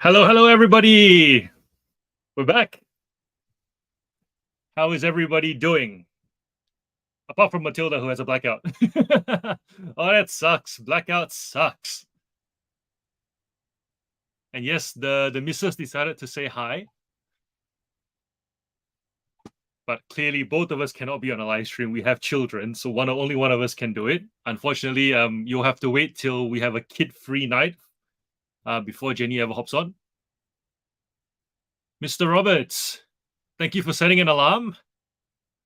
Hello, everybody. We're back. How is everybody doing? Apart from Matilda, who has a blackout. Oh, that sucks. Blackout sucks. And yes, the missus decided to say hi. But clearly, both of us cannot be on a live stream. We have children, so only one of us can do it. Unfortunately, you'll have to wait till we have a kid-free night before Jenny ever hops on. Mr. Roberts, thank you for setting an alarm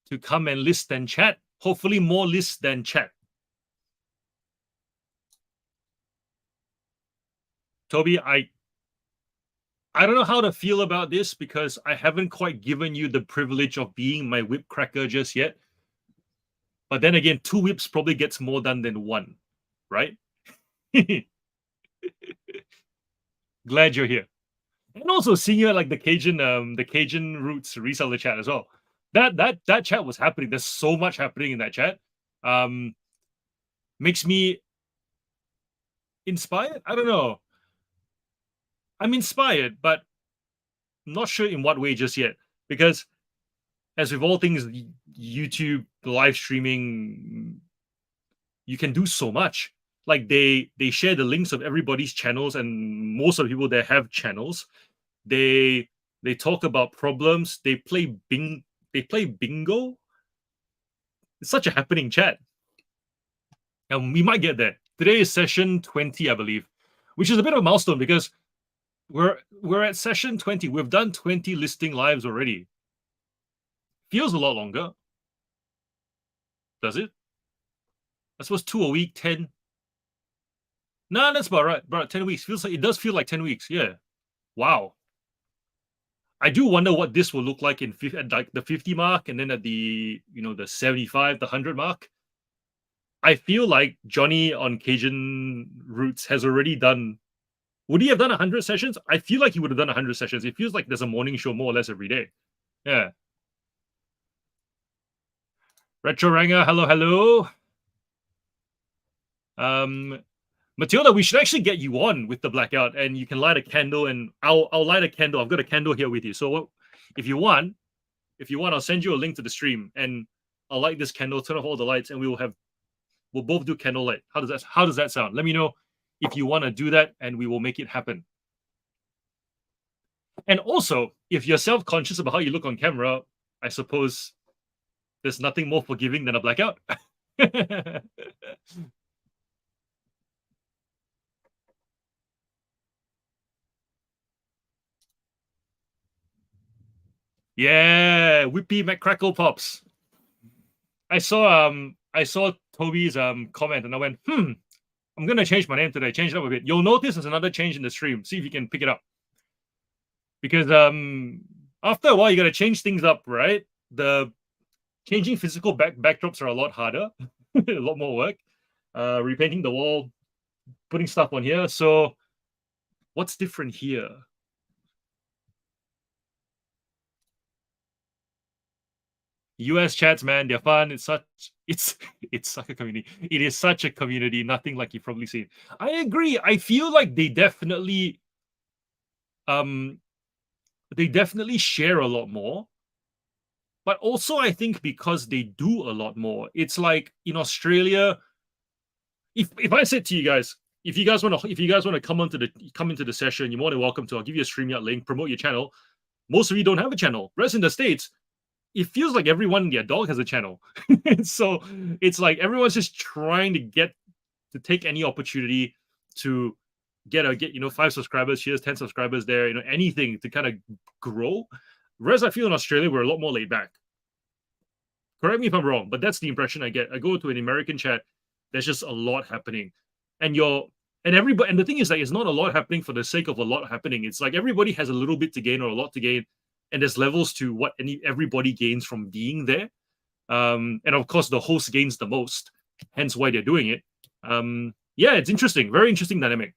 to come and list and chat. Hopefully more list than chat. Toby, I don't know how to feel about this because I haven't quite given you the privilege of being my whip cracker just yet. But then again, 2 whips probably gets more done than 1, right? Glad you're here. And also seeing you at like the Cajun Roots reseller chat as well. That chat was happening. There's so much happening in that chat. Makes me inspired. I don't know. I'm inspired, but I'm not sure in what way just yet. Because as with all things YouTube live streaming, you can do so much. Like they share the links of everybody's channels, and most of the people that have channels, they talk about problems. They play bingo. It's such a happening chat, and we might get there. Today is session 20, I believe, which is a bit of a milestone because we're at session 20. We've done 20 listing lives already. Feels a lot longer. Does it? I suppose 2 a week, 10. No, that's about right. About 10 weeks. It does feel like 10 weeks. Yeah. Wow. I do wonder what this will look like at like the 50 mark, and then at the the 75, the 100 mark. I feel like Johnny on Cajun Roots has already done. Would he have done 100 sessions? I feel like he would have done 100 sessions. It feels like there's a morning show more or less every day. Yeah. Retro Ranger, hello. Matilda, we should actually get you on with the blackout, and you can light a candle, and I'll light a candle. I've got a candle here with you. So if you want, I'll send you a link to the stream, and I'll light this candle, turn off all the lights, and we'll both do candlelight. How does that sound? Let me know if you want to do that, and we will make it happen. And also, if you're self-conscious about how you look on camera, I suppose there's nothing more forgiving than a blackout. Yeah, Whippy McCrackle Pops. I saw Toby's comment, and I went, I'm gonna change my name today. Change it up a bit. You'll notice there's another change in the stream. See if you can pick it up. Because after a while you gotta change things up, right? The changing physical backdrops are a lot harder, a lot more work. Repainting the wall, putting stuff on here. So what's different here? US chats, man, they're fun. It's such a community. It is such a community. Nothing like you've probably seen. I agree. I feel like they definitely share a lot more. But also, I think because they do a lot more, it's like in Australia. If I said to you guys, if you guys want to come into the session, you're more than welcome to. I'll give you a StreamYard link, promote your channel. Most of you don't have a channel. Whereas in the States, it feels like everyone and their dog has a channel. So it's like everyone's just trying to take any opportunity to get 5 subscribers. Here's 10 subscribers there. Anything to kind of grow. Whereas I feel in Australia we're a lot more laid back. Correct me if I'm wrong, but that's the impression I get. I go to an American chat. There's just a lot happening, and everybody. And the thing is, like, it's not a lot happening for the sake of a lot happening. It's like everybody has a little bit to gain or a lot to gain. And there's levels to what everybody gains from being there. And of course, the host gains the most, hence why they're doing it. Yeah, it's interesting. Very interesting dynamic.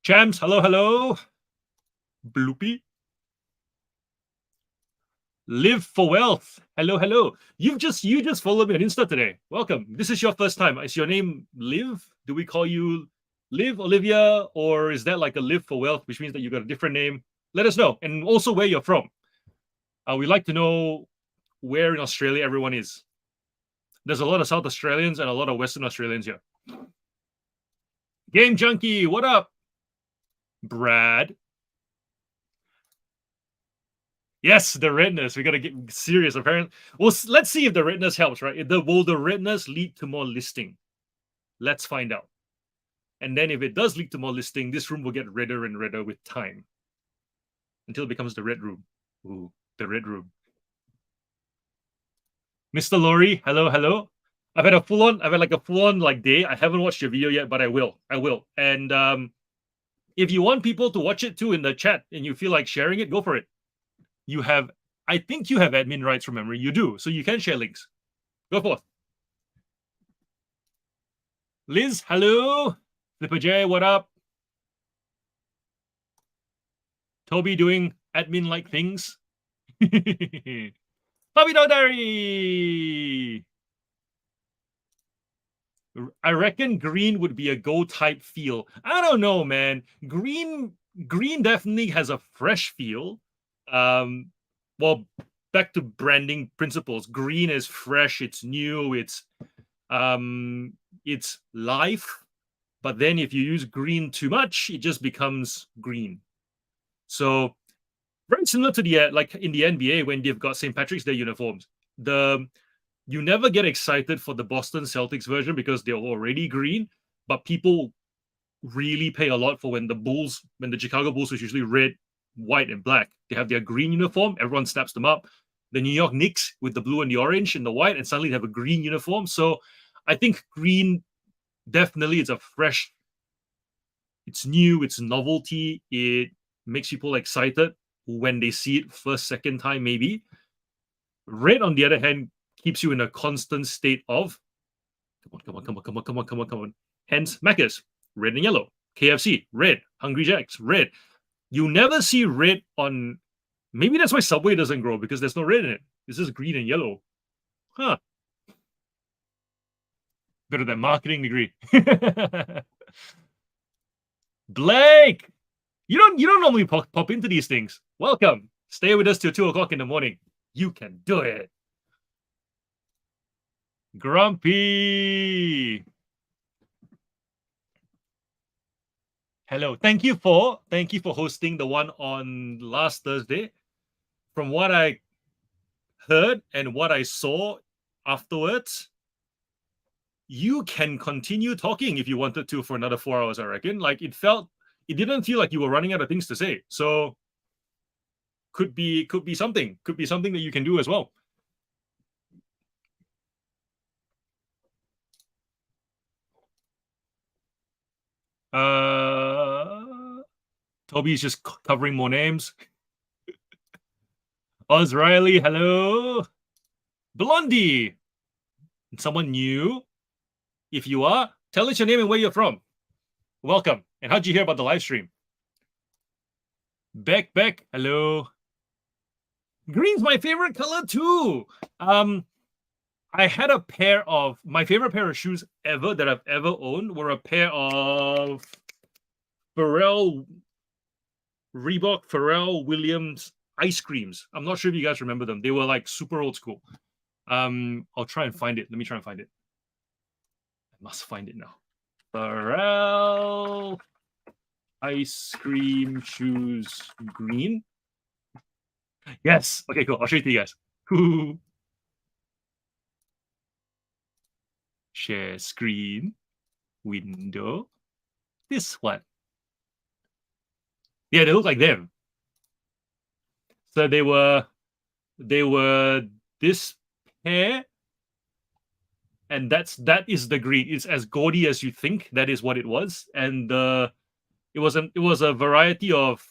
Champs, hello. Bloopy. Live for wealth. Hello. You just followed me on Insta today. Welcome. This is your first time. Is your name Liv? Do we call you Live Olivia, or is that like a live for wealth, which means that you got a different name? Let us know, and also where you're from. We'd like to know where in Australia everyone is. There's a lot of South Australians and a lot of Western Australians here. Game Junkie, what up? Brad. Yes, the redness. We got to get serious, apparently. Well, let's see if the redness helps, right? Will the redness lead to more listing? Let's find out. And then if it does lead to more listing, this room will get redder and redder with time until it becomes the red room. Ooh, the red room. Mr. Laurie, hello, hello. I've had a full-on day. I haven't watched your video yet, but I will. And if you want people to watch it too in the chat and you feel like sharing it, go for it. I think you have admin rights from memory. You do, so you can share links. Go forth. Liz, hello. Flipper J, what up? Toby doing admin-like things. Puppy Dog Diary. I reckon green would be a go type feel. I don't know, man. Green definitely has a fresh feel. Well, back to branding principles. Green is fresh, it's new, it's life. But then if you use green too much, it just becomes green. So very similar to the like in the NBA when they've got St. Patrick's Day uniforms. You never get excited for the Boston Celtics version because they're already green, but people really pay a lot for when the Chicago Bulls, which usually red, white, and black, they have their green uniform. Everyone snaps them up. The New York Knicks with the blue and the orange and the white, and suddenly they have a green uniform. So I think green definitely it's new, it's novelty. It makes people excited when they see it first, second time, maybe. Red, on the other hand, keeps you in a constant state of come on. Hence, Macca's, red and yellow. KFC, red. Hungry Jack's, red. You never see red on. Maybe that's why Subway doesn't grow, because there's no red in it. It's just green and yellow. Huh. Better than marketing degree. Blake, you don't normally pop into these things. Welcome. Stay with us till 2 o'clock in the morning. You can do it. Grumpy. Hello. Thank you for hosting the one on last Thursday. From what I heard and what I saw afterwards, you can continue talking if you wanted to for another 4 hours, I reckon. Like it didn't feel like you were running out of things to say. So could be something. Could be something that you can do as well. Toby's just covering more names. Oz Riley, hello. Blondie. Someone new. If you are, tell us your name and where you're from. Welcome. And how'd you hear about the live stream? Beck, hello. Green's my favorite color too. I had my favorite pair of shoes ever that I've ever owned were a pair of Reebok Pharrell Williams ice creams. I'm not sure if you guys remember them. They were like super old school. I'll try and find it. Let me try and find it. I must find it now. Pharrell ice cream shoes green. Yes. Okay, cool. I'll show it to you guys. Share screen. Window. This one. Yeah, they look like them. So they were this pair, and that is the green. It's as gaudy as you think. That is what it was, and it was a variety of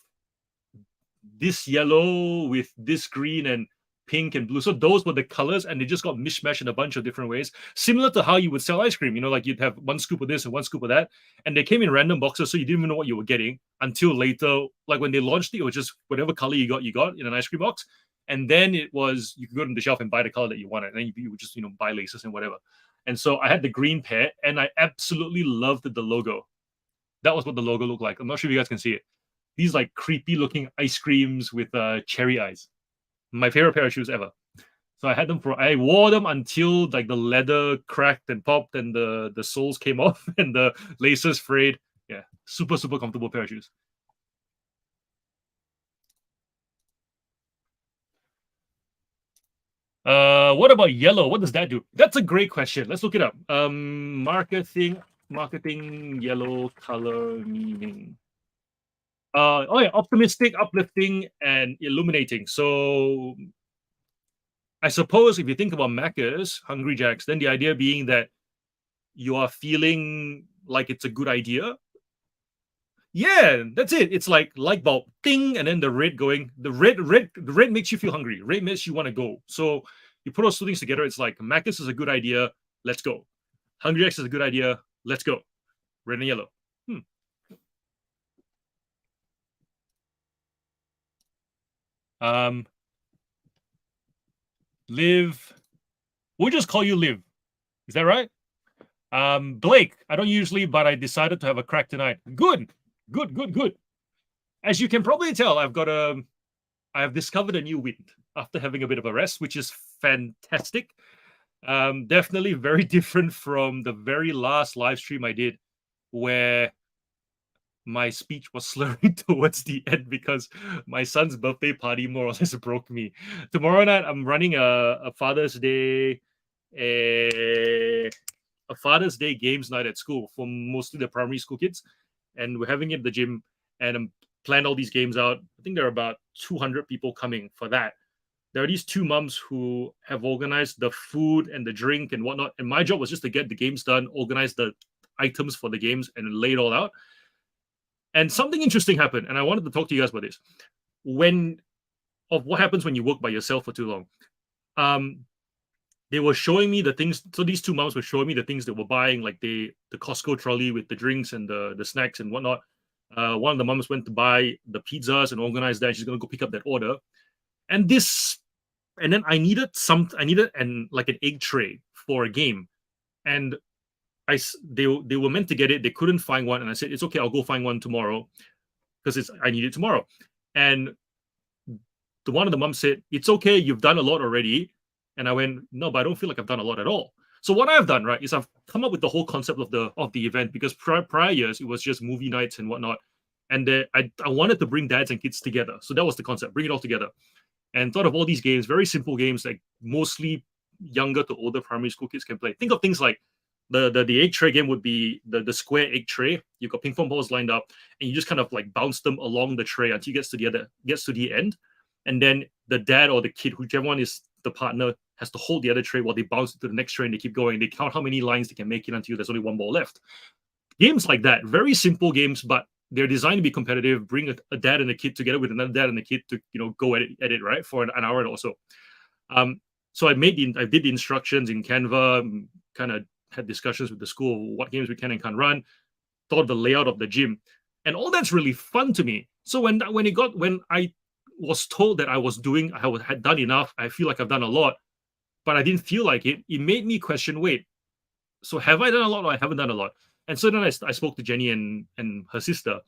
this yellow with this green and pink and blue. So those were the colors, and they just got mishmashed in a bunch of different ways, similar to how you would sell ice cream. You know, like you'd have one scoop of this and one scoop of that, and they came in random boxes, so you didn't even know what you were getting until later. Like when they launched it was just whatever color you got in an ice cream box, and then it was you could go to the shelf and buy the color that you wanted, and then you would just buy laces and whatever. And so I had the green pair, and I absolutely loved the logo. That was what the logo looked like. I'm not sure if you guys can see it. These like creepy looking ice creams with cherry eyes. My favorite pair of shoes ever. So I wore them until like the leather cracked and popped and the soles came off and the laces frayed. Yeah, super comfortable pair of shoes. What about yellow? What does that do? That's a great question. Let's look it up. Marketing yellow color meaning. Oh yeah, optimistic, uplifting, and illuminating. So I suppose if you think about Macca's, Hungry Jacks, then the idea being that you are feeling like it's a good idea. Yeah, that's it. It's like light bulb, ding, and then the red going. The red makes you feel hungry. Red makes you want to go. So you put those two things together. It's like Macca's is a good idea. Let's go. Hungry Jacks is a good idea. Let's go. Red and yellow. Liv. We'll just call you Liv. Is that right? Blake. I don't usually, but I decided to have a crack tonight. Good. As you can probably tell, I have discovered a new wind after having a bit of a rest, which is fantastic. Definitely very different from the very last live stream I did, where my speech was slurring towards the end because my son's birthday party more or less broke me. Tomorrow night, I'm running a Father's Day, a Father's Day games night at school for mostly the primary school kids, and we're having it at the gym. And I'm planned all these games out. I think there are about 200 people coming for that. There are these two moms who have organized the food and the drink and whatnot. And my job was just to get the games done, organize the items for the games, and lay it all out. And something interesting happened, and I wanted to talk to you guys about this. What happens when you work by yourself for too long. They were showing me the things. So these two moms were showing me the things that we're buying, like the Costco trolley with the drinks and the snacks and whatnot. One of the moms went to buy the pizzas and organize that. She's gonna go pick up that order. And then I needed like an egg tray for a game. And they were meant to get it. They couldn't find one, and I said, it's okay, I'll go find one tomorrow because I need it tomorrow. And one of the moms said, it's okay, you've done a lot already. And I went, no, but I don't feel like I've done a lot at all. So what I've done, right, is I've come up with the whole concept of the event, because prior years it was just movie nights and whatnot, and I wanted to bring dads and kids together. So that was the concept, bring it all together, and thought of all these games, very simple games, like mostly younger to older primary school kids can play. Think of things like the egg tray game would be the square egg tray. You've got ping pong balls lined up, and you just kind of like bounce them along the tray until it gets to the end, and then the dad or the kid, whichever one is the partner, has to hold the other tray while they bounce to the next tray, and they keep going. They count how many lines they can make it until there's only one ball left. Games like that, very simple games, but they're designed to be competitive. Bring a dad and a kid together with another dad and a kid to go at it right for an hour or so. So I did the instructions in Canva, kind of had discussions with the school what games we can and can't run, thought of the layout of the gym, and all that's really fun to me. So when I was told that I had done enough, I feel like I've done a lot, but I didn't feel like it. It made me question, wait, so have I done a lot or I haven't done a lot? And so then I spoke to Jenny and her sister,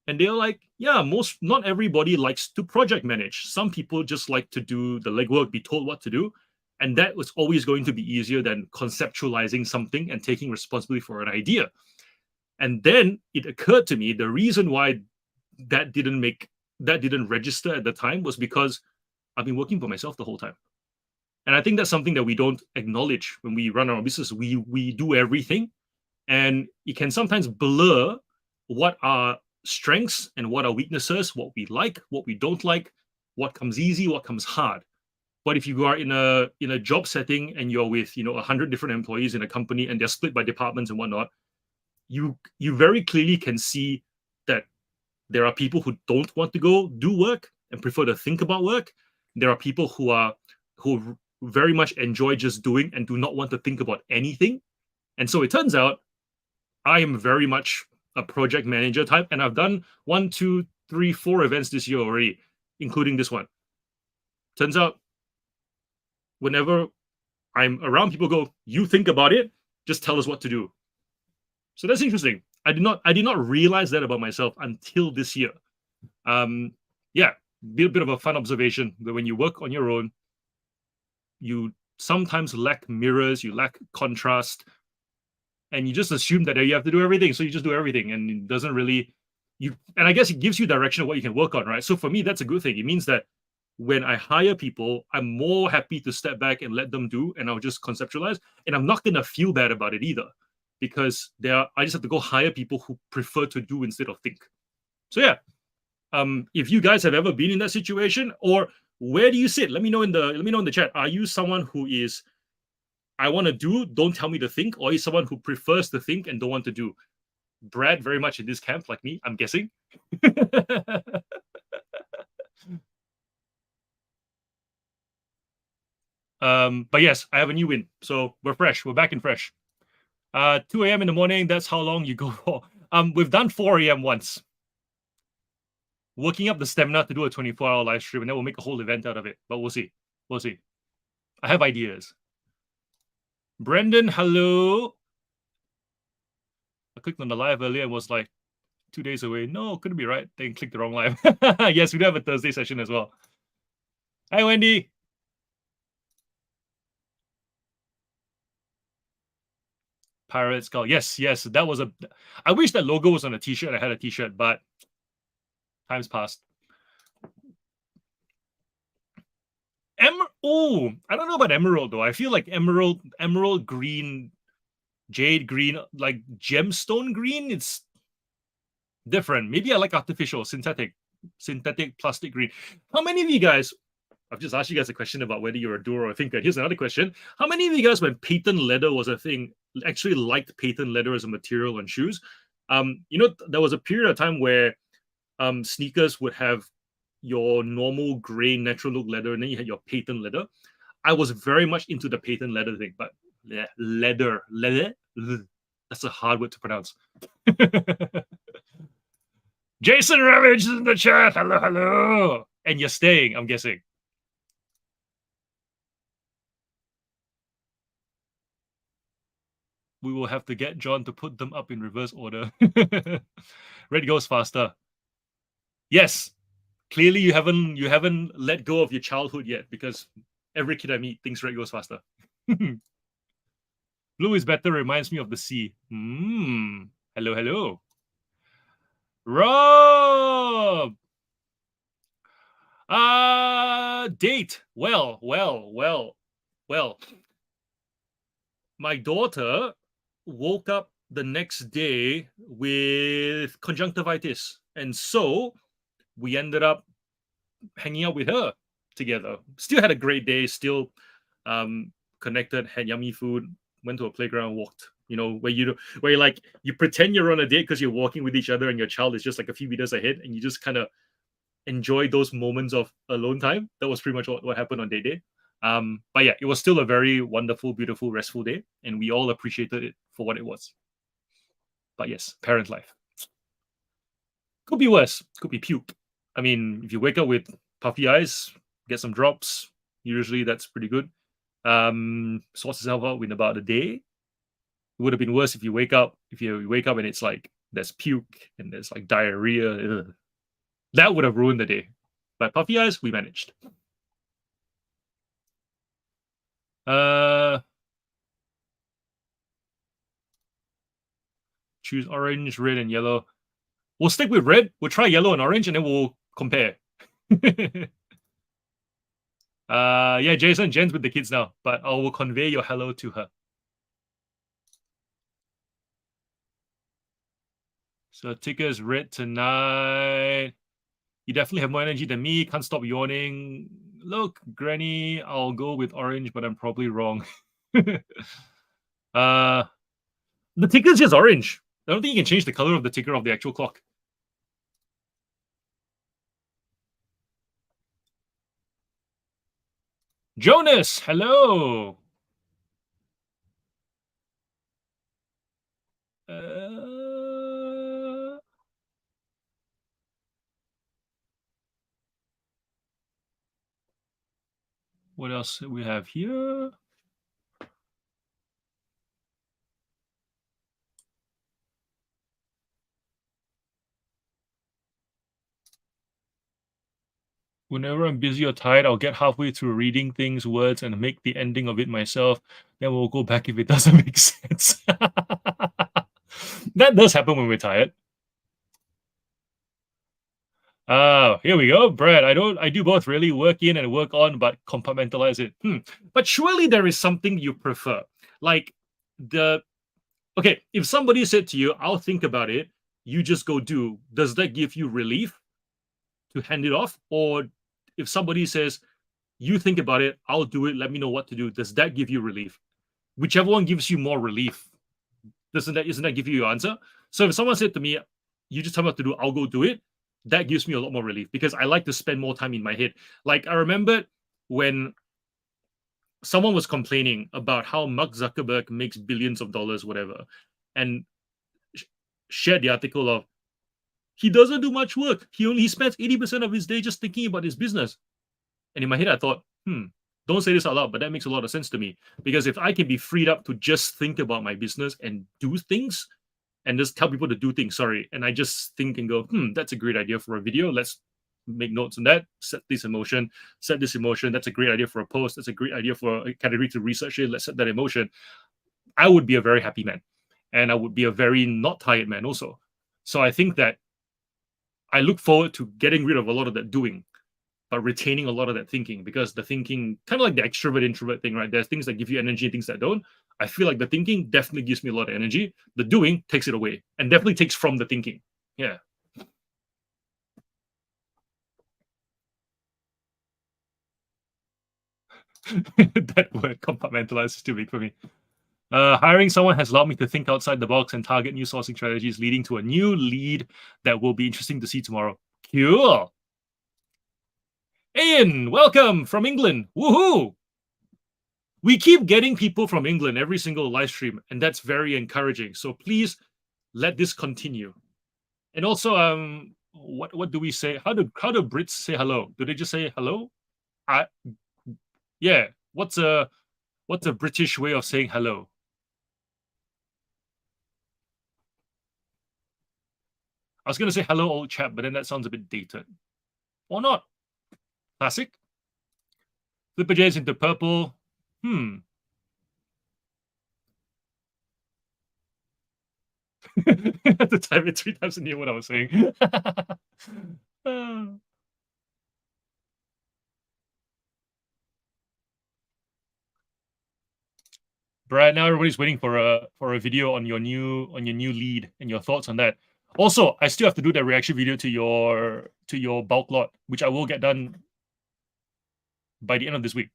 and they're like, yeah, not everybody likes to project manage. Some people just like to do the legwork, be told what to do. And that was always going to be easier than conceptualizing something and taking responsibility for an idea. And then it occurred to me, the reason why that didn't register at the time was because I've been working for myself the whole time. And I think that's something that we don't acknowledge when we run our business. We do everything, and it can sometimes blur what our strengths and what our weaknesses, what we like, what we don't like, what comes easy, what comes hard. But if you are in a job setting and you're with 100 different employees in a company and they're split by departments and whatnot, you very clearly can see that there are people who don't want to go do work and prefer to think about work. There are people who very much enjoy just doing and do not want to think about anything. And so it turns out I am very much a project manager type, and I've done 1, 2, 3, 4 events this year already, including this one. Turns out whenever I'm around, people go, you think about it, just tell us what to do. So that's interesting. I did not realize that about myself until this year. Yeah, bit of a fun observation that when you work on your own, you sometimes lack mirrors, you lack contrast, and you just assume that you have to do everything. So you just do everything, and it doesn't really you. And I guess it gives you direction of what you can work on, right? So for me, that's a good thing. It means that when I hire people, I'm more happy to step back and let them do, and I'll just conceptualize, and I'm not gonna feel bad about it either, because I just have to go hire people who prefer to do instead of think. So yeah, if you guys have ever been in that situation, or where do you sit? Let me know in the chat. Are you someone who is I want to do, don't tell me to think, or is someone who prefers to think and don't want to do? Brad, very much in this camp, like me, I'm guessing. But yes, I have a new win. So we're fresh. We're back and fresh. 2 a.m. in the morning, that's how long you go for. We've done 4 a.m. once. Working up the stamina to do a 24-hour live stream, and then we'll make a whole event out of it. But we'll see. We'll see. I have ideas. Brendan, hello. I clicked on the live earlier and was like 2 days away. No, couldn't be right. Then clicked the wrong live. Yes, we do have a Thursday session as well. Hi, Wendy. Pirate Skull. Yes, yes. That was a. I wish that logo was on a t-shirt. I had a t-shirt, but time's passed. Oh, I don't know about emerald though. I feel like emerald green, jade green, like gemstone green. It's different. Maybe I like artificial, synthetic plastic green. How many of you guys? I've just asked you guys a question about whether you're a doer or a thinker. Here's another question. How many of you guys, when patent leather was a thing, actually liked patent leather as a material on shoes? There was a period of time where sneakers would have your normal gray natural look leather, and then you had your patent leather. I was very much into the patent leather thing, but leather, that's a hard word to pronounce. Jason Ravage is in the chat. Hello, hello. And you're staying, I'm guessing. We will have to get John to put them up in reverse order. Red goes faster. Yes. Clearly you haven't let go of your childhood yet, because every kid I meet thinks red goes faster. Blue is better, reminds me of the sea. Hello, hello. Rob! Date. Well. My daughter woke up the next day with conjunctivitis, and so we ended up hanging out with her together. Still had a great day, still connected, had yummy food, went to a playground, walked. Where you pretend you're on a date because you're walking with each other and your child is just like a few meters ahead, and you just kind of enjoy those moments of alone time. That was pretty much what happened on day. But yeah, it was still a very wonderful, beautiful, restful day, and we all appreciated it for what it was. But yes, parent life. Could be worse. Could be puke. I mean, if you wake up with puffy eyes, get some drops, usually that's pretty good. Sorts itself out in about a day. It would have been worse if you wake up and it's like there's puke and there's like diarrhea. Ugh. That would have ruined the day. But puffy eyes, we managed. Choose orange, red, and yellow. We'll stick with red. We'll try yellow and orange, and then we'll compare. Yeah, Jason, Jen's with the kids now, but I will convey your hello to her. So Ticker's red tonight. You definitely have more energy than me. Can't stop yawning. Look, Granny, I'll go with orange, but I'm probably wrong. The ticker's just orange. I don't think you can change the color of the ticker of the actual clock. Jonas, hello. What else do we have here? Whenever I'm busy or tired, I'll get halfway through reading things, words, and make the ending of it myself. Then we'll go back if it doesn't make sense. That does happen when we're tired. Here we go. Brad, I do both really work in and work on, but compartmentalize it. But surely there is something you prefer. Like okay, if somebody said to you, I'll think about it, you just go do, does that give you relief to hand it off? Or if somebody says, you think about it, I'll do it, let me know what to do, does that give you relief? Whichever one gives you more relief, isn't that give you your answer? So if someone said to me, you just tell me what to do, I'll go do it, that gives me a lot more relief because I like to spend more time in my head. Like I remember when someone was complaining about how Mark Zuckerberg makes billions of dollars, whatever, and shared the article of he doesn't do much work. He spends 80% of his day just thinking about his business. And in my head, I thought, don't say this out loud, but that makes a lot of sense to me. Because if I can be freed up to just think about my business and do things and just tell people to do things, and I just think and go, that's a great idea for a video. Let's make notes on that, set this emotion. That's a great idea for a post. That's a great idea for a category to research it. Let's set that emotion. I would be a very happy man. And I would be a very not tired man also. So I think that I look forward to getting rid of a lot of that doing, but retaining a lot of that thinking, because the thinking, kind of like the extrovert introvert thing, right? There's things that give you energy and things that don't. I feel like the thinking definitely gives me a lot of energy. The doing takes it away and definitely takes from the thinking. Yeah. That word compartmentalize is too big for me. Hiring someone has allowed me to think outside the box and target new sourcing strategies, leading to a new lead that will be interesting to see tomorrow. Cool. Ian, welcome from England. Woohoo! We keep getting people from England every single live stream, and that's very encouraging. So please let this continue. And also, what do we say? How do Brits say hello? Do they just say hello? Yeah. What's a British way of saying hello? I was gonna say hello, old chap, but then that sounds a bit dated. Or not? Classic. Flipper J's into purple. At the time, it's 3 times near what I was saying. Brad, now everybody's waiting for a video on your new lead and your thoughts on that. Also, I still have to do the reaction video to your bulk lot, which I will get done by the end of this week.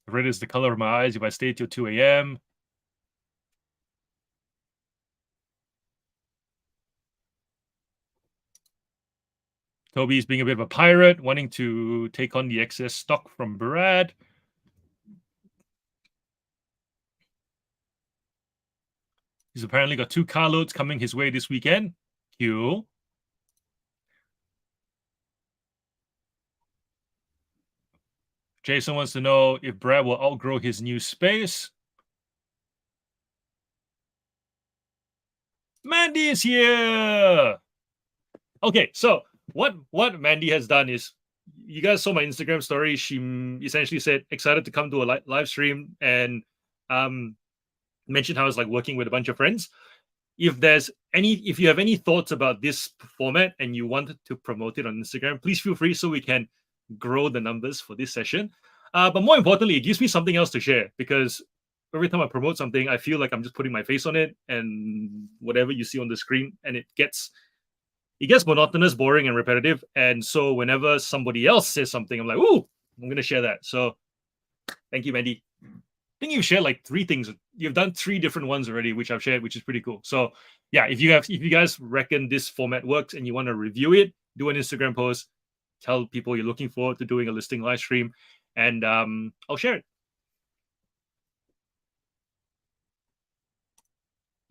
Red is the color of my eyes if I stay till 2 a.m. Toby's being a bit of a pirate, wanting to take on the excess stock from Brad. He's apparently got 2 carloads coming his way this weekend. Cool. Jason wants to know if Brad will outgrow his new space. Mandy is here. Okay, so what Mandy has done is, you guys saw my Instagram story. She essentially said excited to come to a live stream and mentioned how I was like working with a bunch of friends. If you have any thoughts about this format and you want to promote it on Instagram, please feel free so we can grow the numbers for this session. But more importantly, it gives me something else to share, because every time I promote something, I feel like I'm just putting my face on it and whatever you see on the screen, and it gets monotonous, boring, and repetitive. And so whenever somebody else says something, I'm like, ooh, I'm going to share that. So thank you, Mandy. I think you've shared like 3 things. You've done 3 different ones already, which I've shared, which is pretty cool. So yeah, if you guys reckon this format works and you want to review it, do an Instagram post, tell people you're looking forward to doing a listing live stream, and I'll share it.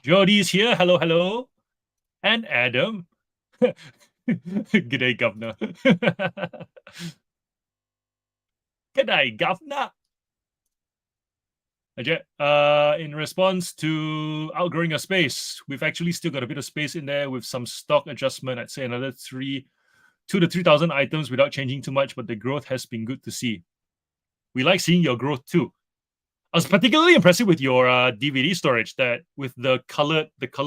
Jody's here. Hello, hello. And Adam. G'day, governor. G'day, governor. In response to outgrowing a space, we've actually still got a bit of space in there with some stock adjustment. I'd say another 3 2 to 3,000 items without changing too much, but the growth has been good to see. We like seeing your growth too. I was particularly impressive with your DVD storage, that with the color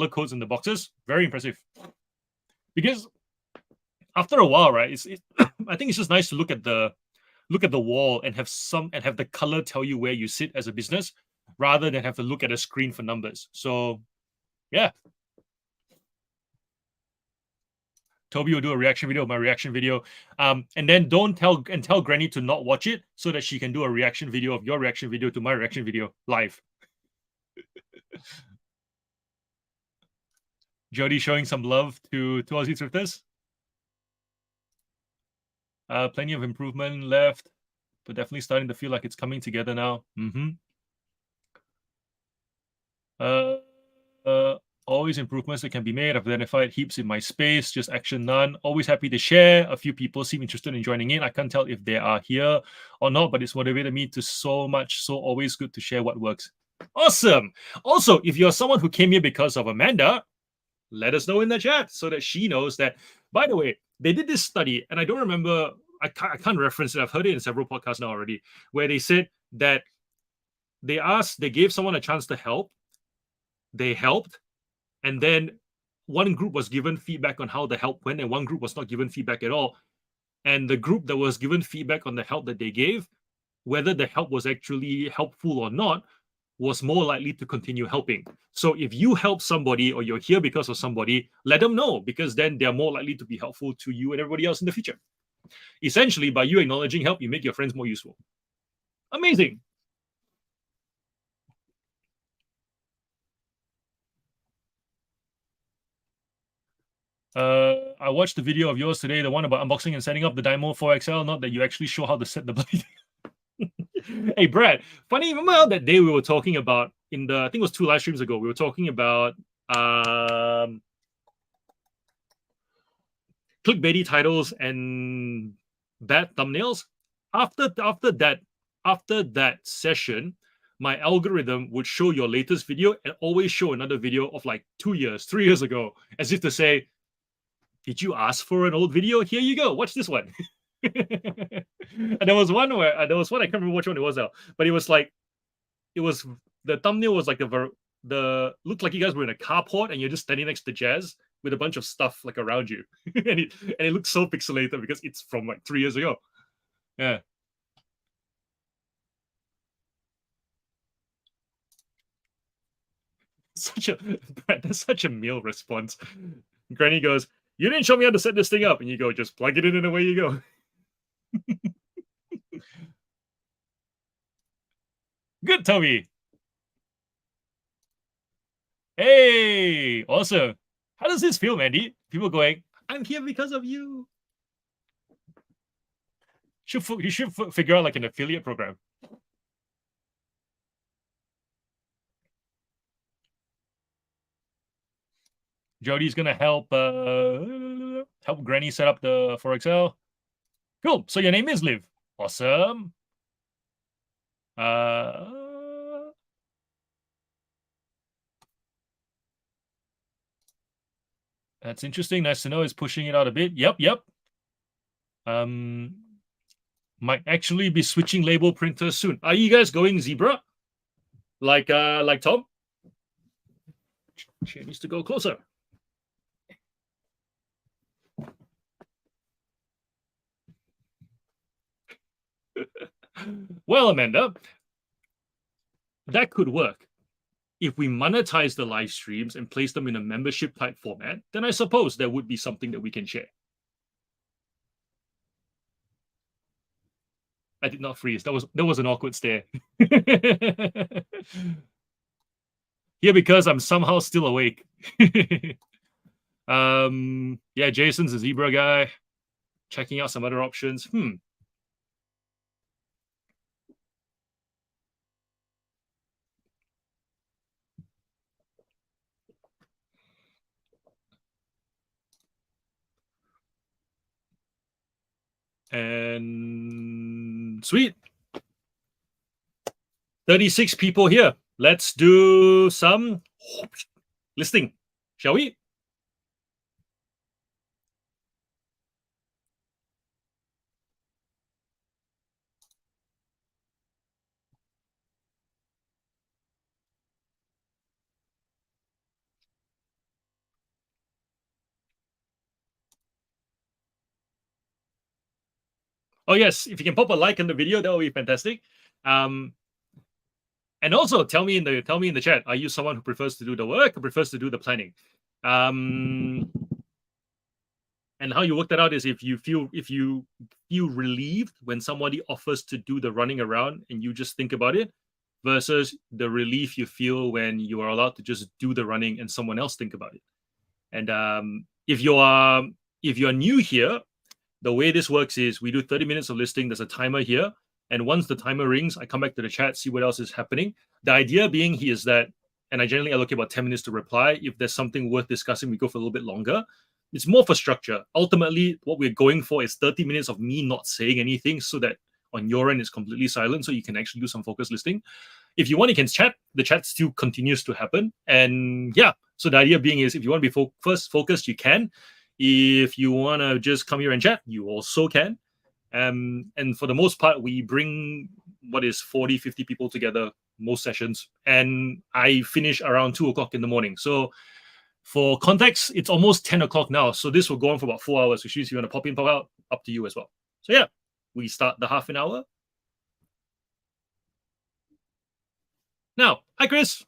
codes in the boxes. Very impressive. Because after a while, right? I think it's just nice to look at the wall and have the color tell you where you sit as a business, rather than have to look at a screen for numbers. So, yeah. Toby will do a reaction video of my reaction video. And then tell Granny to not watch it so that she can do a reaction video of your reaction video to my reaction video live. Jody showing some love to Aussie thrifters. Plenty of improvement left, but definitely starting to feel like it's coming together now. Always improvements that can be made. I've identified heaps in my space, just action none. Always happy to share. A few people seem interested in joining in. I can't tell if they are here or not, but it's motivated me to so much. So always good to share what works. Awesome. Also, if you're someone who came here because of Amanda, let us know in the chat so that she knows that. By the way, they did this study, and I don't remember, I can't reference it. I've heard it in several podcasts now already, where they said that they gave someone a chance to help. They helped, and then one group was given feedback on how the help went, and one group was not given feedback at all. And the group that was given feedback on the help that they gave, whether the help was actually helpful or not, was more likely to continue helping. So if you help somebody or you're here because of somebody, let them know, because then they're more likely to be helpful to you and everybody else in the future. Essentially, by you acknowledging help, you make your friends more useful. Amazing. I watched the video of yours today, the one about unboxing and setting up the Dymo 4XL, not that you actually show how to set the bloody. Hey, Brad, funny, remember how that day we were talking about I think it was 2 live streams ago, we were talking about clickbaity titles and bad thumbnails. After that session, my algorithm would show your latest video and always show another video of like 2 years, 3 years ago, as if to say, did you ask for an old video? Here you go. Watch this one. And there was one I can't remember which one it was now, but it was the thumbnail was like looked like you guys were in a carport and you're just standing next to Jazz with a bunch of stuff like around you. and it looks so pixelated because it's from like 3 years ago. Yeah. That's such a meal response. Granny goes, you didn't show me how to set this thing up. And you go, just plug it in and away you go. Good, Toby. Hey, awesome. How does this feel, Mandy? People going, I'm here because of you. You should figure out like an affiliate program. Jody's gonna help Granny set up the 4XL. Cool. So your name is Liv. Awesome. That's interesting. Nice to know. It's pushing it out a bit. Yep. Might actually be switching label printers soon. Are you guys going Zebra? Like Tom? She needs to go closer. Well, Amanda, that could work. If we monetize the live streams and place them in a membership type format, then I suppose there would be something that we can share. I did not freeze. That was an awkward stare. Here because I'm somehow still awake. Yeah, Jason's a Zebra guy. Checking out some other options. And sweet. 36 people here. Let's do some listing, shall we? Oh yes, if you can pop a like on the video, that would be fantastic. Um, and also tell me in the chat, are you someone who prefers to do the work or prefers to do the planning? Um, and how you work that out is if you feel relieved when somebody offers to do the running around and you just think about it, versus the relief you feel when you are allowed to just do the running and someone else think about it. And if you're new here, the way this works is we do 30 minutes of listing. There's a timer here. And once the timer rings, I come back to the chat, see what else is happening. The idea being here is that, and I generally allocate about 10 minutes to reply. If there's something worth discussing, we go for a little bit longer. It's more for structure. Ultimately, what we're going for is 30 minutes of me not saying anything so that on your end it's completely silent so you can actually do some focus listing. If you want, you can chat. The chat still continues to happen. And yeah, so the idea being is if you want to be first focused, you can. If you want to just come here and chat, you also can. And for the most part, we bring what is 40, 50 people together most sessions. And I finish around 2 o'clock in the morning. So for context, it's almost 10 o'clock now. So this will go on for about 4 hours, which means if you want to pop in, pop out, up to you as well. So yeah, we start the half an hour. Now, hi, Chris.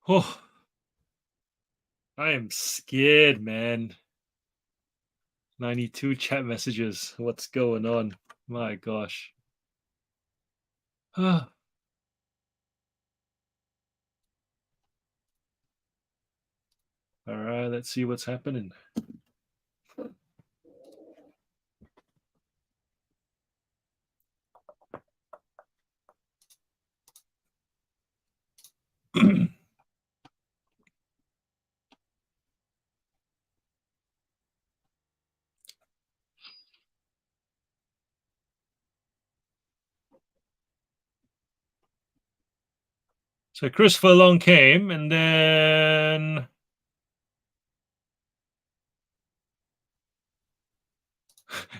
Oh, I am scared, man. 92 chat messages. What's going on? My gosh. All right, let's see what's happening. So Christopher Long came, and then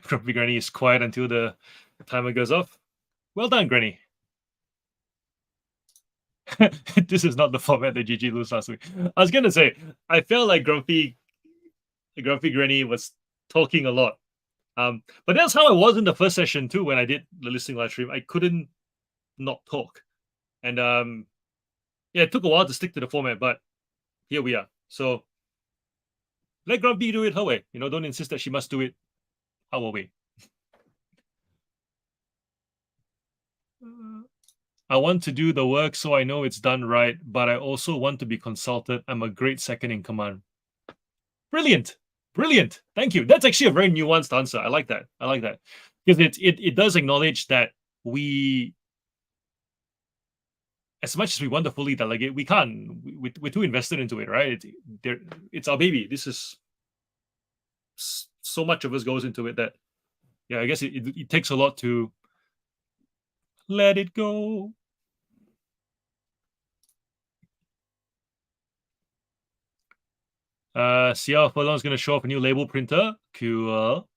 Grumpy Granny is quiet until the timer goes off. Well done, Granny. This is not the format that GG lose last week. I was gonna say, I felt like Grumpy Granny was talking a lot. But that's how I was in the first session too. When I did the listening live stream, I couldn't not talk, and yeah, it took a while to stick to the format, but here we are. So let Grumpy do it her way. Don't insist that she must do it our way. I want to do the work so I know it's done right, but I also want to be consulted. I'm a great second in command. Brilliant. Brilliant. Thank you. That's actually a very nuanced answer. I like that. Because it does acknowledge that we, as much as we want to fully delegate, we can't. We're too invested into it, right? It's our baby. This is so much of us goes into it that, yeah, I guess it takes a lot to let it go. CL Furlong is going to show off a new label printer. Cool.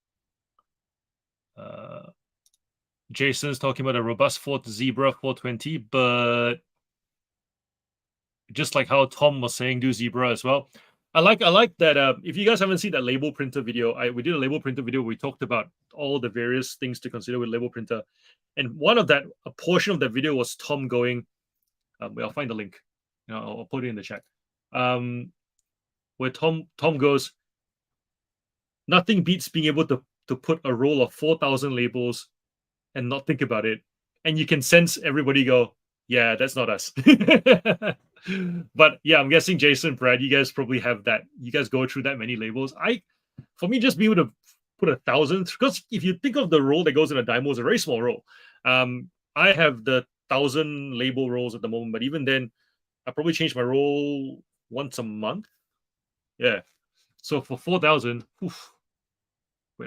Jason's talking about a robust Ford Zebra 420, but just like how Tom was saying, do Zebra as well. I like that. If you guys haven't seen that label printer video, we did a label printer video. We talked about all the various things to consider with label printer, and a portion of that video was Tom going. I'll find the link. I'll put it in the chat. Where Tom goes, nothing beats being able to put a roll of 4,000 labels and not think about it, and you can sense everybody go, yeah, that's not us. But yeah, I'm guessing Jason, Brad, you guys probably have that. You guys go through that many labels. For me, just being able to put 1,000, because if you think of the roll that goes in a Dymo, it's a very small roll. I have the 1,000 label rolls at the moment, but even then, I probably change my roll once a month. Yeah. So for 4,000, wait,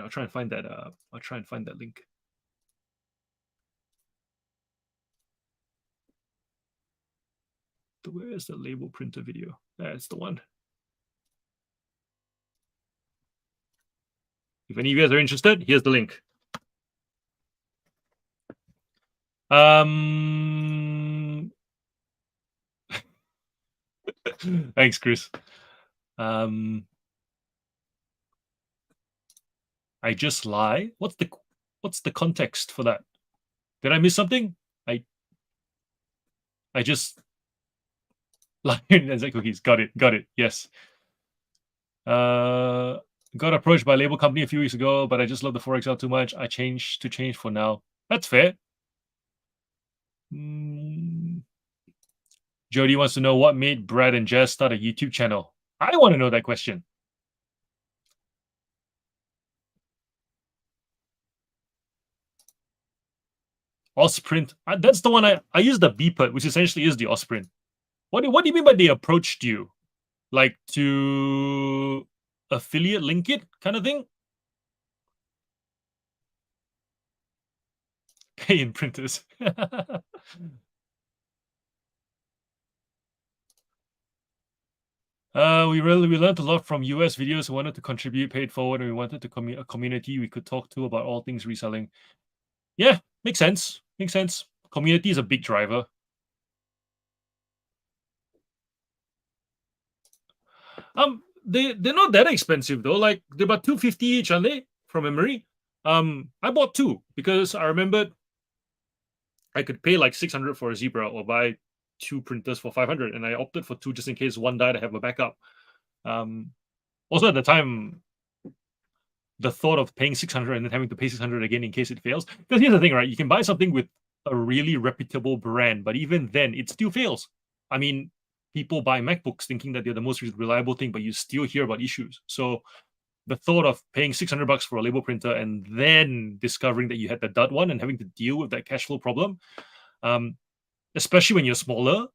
I'll try and find that. I'll try and find that link. Where's the label printer video? That's the one. If any of you guys are interested, here's the link. Thanks, Chris. I just lie. What's the context for that? Did I miss something? I just lie and say cookies. Got it. Yes. Got approached by a label company a few weeks ago, but I just love the 4XL too much. I change for now. That's fair. Jody wants to know what made Brad and Jess start a YouTube channel. I want to know that question. Osprint. That's the one I use the BPUT, which essentially is the Osprint. What do you mean by they approached you? Like to affiliate link it kind of thing? Pay in printers. We learned a lot from US videos. We wanted to contribute, paid forward, and we wanted to a community we could talk to about all things reselling. Yeah, makes sense. Community is a big driver. They're not that expensive though. Like they're about $250 each, aren't they? From memory. I bought two because I remembered I could pay like $600 for a Zebra or buy 2 printers for 500, and I opted for 2 just in case one died, I have a backup. Also at the time, the thought of paying 600 and then having to pay 600 again in case it fails. Because here's the thing, right? You can buy something with a really reputable brand, but even then, it still fails. I mean, people buy MacBooks thinking that they're the most reliable thing, but you still hear about issues. So the thought of paying 600 bucks for a label printer and then discovering that you had the dud one and having to deal with that cash flow problem, especially when you're smaller,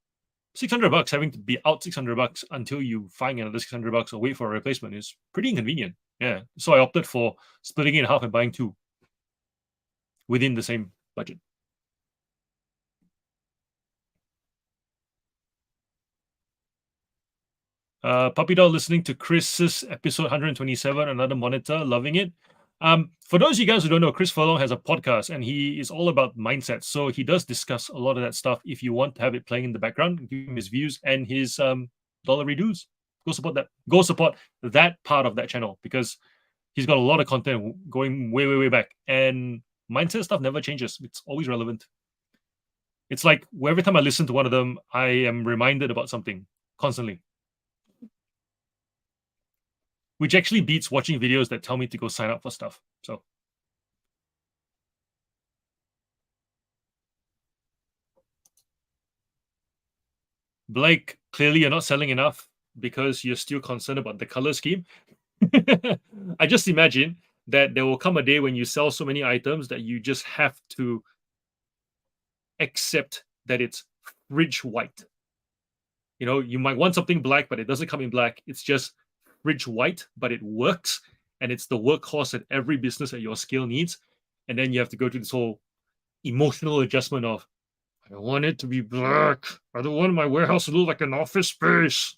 600 bucks, having to be out 600 bucks until you find another 600 bucks or wait for a replacement is pretty inconvenient. Yeah. So I opted for splitting it in half and buying 2 within the same budget. Puppy Dog listening to Chris's episode 127, another monitor, loving it. For those of you guys who don't know, Chris Furlong has a podcast and he is all about mindset. So he does discuss a lot of that stuff. If you want to have it playing in the background, give him his views and his dollar redos. Go support that. Go support that part of that channel because he's got a lot of content going way, way, way back. And mindset stuff never changes. It's always relevant. It's like every time I listen to one of them, I am reminded about something constantly. Which actually beats watching videos that tell me to go sign up for stuff. So Blake, clearly you're not selling enough because you're still concerned about the color scheme. I just imagine that there will come a day when you sell so many items that you just have to accept that it's fridge white. You know, you might want something black, but it doesn't come in black. It's just fridge white, but it works. And it's the workhorse that every business at your scale needs. And then you have to go through this whole emotional adjustment of, I want it to be black. I don't want my warehouse to look like an office space.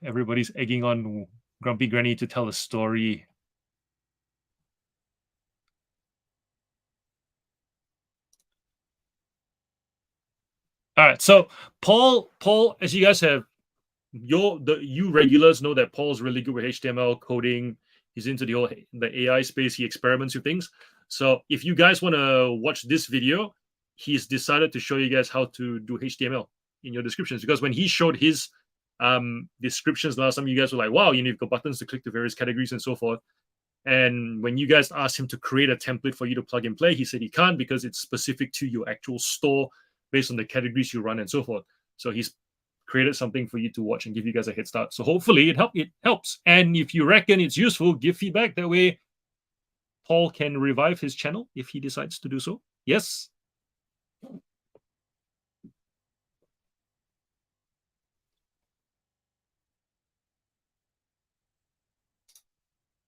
Everybody's egging on Grumpy Granny to tell a story. All right, so Paul, as you guys have, you regulars know that Paul's really good with HTML coding. He's into the AI space. He experiments with things. So if you guys want to watch this video, he's decided to show you guys how to do HTML in your descriptions. Because when he showed his descriptions last time, you guys were like, wow, you've got buttons to click to various categories and so forth. And when you guys asked him to create a template for you to plug and play, he said he can't because it's specific to your actual store based on the categories you run and so forth. So he's created something for you to watch and give you guys a head start. So hopefully it helps. And if you reckon it's useful, give feedback. That way Paul can revive his channel if he decides to do so. Yes.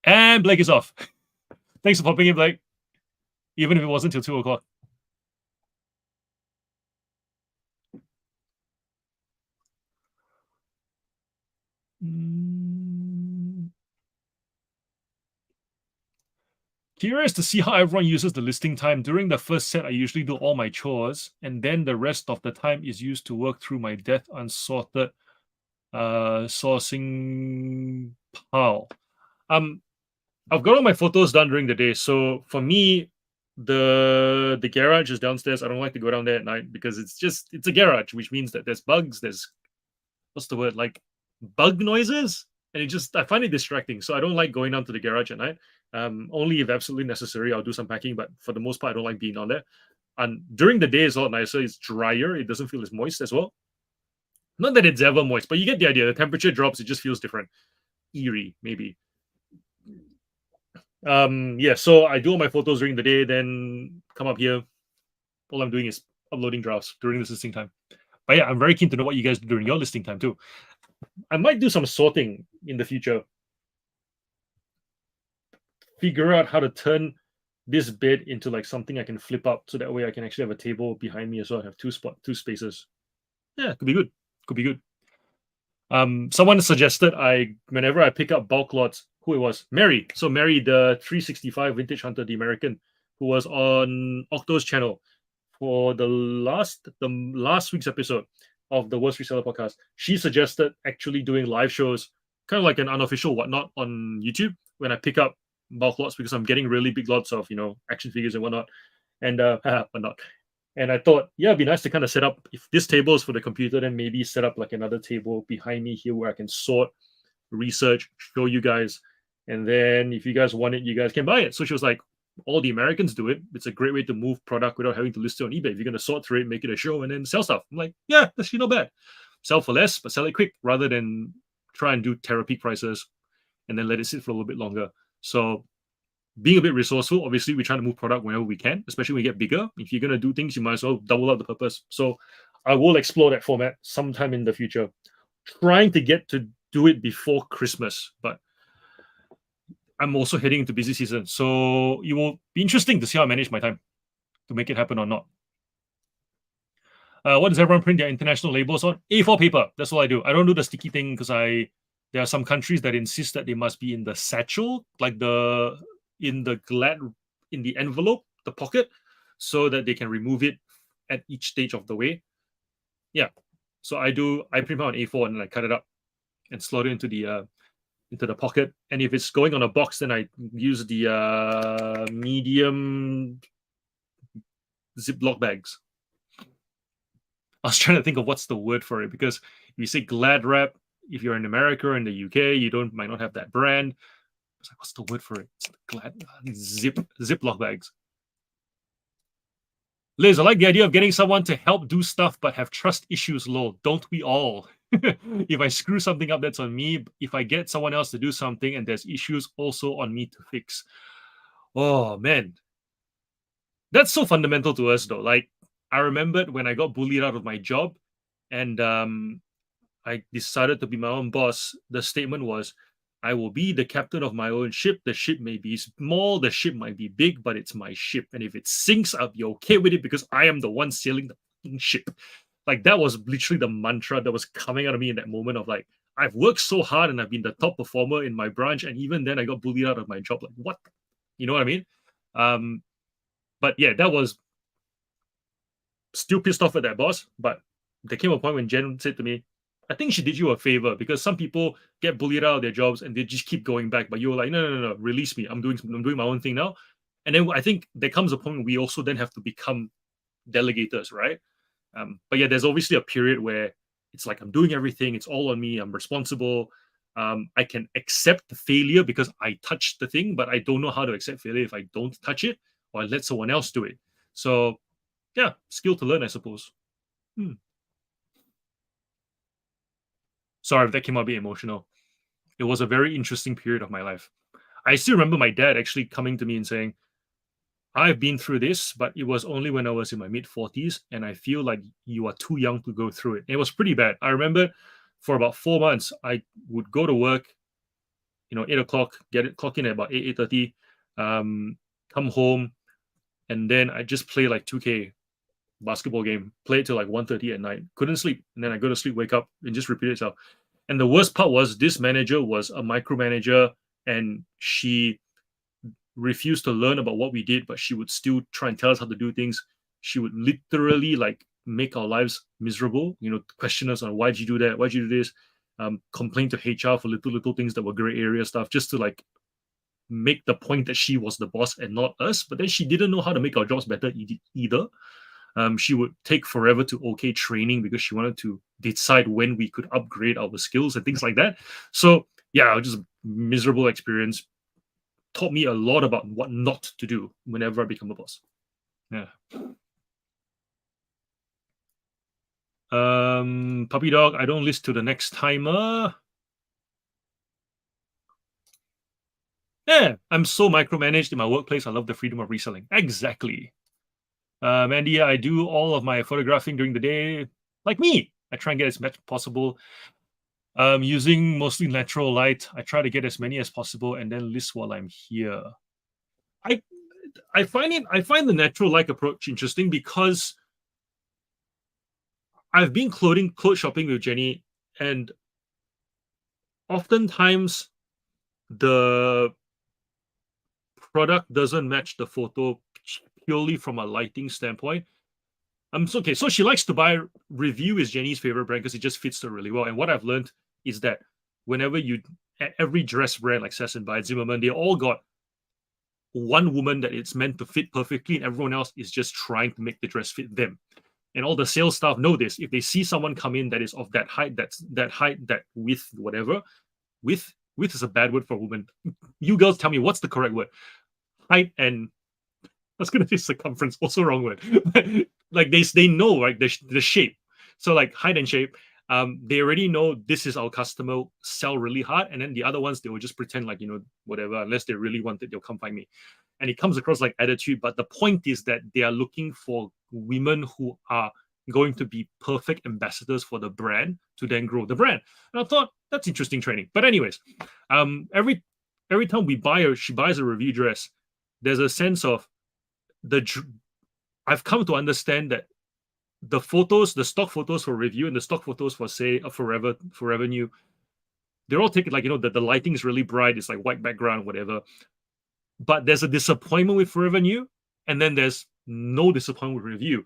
And Blake is off. Thanks for popping in, Blake. Even if it wasn't till 2 o'clock. Curious to see how everyone uses the listing time. During the first set, I usually do all my chores, and then the rest of the time is used to work through my death unsorted sourcing pile. I've got all my photos done during the day. So for me, the garage is downstairs. I don't like to go down there at night because it's a garage, which means that there's bugs, there's what's the word, like bug noises, and I find it distracting. So I don't like going down to the garage at night. Only if absolutely necessary, I'll do some packing, but for the most part, I don't like being on there. And during the day, it's a lot nicer. It's drier. It doesn't feel as moist as well. Not that it's ever moist, but you get the idea. The temperature drops. It just feels different. Eerie, maybe. Yeah, so I do all my photos during the day, then come up here. All I'm doing is uploading drafts during this listing time. But yeah, I'm very keen to know what you guys do during your listing time too. I might do some sorting in the future. Figure out how to turn this bed into like something I can flip up, so that way I can actually have a table behind me as well. I have two spaces. Yeah, could be good. Could be good. Someone suggested whenever I pick up bulk lots, who it was, Mary. So Mary, the 365 Vintage Hunter, the American, who was on Octo's channel for the last week's episode of the Worst Reseller podcast. She suggested actually doing live shows, kind of like an unofficial whatnot on YouTube when I pick up bulk lots because I'm getting really big lots of action figures and whatnot, and whatnot. And I thought, yeah, it'd be nice to kind of set up, if this table is for the computer, then maybe set up like another table behind me here where I can sort, research, show you guys, and then if you guys want it, you guys can buy it. So she was like, all the Americans do it. It's a great way to move product without having to list it on eBay. If you're going to sort through it, make it a show, and then sell stuff. I'm like, yeah, that's actually not bad. Sell for less, but sell it quick rather than try and do terror peak prices and then let it sit for a little bit longer. So being a bit resourceful, obviously, we try to move product whenever we can, especially when we get bigger. If you're going to do things, you might as well double up the purpose. So I will explore that format sometime in the future, trying to get to do it before Christmas, but I'm also heading into busy season. So it will be interesting to see how I manage my time to make it happen or not. What does everyone print their international labels on? A4 paper. That's all I do. I don't do the sticky thing because there are some countries that insist that they must be in the satchel, like in the envelope, the pocket, so that they can remove it at each stage of the way. Yeah. So I print out on A4 and I cut it up and slot it into the pocket. And if it's going on a box, then I use the medium Ziploc bags. I was trying to think of what's the word for it, because if you say Glad wrap, if you're in America or in the UK, you might not have that brand. I was like, what's the word for it? It's Glad Ziploc bags. Liz, I like the idea of getting someone to help do stuff but have trust issues. Lol, don't we all? If I screw something up, that's on me. If I get someone else to do something and there's issues, also on me to fix. Oh man, that's so fundamental to us though. Like, I remembered when I got bullied out of my job and I decided to be my own boss. The statement was, I will be the captain of my own ship. The ship may be small, the ship might be big, but it's my ship. And if it sinks, I'll be okay with it because I am the one sailing the ship. Like, that was literally the mantra that was coming out of me in that moment of like, I've worked so hard and I've been the top performer in my branch. And even then I got bullied out of my job. Like, what? You know what I mean? But yeah, that was still pissed off at that boss. But there came a point when Jen said to me, I think she did you a favor, because some people get bullied out of their jobs and they just keep going back. But you were like, no, release me. I'm doing my own thing now. And then I think there comes a point we also then have to become delegators, right? But yeah, there's obviously a period where it's like, I'm doing everything. It's all on me. I'm responsible. I can accept the failure because I touched the thing, but I don't know how to accept failure if I don't touch it or I let someone else do it. So yeah, skill to learn, I suppose. Sorry if that came out a bit emotional. It was a very interesting period of my life. I still remember my dad actually coming to me and saying, I've been through this, but it was only when I was in my mid-40s, and I feel like you are too young to go through it. It was pretty bad. I remember for about 4 months, I would go to work, 8 o'clock, clock in at about 8:30, come home, and then I just play like 2K basketball game, play it till like 1:30 at night. Couldn't sleep. And then I go to sleep, wake up, and just repeat itself. And the worst part was this manager was a micromanager, and she refused to learn about what we did, but she would still try and tell us how to do things. She would literally like make our lives miserable, question us on why'd you do that? Why'd you do this? Complain to HR for little things that were gray area stuff, just to like make the point that she was the boss and not us. But then she didn't know how to make our jobs better either. She would take forever to okay training because she wanted to decide when we could upgrade our skills and things like that. So yeah, just miserable experience. Taught me a lot about what not to do whenever I become a boss. Yeah. Puppy dog, I don't list to the next timer. Yeah, I'm so micromanaged in my workplace. I love the freedom of reselling. Exactly. Andy, I do all of my photographing during the day. Like me, I try and get as much possible. Using mostly natural light. I try to get as many as possible and then list while I'm here. I find the natural light approach interesting because I've been clothes shopping with Jenny, and oftentimes the product doesn't match the photo purely from a lighting standpoint. So she likes to buy Review is Jenny's favorite brand because it just fits her really well. And what I've learned is that whenever every dress brand like Sass & Bide, Zimmermann, they all got one woman that it's meant to fit perfectly, and everyone else is just trying to make the dress fit them. And all the sales staff know this. If they see someone come in that is of that height, that width, whatever, width is a bad word for a woman. You girls tell me what's the correct word. Height and I was gonna say circumference, also wrong word. Like they know, right, the shape. So like height and shape, they already know this is our customer, sell really hard, and then the other ones they will just pretend like, whatever, unless they really want it, they'll come find me. And it comes across like attitude, but the point is that they are looking for women who are going to be perfect ambassadors for the brand to then grow the brand. And I thought that's interesting training. But anyways, every time she buys a review dress, there's a sense of I've come to understand that the stock photos for review and the stock photos for say Forever New, they're all taken like, the lighting is really bright, it's like white background, whatever. But there's a disappointment with Forever New, and then there's no disappointment with review.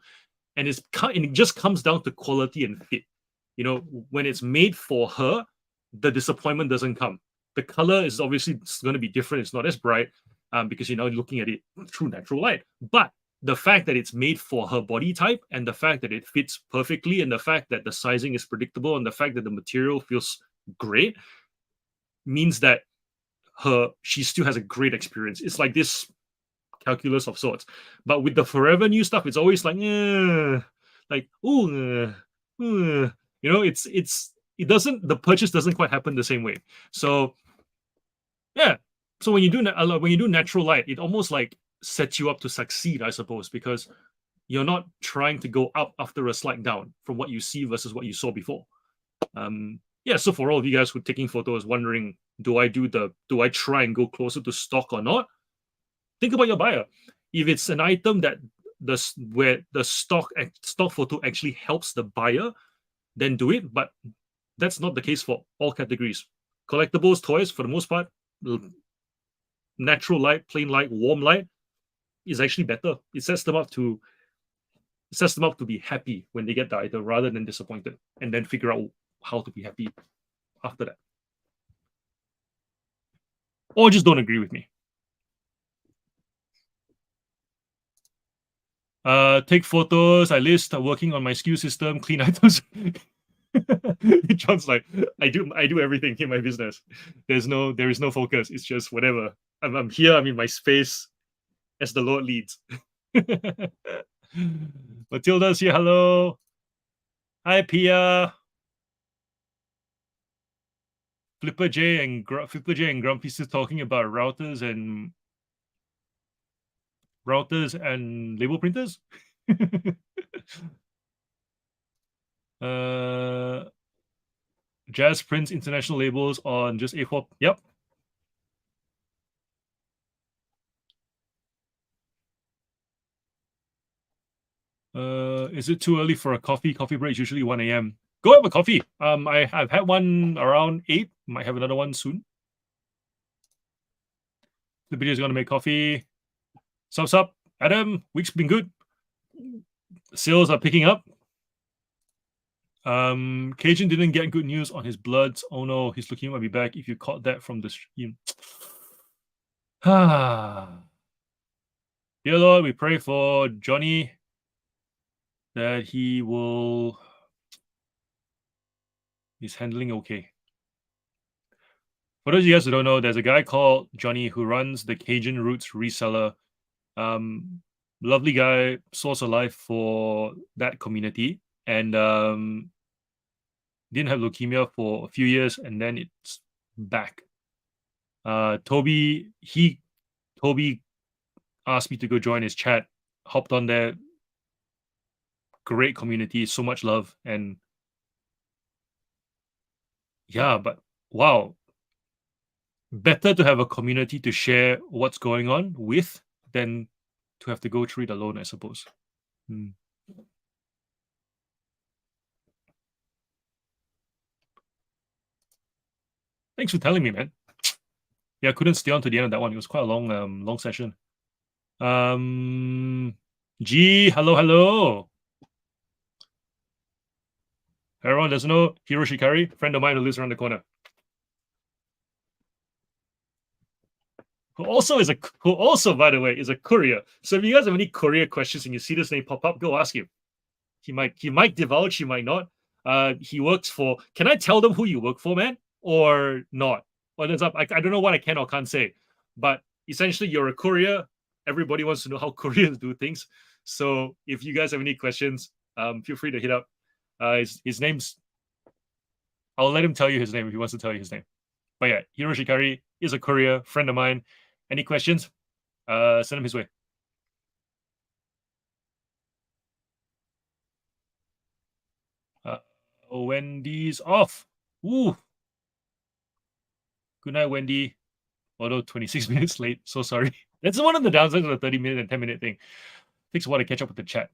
And it just comes down to quality and fit. When it's made for her, the disappointment doesn't come. The color is obviously going to be different. It's not as bright because you're now looking at it through natural light. But the fact that it's made for her body type, and the fact that it fits perfectly, and the fact that the sizing is predictable, and the fact that the material feels great means that she still has a great experience. It's like this calculus of sorts. But with the Forever New stuff, it's always like, the purchase doesn't quite happen the same way. So yeah. So when you do natural light, it almost like sets you up to succeed, I suppose, because you're not trying to go up after a slight down from what you see versus what you saw before. So for all of you guys who are taking photos wondering, do I try and go closer to stock or not? Think about your buyer. If it's an item that where the stock photo actually helps the buyer, then do it. But that's not the case for all categories. Collectibles, toys, for the most part, natural light, plain light, warm light is actually better. It sets them up to be happy when they get the item rather than disappointed, and then figure out how to be happy after that. Or just don't agree with me. Take photos. I list working on my SKU system, clean items. John's like, I do everything in my business. There is no focus. It's just whatever. I'm here. I'm in my space as the Lord leads. Matilda's here. Hello. Hi, Pia. Flipper J and Grumpy still talking about routers and label printers. Jazz prints international labels on just A4. Yep. Is it too early for a coffee? Coffee break is usually 1 a.m. Go have a coffee. I've had one around 8. Might have another one soon. The video is going to make coffee. Subs up. Adam, week's been good. Sales are picking up. Cajun didn't get good news on his bloods. Oh no, his leukemia might be back. If you caught that from the stream. Dear Lord, we pray for Johnny that he's handling okay. For those of you guys who don't know, there's a guy called Johnny who runs the Cajun Roots reseller. Lovely guy, source of life for that community, and didn't have leukemia for a few years, and then it's back. Toby asked me to go join his chat, hopped on there. Great community, so much love, and yeah, but wow, better to have a community to share what's going on with than to have to go through it alone, I suppose. Thanks for telling me, man. Yeah, I couldn't stay on to the end of that one. It was quite a long session. G, hello. Everyone doesn't know Hiro Shikari, friend of mine who lives around the corner. who also, by the way, is a courier. So if you guys have any courier questions and you see this name pop up, go ask him. He might divulge, he might not. He works for. Can I tell them who you work for, man, or not? Or that's up. I don't know what I can or can't say, but essentially, you're a courier. Everybody wants to know how couriers do things. So if you guys have any questions, feel free to hit up. His name's. I'll let him tell you his name if he wants to tell you his name. But yeah, Hiroshikari is a courier friend of mine. Any questions? Send him his way. Wendy's off. Ooh. Good night, Wendy. Although 26 minutes late. So sorry. That's one of the downsides of the 30-minute and 10-minute thing. Takes a while to catch up with the chat.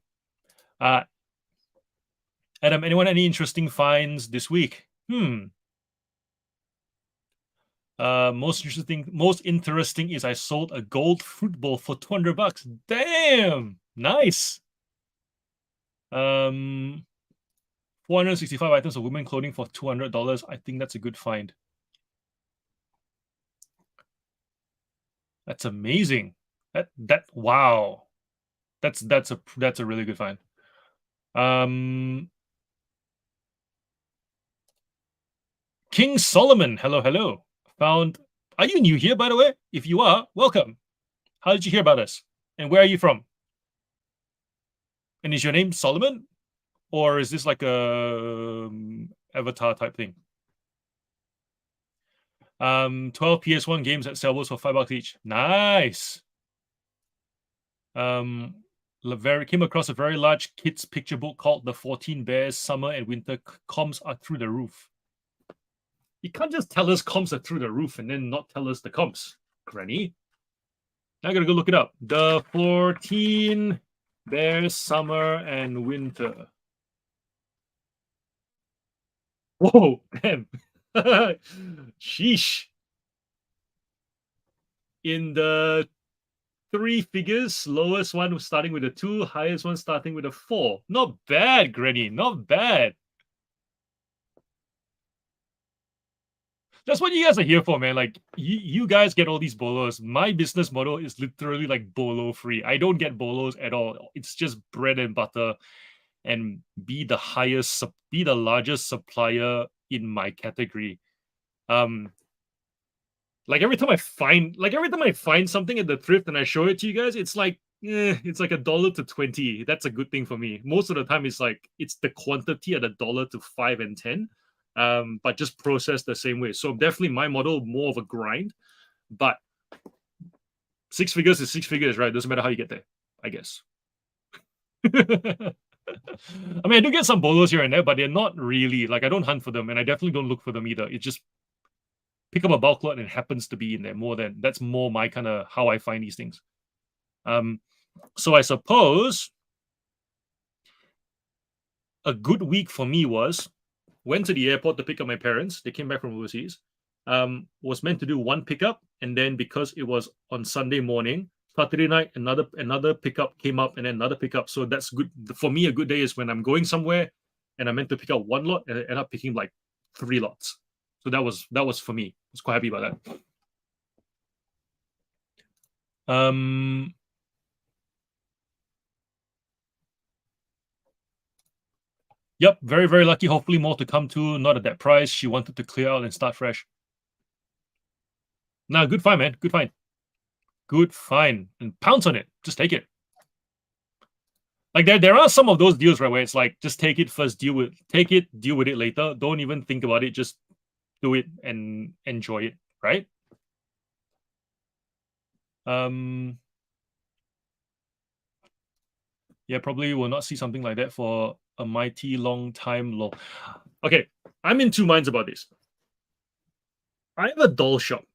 Adam, anyone any interesting finds this week? Most interesting is I sold a gold fruit bowl for $200. Damn, nice. 465 items of women clothing for $200. I think that's a good find. That's amazing. Wow. That's a really good find. King Solomon, hello. Found. Are you new here, by the way? If you are, welcome. How did you hear about us? And where are you from? And is your name Solomon? Or is this like a avatar type thing? 12 PS1 games at Salvos for $5 each. Nice. Came across a very large kids picture book called The 14 Bears Summer and Winter Comms Are Through the Roof. You can't just tell us comms are through the roof and then not tell us the comms, Granny. I gotta go look it up. The 14 Bears Summer and Winter. Whoa, damn. Sheesh. In the 3 figures, lowest one was starting with a 2, highest one starting with a 4. Not bad, Granny. Not bad. That's what you guys are here for, man. Like, you guys get all these bolos. My business model is literally like bolo free. I don't get bolos at all. It's just bread and butter and be the largest supplier in my category. Like every time I find something at the thrift and I show it to you guys, it's like $1 to 20. That's a good thing for me. Most of the time, it's the quantity at $1 to 5 and 10. But just processed the same way. So definitely my model more of a grind, but 6 figures is 6 figures, right? Doesn't matter how you get there, I guess. I mean, I do get some bolos here and there, but they're not really like I don't hunt for them, and I definitely don't look for them either. It's just pick up a bulk lot and it happens to be in there. That's more my kind of how I find these things. So I suppose a good week for me went to the airport to pick up my parents. They came back from overseas. Was meant to do one pickup, and then because it was on Sunday morning, Saturday night, another pickup came up, and then another pickup. So that's good for me. A good day is when I'm going somewhere, and I meant to pick up one lot, and I end up picking like 3 lots. So that was for me. I was quite happy about that. Yep, very, very lucky. Hopefully more to come too. Not at that price. She wanted to clear out and start fresh. Nah, good find, man. Good find. Good find. And pounce on it. Just take it. Like there are some of those deals, right, where it's like, just take it first, deal with it later. Don't even think about it. Just do it and enjoy it, right? Yeah, probably will not see something like that for a mighty long time. Okay, I'm in 2 minds about this. I have a doll shop.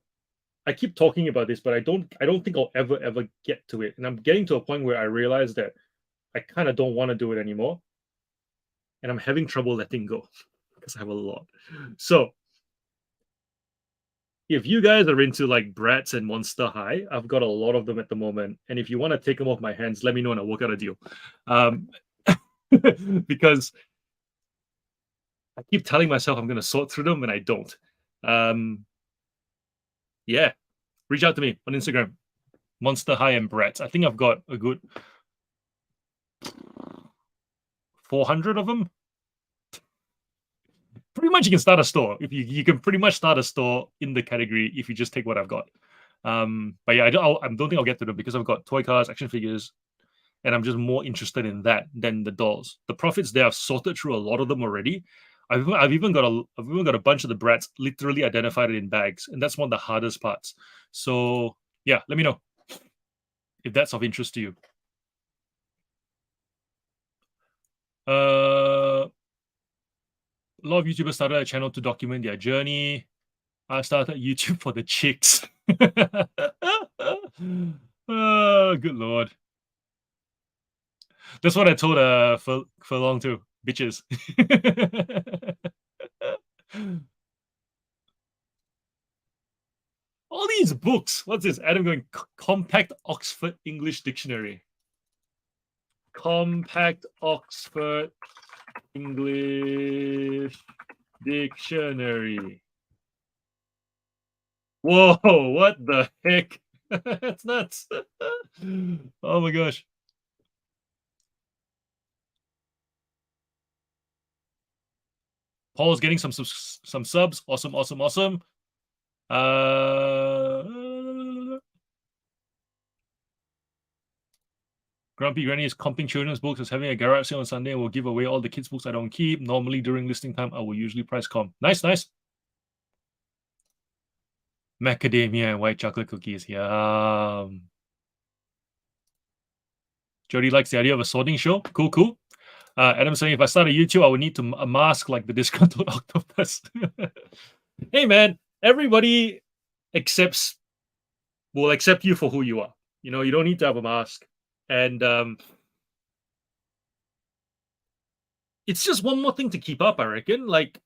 I keep talking about this, but I don't think I'll ever get to it. And I'm getting to a point where I realize that I kind of don't want to do it anymore. And I'm having trouble letting go because I have a lot. So if you guys are into like Bratz and Monster High, I've got a lot of them at the moment. And if you want to take them off my hands, let me know and I'll work out a deal. Because I keep telling myself I'm going to sort through them and I don't. Yeah. reach out to me on Instagram. Monster High and Brats. I think I've got a good 400 of them. Pretty much you can start a store. If you can pretty much start a store in the category if you just take what I've got. But yeah, I don't think I'll get to them because I've got toy cars, action figures, and I'm just more interested in that than the dolls. The profits there, I've sorted through a lot of them already. I've even got a bunch of the brats literally identified in bags, and that's one of the hardest parts. So yeah, let me know if that's of interest to you. A lot of YouTubers started a channel to document their journey. I started YouTube for the chicks. Oh, good lord. That's what I told for long too. Bitches. All these books. What's this? Adam going Compact Oxford English Dictionary. Compact Oxford English Dictionary. Whoa, what the heck? That's nuts. Oh my gosh. Paul's getting some subs. Awesome, awesome, awesome. Grumpy Granny is comping children's books as having a garage sale on Sunday and will give away all the kids' books I don't keep. Normally during listing time, I will usually price comp. Nice, nice. Macadamia and white chocolate cookies. Yeah. Jody likes the idea of a sorting show. Cool, cool. Adam saying if I start a YouTube, I would need to mask like the disgruntled octopus. Hey man, everybody will accept you for who you are. You know, you don't need to have a mask. And it's just one more thing to keep up, I reckon. Like,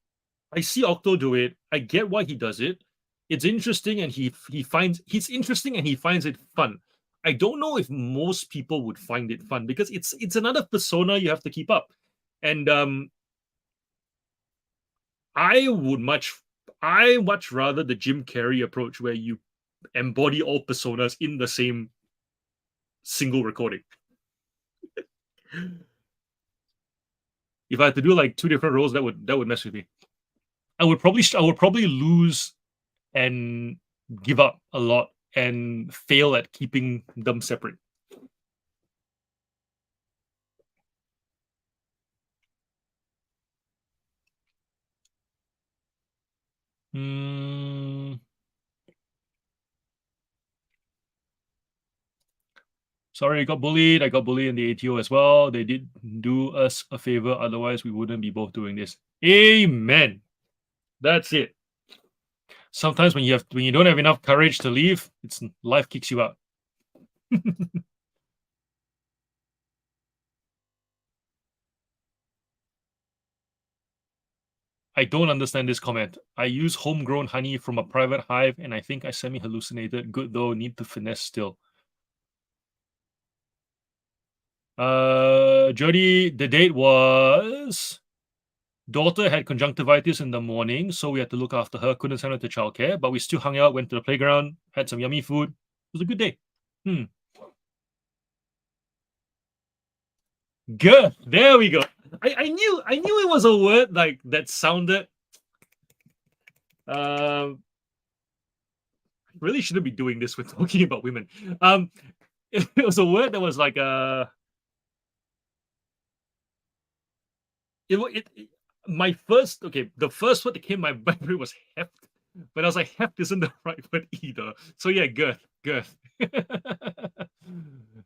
I see Octo do it. I get why he does it. It's interesting, and he's interesting, and he finds it fun. I don't know if most people would find it fun because it's another persona you have to keep up. And I much rather the Jim Carrey approach where you embody all personas in the same single recording. If I had to do like two different roles, that would mess with me. I would probably lose and give up a lot and fail at keeping them separate. Sorry, I got bullied. I got bullied in the ATO as well. They did do us a favor. Otherwise, we wouldn't be both doing this. Amen. That's it. Sometimes when you don't have enough courage to leave, life kicks you out. I don't understand this comment. I use homegrown honey from a private hive, and I think I semi-hallucinated. Good though, need to finesse still. Jody, the date was daughter had conjunctivitis in the morning, so we had to look after her. Couldn't send her to childcare, but we still hung out, went to the playground, had some yummy food. It was a good day. Good. There we go. I knew it was a word like that sounded. Really shouldn't be doing this with talking about women. It was a word that was like the first word that came to my brain was heft, but I was like, heft isn't the right word either. So yeah, good.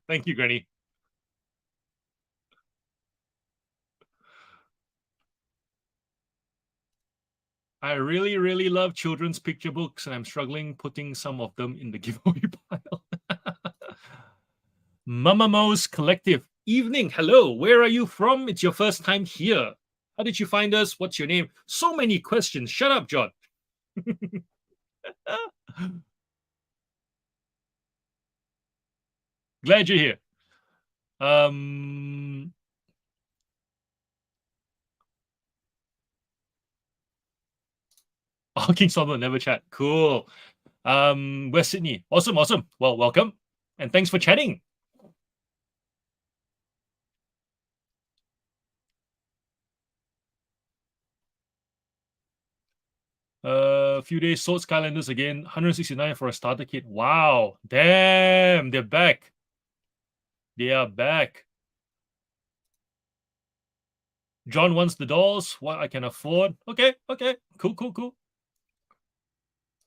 Thank you, Granny. I really, really love children's picture books, and I'm struggling putting some of them in the giveaway pile. Mama Mo's Collective. Evening. Hello. Where are you from? It's your first time here. How did you find us? What's your name? So many questions. Shut up, John. Glad you're here. King Solomon never chat. Cool. West Sydney. Awesome, awesome. Well, welcome. And thanks for chatting. A few days, sold Skylanders again. 169 for a starter kit. Wow. Damn, they're back. They are back. John wants the dolls. What I can afford. Okay, okay. Cool, cool, cool.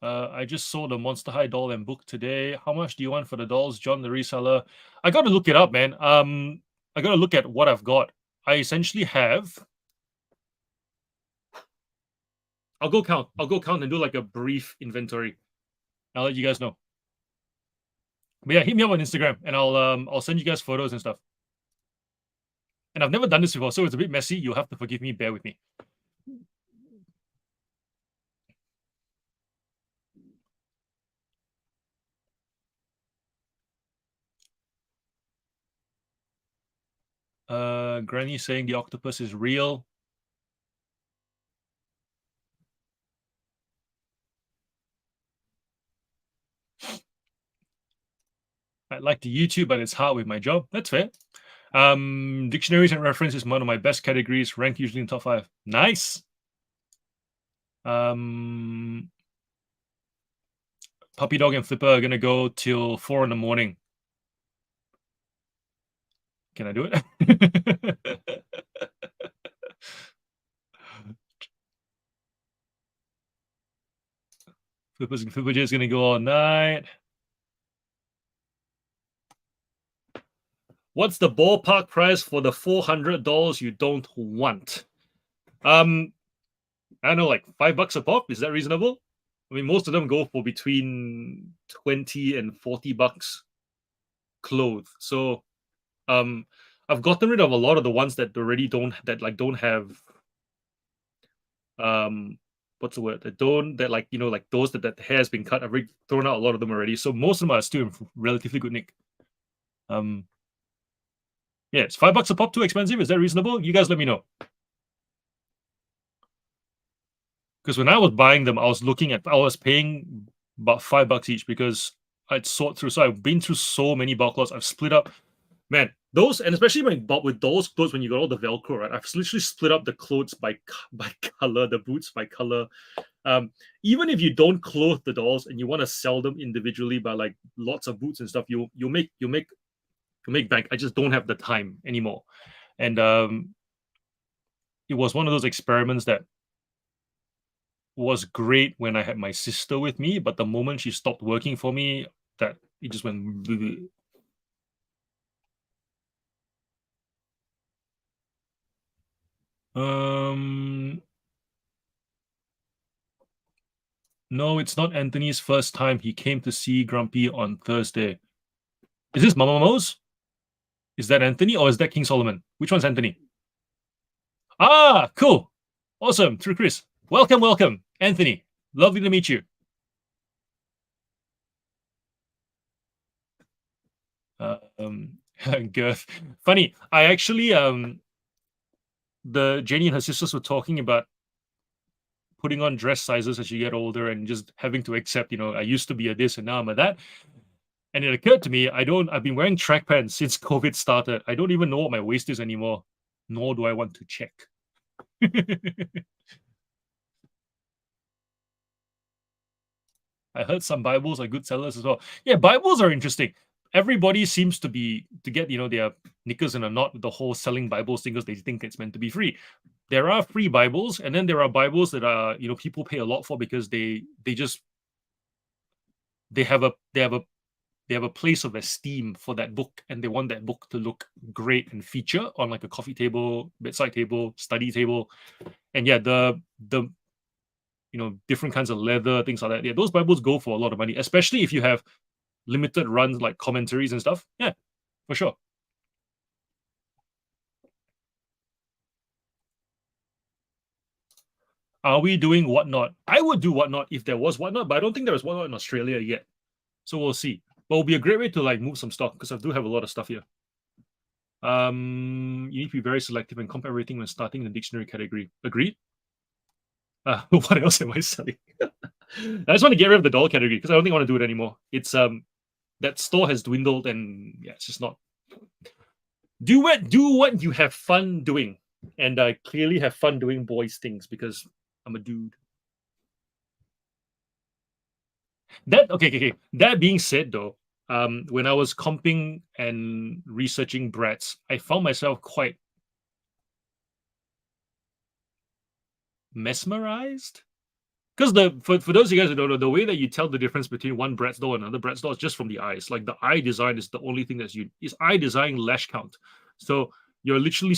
I just sold a Monster High doll and book today. How much do you want for the dolls, John, the reseller? I got to look it up, man. I got to look at what I've got. I essentially have. I'll go count. I'll go count and do like a brief inventory. I'll let you guys know. But yeah, hit me up on Instagram and I'll send you guys photos and stuff. And I've never done this before, so it's a bit messy. You'll have to forgive me. Bear with me. Granny saying the octopus is real. I like the YouTube, but it's hard with my job. That's fair. Dictionaries and references is one of my best categories. Rank usually in top 5. Nice. Puppy Dog and Flipper are gonna go till 4 in the morning. Can I do it? Flipper J is gonna go all night. What's the ballpark price for the $400 you don't want? I don't know, like $5 a pop. Is that reasonable? I mean, most of them go for between 20 and $40 clothes. So, I've gotten rid of a lot of the ones that already don't have what's the word, that those that hair has been cut. I've already thrown out a lot of them already. So most of them are still in relatively good nick. Yeah, it's $5 a pop too expensive? Is that reasonable? You guys let me know. Because when I was buying them, I was paying about $5 each because I'd sort through. So I've been through so many bulk lots. I've split up, man. Those, and especially with those clothes, when you got all the Velcro, right? I've literally split up the clothes by color, the boots by color. Even if you don't clothe the dolls and you want to sell them individually by like lots of boots and stuff, you'll make bank. I just don't have the time anymore. And it was one of those experiments that was great when I had my sister with me, but the moment she stopped working for me, that it just went. No, it's not Anthony's first time. He came to see Grumpy on Thursday. Is this Mama Mo's? Is that Anthony or is that King Solomon? Which one's Anthony? Ah, cool. Awesome. Through Chris. Welcome, welcome. Anthony. Lovely to meet you. Girth. Funny. I actually the Jenny and her sisters were talking about putting on dress sizes as you get older and just having to accept, I used to be a this and now I'm a that. And it occurred to me, I've been wearing track pants since COVID started. I don't even know what my waist is anymore, nor do I want to check. I heard some Bibles are good sellers as well. Yeah, Bibles are interesting. Everybody seems to get, their knickers in a knot with the whole selling Bibles thing because they think it's meant to be free. There are free Bibles, and then there are Bibles that are, people pay a lot for because they have a place of esteem for that book, and they want that book to look great and feature on like a coffee table, bedside table, study table. And yeah, the different kinds of leather, things like that. Yeah, those Bibles go for a lot of money, especially if you have limited runs like commentaries and stuff. Yeah, for sure. Are we doing Whatnot? I would do Whatnot if there was Whatnot, but I don't think there is Whatnot in Australia yet. So we'll see. But it'll be a great way to like move some stock because I do have a lot of stuff here. You need to be very selective and compare everything when starting in the dictionary category. Agreed? What else am I selling? I just want to get rid of the doll category because I don't think I want to do it anymore. It's that store has dwindled and yeah, it's just not. Do what you have fun doing, and I clearly have fun doing boys things because I'm a dude. Okay. That being said, though, when I was comping and researching brats, I found myself quite mesmerized. Because for those of you guys who don't know, the way that you tell the difference between one Bratz doll and another Bratz doll is just from the eyes. Like the eye design is the only thing that's you is eye design lash count. So you're literally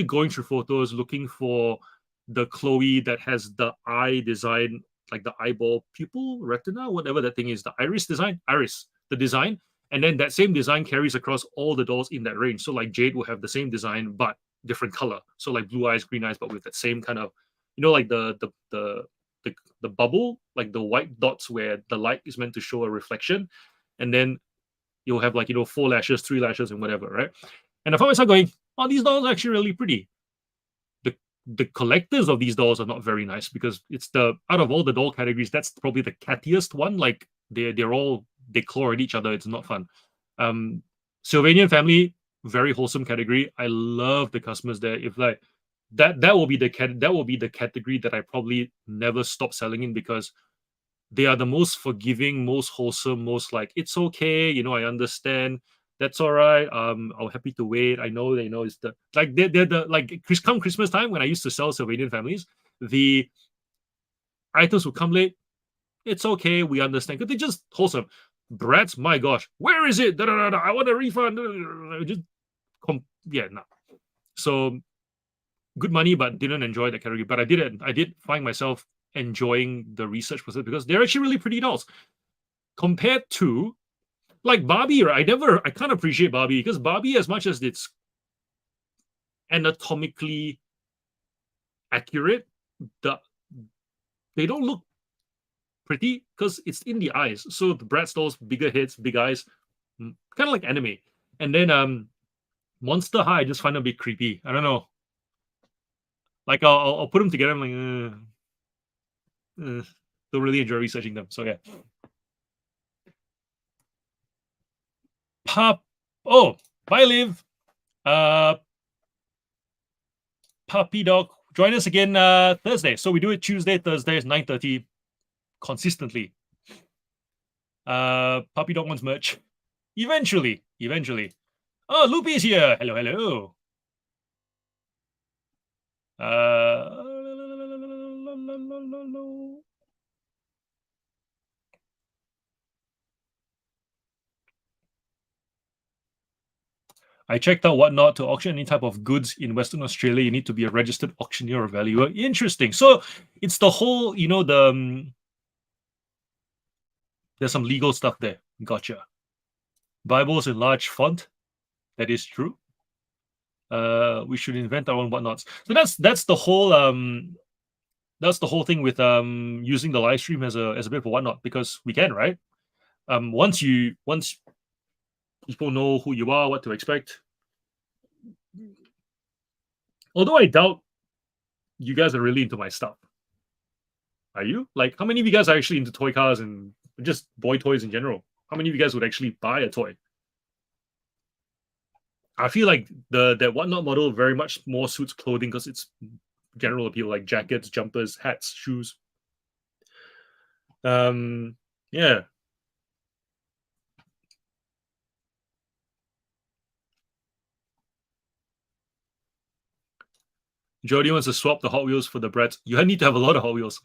going through photos looking for the Chloe that has the eye design, like the eyeball pupil, retina, whatever that thing is, the iris, the design, and then that same design carries across all the dolls in that range. So like Jade will have the same design but different color. So like blue eyes, green eyes, but with that same kind of, like the bubble, like the white dots where the light is meant to show a reflection, and then you'll have like 4 lashes, 3 lashes, and whatever, right? And I found myself going, "Oh, these dolls are actually really pretty." The collectors of these dolls are not very nice because it's the out of all the doll categories, that's probably the cattiest one. Like they claw at each other. It's not fun. Um, Sylvanian family, very wholesome category. I love the customers there. If like that will be the category that I probably never stop selling in because they are the most forgiving, most wholesome, most like it's okay, I understand. That's all right. I'm happy to wait. I know it's the like they're the like come Christmas time when I used to sell Sylvanian families, the items would come late. It's okay, we understand. Because they just wholesome. Brats, my gosh, where is it? Da, da, da, da, I want a refund. Just yeah, no. So good money, but didn't enjoy the category. But I did find myself enjoying the research process because they're actually really pretty dolls compared to like Barbie. Right? I can't appreciate Barbie because Barbie, as much as it's anatomically accurate, the they don't look pretty because it's in the eyes. So the Bratz dolls, bigger heads, big eyes, kind of like anime. And then Monster High, I just find a bit creepy. I don't know. Like I'll put them together. I'm like, don't really enjoy researching them. So yeah. Pop. Oh, bye, Liv. Uh, Puppy Dog. Join us again Thursday. So we do it Tuesday, Thursdays, 9:30 consistently. Puppy Dog wants merch. Eventually. Oh, Loopy's here. Hello. I checked out Whatnot to auction any type of goods in Western Australia. You need to be a registered auctioneer or valuer. Interesting. So it's the whole, there's some legal stuff there. Gotcha. Bibles in large font. That is true. We should invent our own whatnots. So that's the whole thing with using the live stream as a bit of a whatnot because we can, right? Once people know who you are, what to expect. Although I doubt you guys are really into my stuff. Are you? Like, how many of you guys are actually into toy cars and just boy toys in general? How many of you guys would actually buy a toy? I feel like that whatnot model very much more suits clothing because it's general appeal, like jackets, jumpers, hats, shoes. Yeah. Jody wants to swap the Hot Wheels for the Bratz. You need to have a lot of Hot Wheels.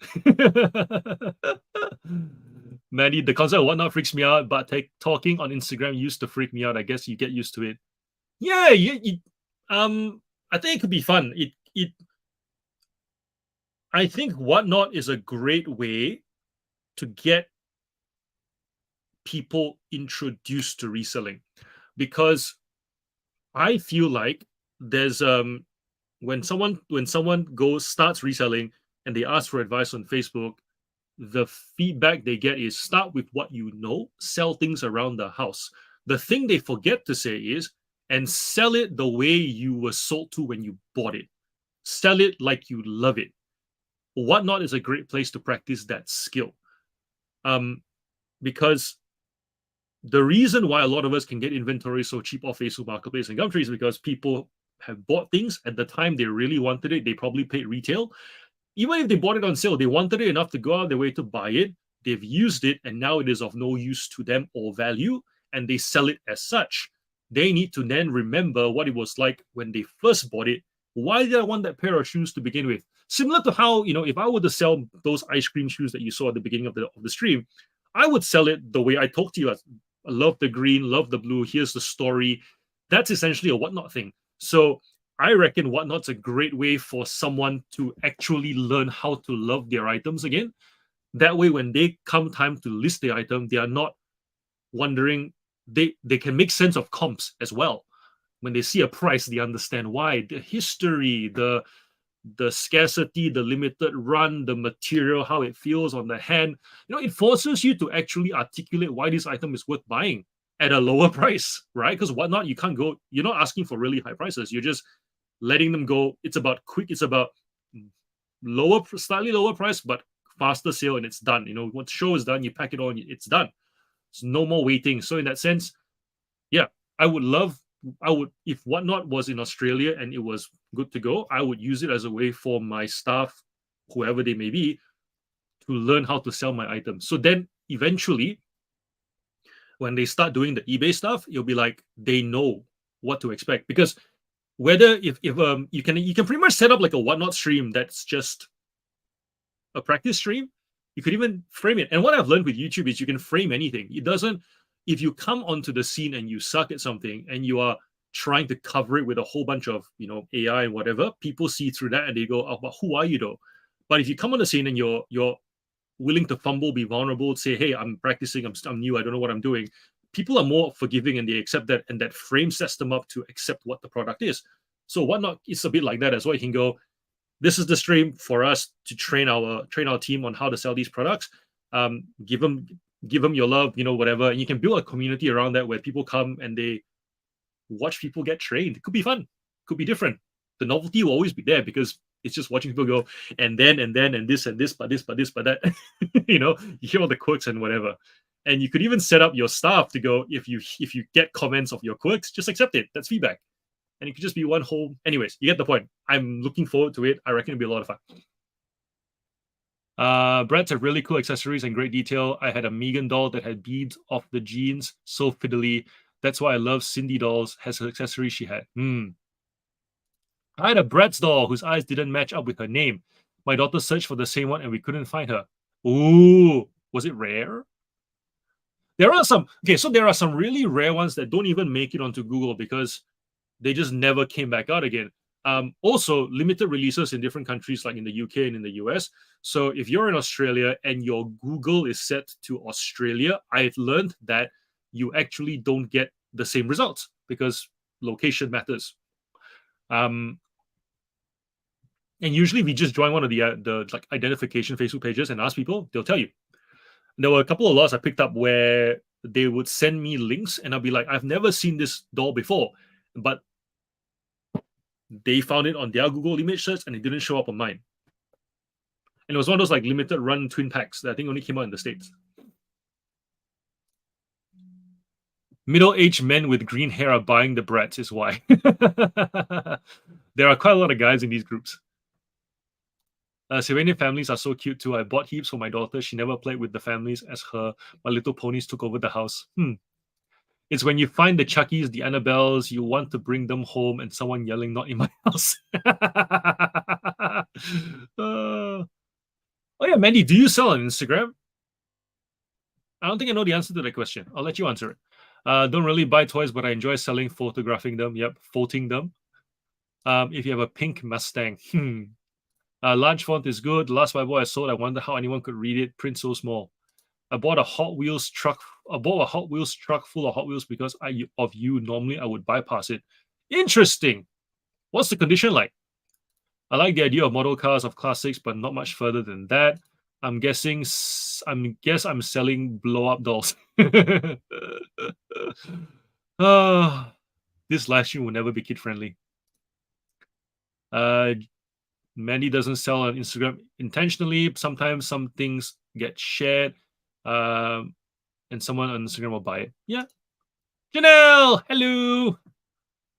Manny, the concept of whatnot freaks me out, but talking on Instagram used to freak me out. I guess you get used to it. Yeah, I think it could be fun. I think whatnot is a great way to get people introduced to reselling because I feel like there's when someone starts reselling and they ask for advice on Facebook, the feedback they get is start with what you know, sell things around the house. The thing they forget to say is and sell it the way you were sold to when you bought it. Sell it like you love it. Whatnot is a great place to practice that skill Because the reason why a lot of us can get inventory so cheap off Facebook Marketplace and Gumtree is because people have bought things at the time they really wanted it. They probably paid retail. Even if they bought it on sale, they wanted it enough to go out their way to buy it. They've used it, and now it is of no use to them or value, and they sell it as such. They need to then remember what it was like when they first bought it. Why did I want that pair of shoes to begin with? Similar to how, if I were to sell those ice cream shoes that you saw at the beginning of the stream, I would sell it the way I talked to you. I love the green, love the blue. Here's the story. That's essentially a whatnot thing. So I reckon whatnot's a great way for someone to actually learn how to love their items again. That way, when they come time to list the item, they are not wondering. They can make sense of comps as well. When they see a price, they understand why, the history, the scarcity, the limited run, the material, how it feels on the hand. It forces you to actually articulate why this item is worth buying at a lower price, right? Because whatnot, you're not asking for really high prices. You're just letting them go. It's about quick, it's about slightly lower price, but faster sale, and it's done. Once the show is done, you pack it on, it's done. It's no more waiting. So in that sense, yeah, I would, if whatnot was in Australia and it was good to go, I would use it as a way for my staff, whoever they may be, to learn how to sell my items. So then eventually, when they start doing the eBay stuff, it'll be like they know what to expect. Because whether if you can pretty much set up like a whatnot stream that's just a practice stream. You could even frame it. And what I've learned with YouTube is you can frame anything. It doesn't, if you come onto the scene and you suck at something and you are trying to cover it with a whole bunch of, AI and whatever, people see through that and they go, oh, but who are you though? But if you come on the scene and you're willing to fumble, be vulnerable, say, hey, I'm practicing, I'm new, I don't know what I'm doing. People are more forgiving and they accept that, and that frame sets them up to accept what the product is. So whatnot, it's a bit like that as well. You can go, this is the stream for us to train our team on how to sell these products. Give them your love, whatever, and you can build a community around that where people come and they watch people get trained. It could be fun, could be different. The novelty will always be there because it's just watching people go and then and this and this, but that. You hear all the quirks and whatever. And you could even set up your staff to go, if you get comments of your quirks, just accept it. That's feedback. And it could just be one whole. Anyways, you get the point. I'm looking forward to it. I reckon it'll be a lot of fun. Brett's have really cool accessories and great detail. I had a Megan doll that had beads off the jeans so fiddly. That's why I love Cindy dolls. Has her accessories she had. I had a Brett's doll whose eyes didn't match up with her name. My daughter searched for the same one and we couldn't find her. Ooh, was it rare? There are some really rare ones that don't even make it onto Google because they just never came back out again. Also, limited releases in different countries like in the UK and in the US. So if you're in Australia and your Google is set to Australia, I've learned that you actually don't get the same results because location matters. And usually we just join one of the like identification Facebook pages and ask people, they'll tell you. There were a couple of lots I picked up where they would send me links and I'll be like, I've never seen this doll before, but they found it on their Google image search and it didn't show up on mine. And it was one of those like limited run twin packs that I think only came out in the States. Middle-aged men with green hair are buying the brats is why. There are quite a lot of guys in these groups. Serenian families are so cute too. I bought heaps for my daughter. She never played with the families as My Little Ponies took over the house. It's when you find the Chuckies, the Annabelles, you want to bring them home and someone yelling, not in my house. Oh yeah, Mandy, do you sell on Instagram? I don't think I know the answer to that question. I'll let you answer it. Don't really buy toys, but I enjoy photographing them. Yep, folding them. If you have a pink Mustang. Large font is good. The last Bible I sold, I wonder how anyone could read it. Print so small. I bought a Hot Wheels truck full of Hot Wheels because of you. Normally, I would bypass it. Interesting. What's the condition like? I like the idea of model cars of classics, but not much further than that. I'm selling blow up dolls. This live stream will never be kid friendly. Mandy doesn't sell on Instagram intentionally. Sometimes some things get shared. And someone on Instagram will buy it. Yeah. Janelle, hello.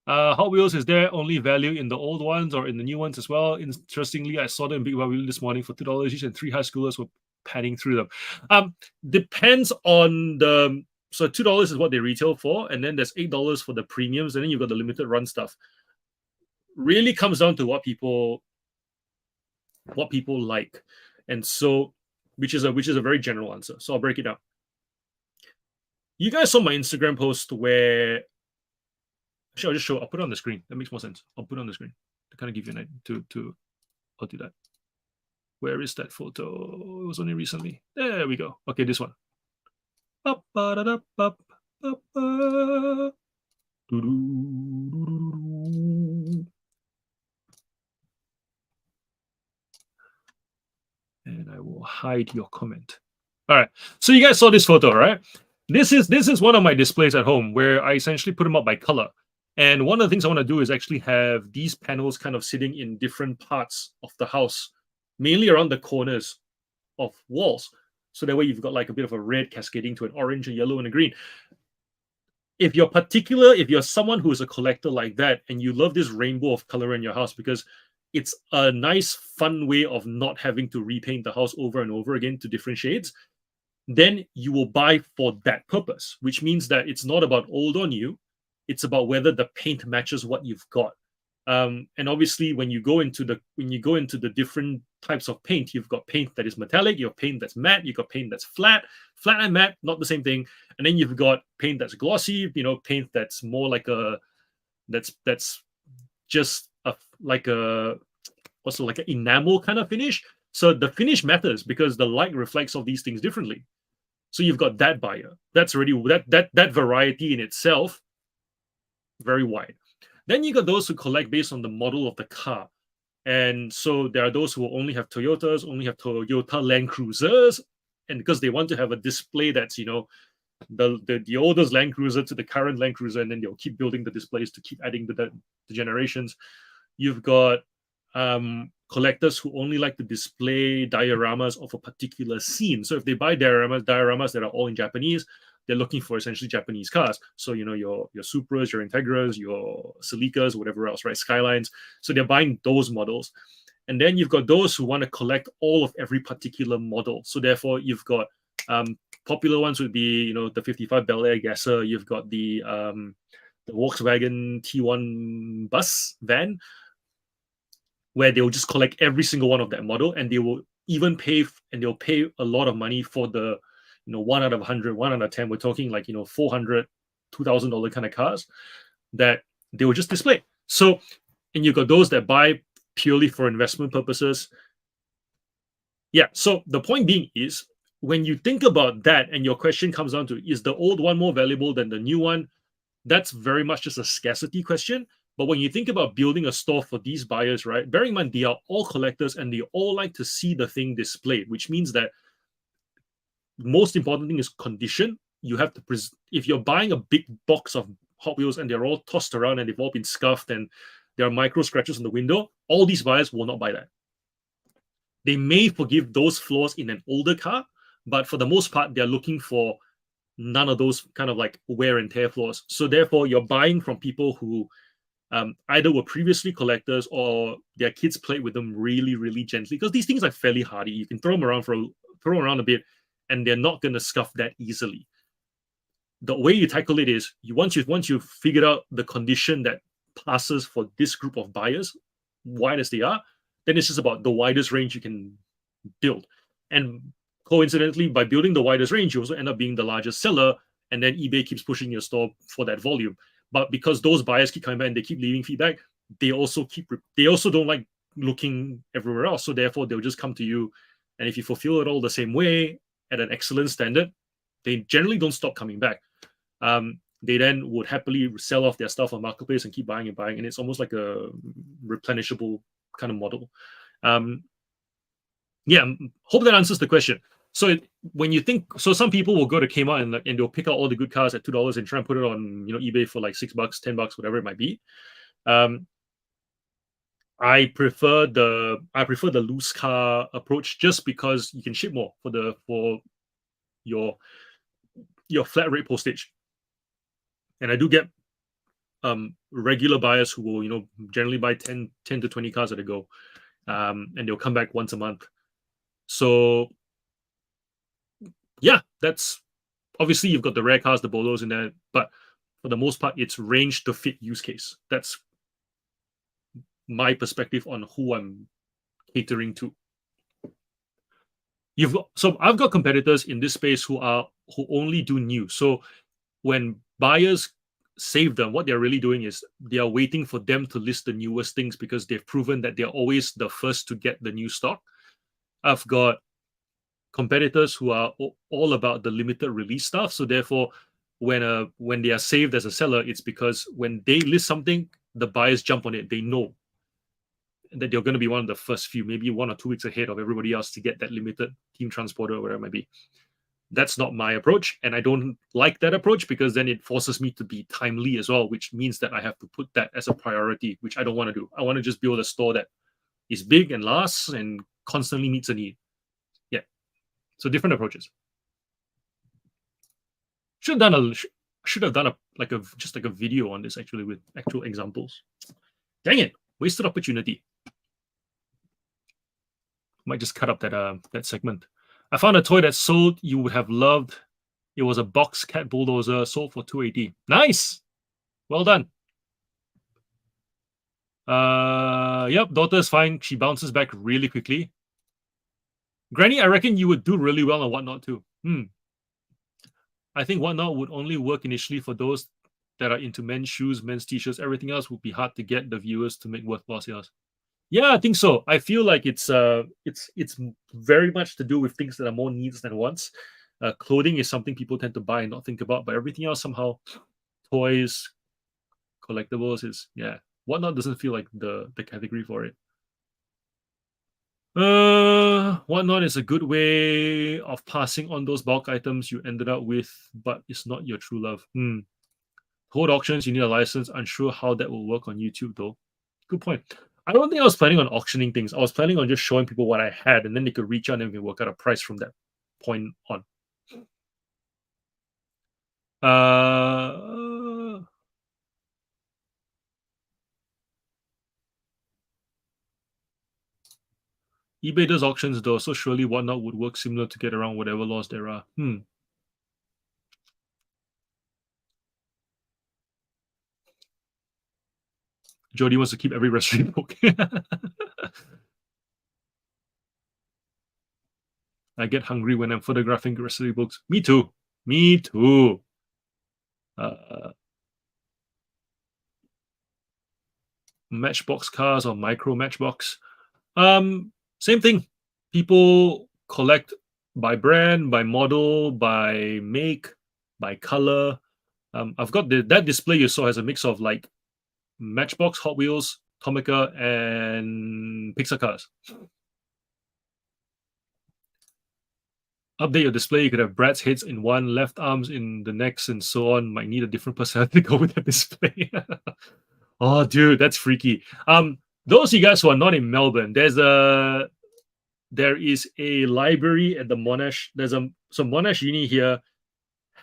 Hot Wheels, is there only value in the old ones or in the new ones as well? Interestingly, I saw them in Big Wheel this morning for $2 each, and 3 high schoolers were padding through them. Depends on the. So $2 is what they retail for, and then there's $8 for the premiums, and then you've got the limited run stuff. Really comes down to what people like, and so which is a very general answer. So I'll break it down. You guys saw my Instagram post where actually I'll just show. I'll put it on the screen. That makes more sense. I'll put it on the screen to kind of give you an idea. I'll do that. Where is that photo? It was only recently. There we go. Okay, this one. And I will hide your comment. All right. So you guys saw this photo, right? This is one of my displays at home where I essentially put them up by color. And one of the things I want to do is actually have these panels kind of sitting in different parts of the house, mainly around the corners of walls. So that way you've got like a bit of a red cascading to an orange, a yellow, and a green. If you're someone who is a collector like that, and you love this rainbow of color in your house because it's a nice, fun way of not having to repaint the house over and over again to different shades, then you will buy for that purpose, which means that it's not about old or new. It's about whether the paint matches what you've got. And obviously, when you go into the different types of paint, you've got paint that is metallic, you have paint that's matte, you've got paint that's flat and matte, not the same thing. And then you've got paint that's glossy, paint that's more like that's just like an enamel kind of finish. So the finish matters because the light reflects off these things differently. So you've got that buyer. That's already that variety in itself, very wide. Then you got those who collect based on the model of the car. And so there are those who will only have Toyotas, only have Toyota Land Cruisers, and because they want to have a display that's the oldest Land Cruiser to the current Land Cruiser, and then they'll keep building the displays to keep adding the generations. You've got collectors who only like to display dioramas of a particular scene. So if they buy dioramas that are all in Japanese, they're looking for essentially Japanese cars. So your Supras, your Integras, your Celicas, whatever else, right? Skylines. So they're buying those models. And then you've got those who want to collect all of every particular model. So therefore, you've got popular ones would be the 55 Bel Air Gasser. You've got the Volkswagen T1 bus van, where they'll just collect every single one of that model, and they will even they'll pay a lot of money for the 1 out of 100, 1 out of 10. We're talking like $400, $2,000 kind of cars that they will just display. So, and you've got those that buy purely for investment purposes. Yeah. So the point being is, when you think about that, and your question comes down to, is the old one more valuable than the new one? That's very much just a scarcity question. But when you think about building a store for these buyers, right, bearing in mind they are all collectors and they all like to see the thing displayed, which means that the most important thing is condition. You have to if you're buying a big box of Hot Wheels and they're all tossed around and they've all been scuffed and there are micro scratches on the window, all these buyers will not buy that. They may forgive those flaws in an older car, but for the most part, they're looking for none of those kind of like wear and tear flaws. So therefore, you're buying from people who either were previously collectors or their kids played with them really, really gently, because these things are fairly hardy. You can throw them around a bit, and they're not going to scuff that easily. The way you tackle it is once you've figured out the condition that passes for this group of buyers, wide as they are, then it's just about the widest range you can build. And coincidentally, by building the widest range, you also end up being the largest seller, and then eBay keeps pushing your store for that volume. But because those buyers keep coming back and they keep leaving feedback, they also don't like looking everywhere else. So therefore, they'll just come to you, and if you fulfill it all the same way at an excellent standard, they generally don't stop coming back. They then would happily sell off their stuff on marketplace and keep buying and buying, and it's almost like a replenishable kind of model. Hope that answers the question. So when you think, so some people will go to Kmart and they'll pick out all the good cars at $2 and try and put it on eBay for like $6, $10, whatever it might be. I prefer the loose car approach just because you can ship more for your flat rate postage. And I do get regular buyers who will generally buy 10 to 20 cars at a go, and they'll come back once a month. So yeah, that's obviously you've got the rare cars, the bolos in there, but for the most part, it's range to fit use case. That's my perspective on who I'm catering to. So I've got competitors in this space who only do new. So when buyers save them, what they're really doing is they are waiting for them to list the newest things because they've proven that they're always the first to get the new stock. I've got competitors who are all about the limited release stuff. So therefore, when they are saved as a seller, it's because when they list something, the buyers jump on it. They know that they're going to be one of the first few, maybe 1 or 2 weeks ahead of everybody else to get that limited team transporter or whatever it might be. That's not my approach, and I don't like that approach because then it forces me to be timely as well, which means that I have to put that as a priority, which I don't want to do. I want to just build a store that is big and lasts and constantly meets a need. Yeah, so different approaches. Should have done a video on this actually with actual examples. Dang it, wasted opportunity. Might just cut up that segment. I found a toy that sold you would have loved. It was a box cat bulldozer, sold for $280. Nice, well done. Yep, daughter's fine. She bounces back really quickly. Granny, I reckon you would do really well on Whatnot too. I think Whatnot would only work initially for those that are into men's shoes, men's t-shirts. Everything else would be hard to get the viewers to make worthwhile sales. Yeah, I think so. I feel like it's very much to do with things that are more needs than wants. Clothing is something people tend to buy and not think about, but everything else somehow, toys, collectibles is Whatnot doesn't feel like the category for it. Whatnot is a good way of passing on those bulk items you ended up with, but it's not your true love. Hold auctions, you need a license. Unsure how that will work on YouTube though. Good point. I don't think I was planning on auctioning things. I was planning on just showing people what I had, and then they could reach out and we work out a price from that point on. eBay does auctions though, so surely Whatnot would work similar to get around whatever laws there are. Jody wants to keep every recipe book. I get hungry when I'm photographing recipe books. Me too. Me too. Matchbox cars or micro Matchbox. Same thing. People collect by brand, by model, by make, by color. I've got that display you saw has a mix of like Matchbox, Hot Wheels, Tomica, and Pixar cars. Update your display. You could have Brad's heads in one, left arms in the next, and so on. Might need a different personality to go with that display. Oh, dude, that's freaky. Those of you guys who are not in Melbourne, there is a library at the Monash. So Monash Uni here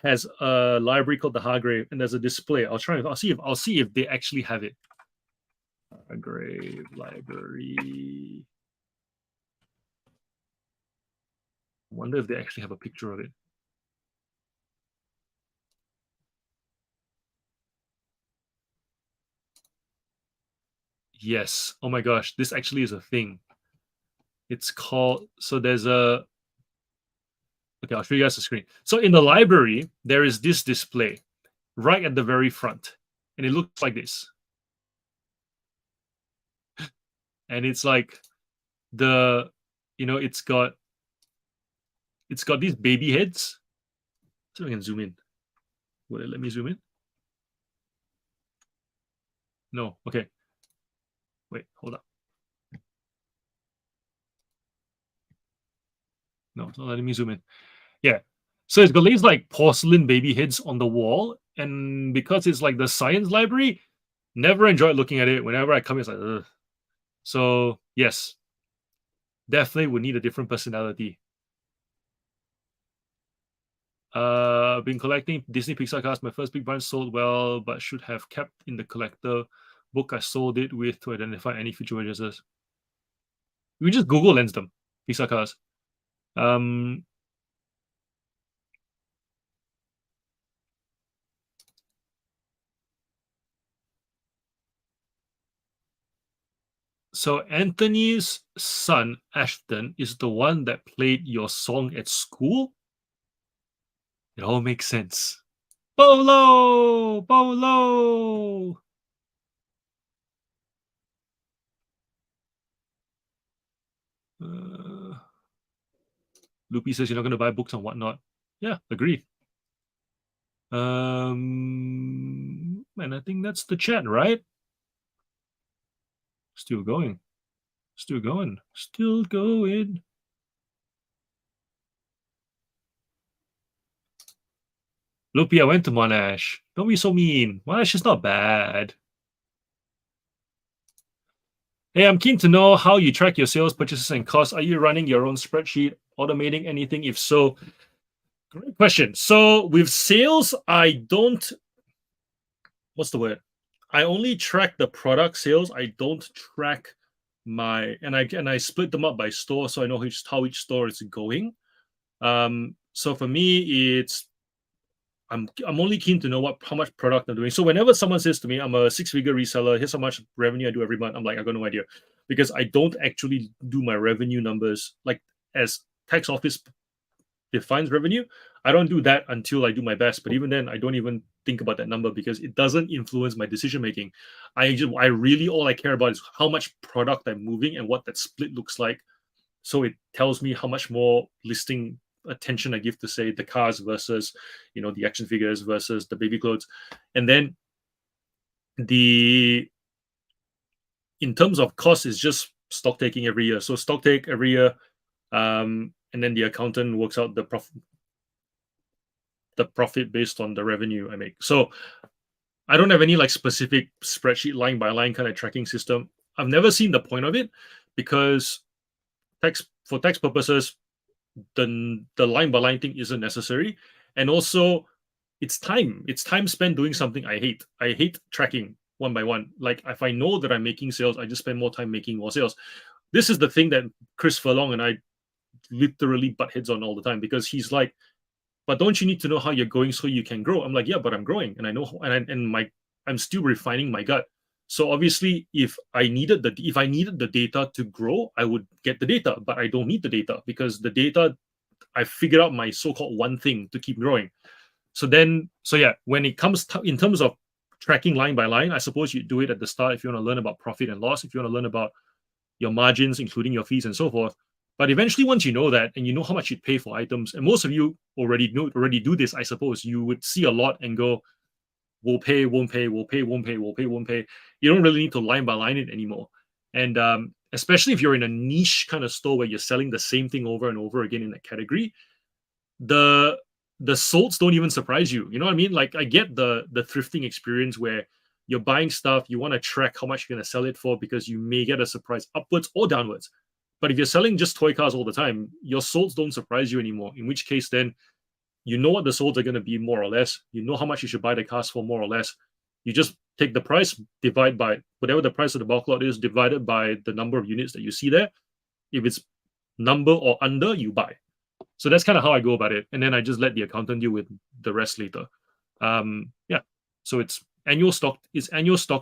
has a library called the Hargrave, and there's a display. I'll see if they actually have it. Hargrave Library. I wonder if they actually have a picture of it. Yes. Oh my gosh, this actually is a thing. It's called, so there's a, okay, I'll show you guys the screen. So in the library, there is this display right at the very front, and it looks like this. And it's like it's got these baby heads. So I can zoom in. Will it let me zoom in? No. Okay. Wait, hold up. No, it's not letting me zoom in. Yeah. So it's got these like porcelain baby heads on the wall, and because it's like the science library, never enjoyed looking at it. Whenever I come, it's like, ugh. So yes, definitely would need a different personality. Been collecting Disney Pixar cards. My first big bunch sold well, but should have kept in the collector book I sold it with to identify any future purchases. We just Google lens them, Pixar cards. So Anthony's son, Ashton, is the one that played your song at school? It all makes sense. Bolo! Bolo! Loopy says you're not going to buy books and whatnot. Yeah, agree. And I think that's the chat, right? Still going. Still going. Still going. Loopy, I went to Monash. Don't be so mean. Monash is not bad. Hey, I'm keen to know how you track your sales, purchases, and costs. Are you running your own spreadsheet, automating anything? If so, great question. So with sales, I don't. What's the word? I only track the product sales. I don't track my and I split them up by store, so I know how each store is going. So for me, it's I'm only keen to know how much product I'm doing. So whenever someone says to me, I'm a six-figure reseller, here's how much revenue I do every month, I'm like, I got no idea. Because I don't actually do my revenue numbers like as tax office defines revenue. I don't do that until I do my best. But even then, I don't even think about that number because it doesn't influence my decision making. I really all I care about is how much product I'm moving and what that split looks like. So it tells me how much more listing attention I give to say the cars versus the action figures versus the baby clothes. And then the in terms of cost is just stock taking every year. So stock take every year, and then the accountant works out the profit based on the revenue I make. So I don't have any like specific spreadsheet line by line kind of tracking system. I've never seen the point of it because for tax purposes, the line by line thing isn't necessary. And also it's time spent doing something I hate tracking one by one. Like if I know that I'm making sales, I just spend more time making more sales. This is the thing that Chris Furlong and I literally butt heads on all the time because he's like, but don't you need to know how you're going so you can grow? I'm like, yeah, but I'm growing and I know I'm still refining my gut. So obviously if I needed the data to grow, I would get the data, but I don't need the data because the data I figured out my so-called one thing to keep growing. So yeah, when it comes in terms of tracking line by line, I suppose you do it at the start if you want to learn about profit and loss, if you want to learn about your margins, including your fees and so forth. But eventually, once you know that and you know how much you'd pay for items, and most of you already do this, I suppose you would see a lot and go, "We'll pay, won't pay, we'll pay, won't pay, we'll pay, won't pay." You don't really need to line by line it anymore. And especially if you're in a niche kind of store where you're selling the same thing over and over again in that category, the the solds don't even surprise you. You know what I mean? Like I get the thrifting experience where you're buying stuff, you want to track how much you're going to sell it for because you may get a surprise upwards or downwards. But if you're selling just toy cars all the time, your solds don't surprise you anymore. In which case, then you know what the solds are going to be more or less. You know how much you should buy the cars for more or less. You just take the price, divide by whatever the price of the bulk lot is, divided by the number of units that you see there. If it's number or under, you buy. So that's kind of how I go about it. And then I just let the accountant deal with the rest later. Yeah. So it's annual stock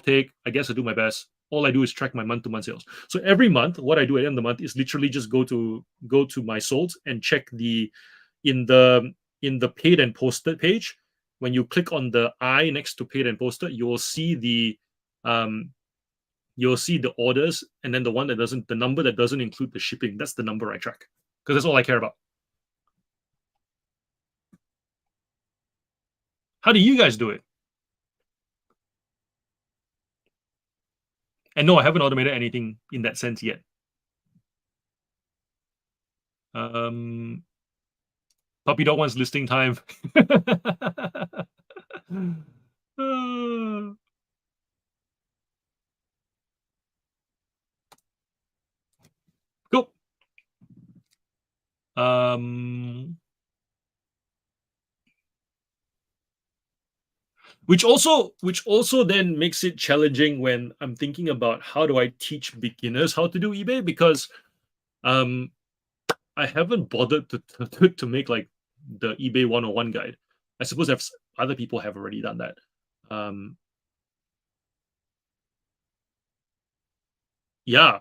take. I guess I do my best. All I do is track my month-to-month sales. So every month, what I do at the end of the month is literally just go to my solds and check in the paid and posted page. When you click on the I next to paid and posted, you'll see the orders, and then the number that doesn't include the shipping. That's the number I track because that's all I care about. How do you guys do it? And no, I haven't automated anything in that sense yet. Puppy dog wants listing time. Cool. which also then makes it challenging when I'm thinking about how do I teach beginners how to do eBay, because um I haven't bothered to make like the eBay 101 guide. I suppose other people have already done that. Um, yeah,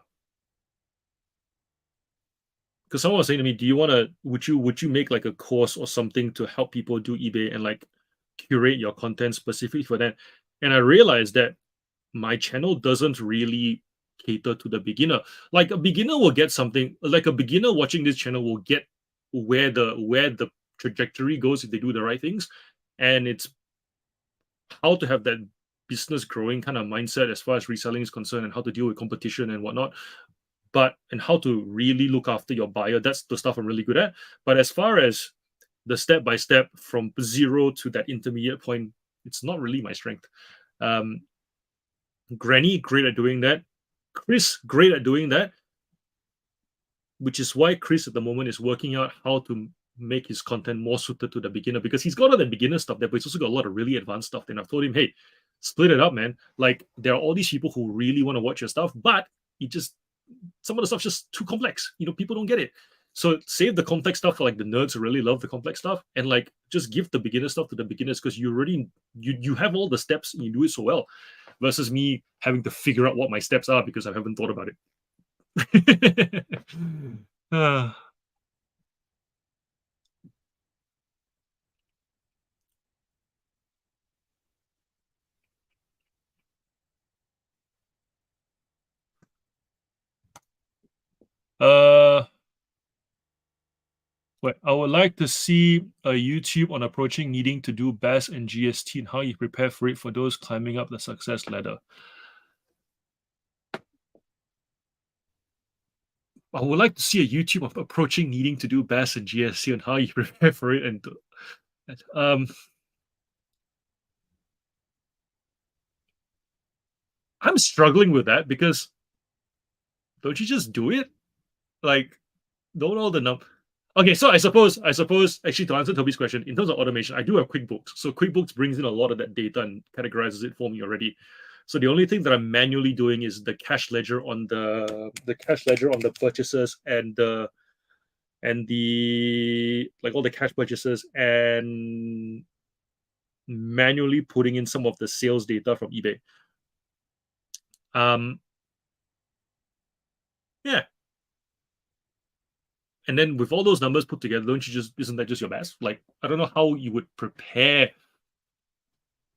because someone was saying to me, "Do you want to? Would you make like a course or something to help people do eBay and like curate your content specifically for that?" And I realized that my channel doesn't really cater to the beginner. Like a beginner will get something. Like a beginner watching this channel will get where the trajectory goes if they do the right things, and it's how to have that business growing kind of mindset as far as reselling is concerned, and how to deal with competition and whatnot, but and how to really look after your buyer. That's the stuff I'm really good at. But as far as the step by step from zero to that intermediate point, it's not really my strength. um Granny, great at doing that. Chris, great at doing that, which is why Chris at the moment is working out how to make his content more suited to the beginner, because he's got all the beginner stuff there, but he's also got a lot of really advanced stuff. And I've told him, hey, split it up, man. Like there are all these people who really want to watch your stuff, but it just some of the stuff's just too complex. People don't get it. So save the complex stuff for like the nerds who really love the complex stuff, and like just give the beginner stuff to the beginners, because you have all the steps and you do it so well, versus me having to figure out what my steps are because I haven't thought about it. uh, uh Wait, I would like to see a YouTube on approaching needing to do BAS and GST and how you prepare for it for those climbing up the success ladder. I would like to see a YouTube of approaching needing to do BAS and GST and how you prepare for it. And I'm struggling with that because don't you just do it? Like, don't all the Okay, so I suppose actually to answer Toby's question, in terms of automation, I do have QuickBooks. So QuickBooks brings in a lot of that data and categorizes it for me already. So the only thing that I'm manually doing is the cash ledger on the purchases and the like all the cash purchases, and manually putting in some of the sales data from eBay. Um yeah. And then with all those numbers put together, isn't that just your best? Like, I don't know how you would prepare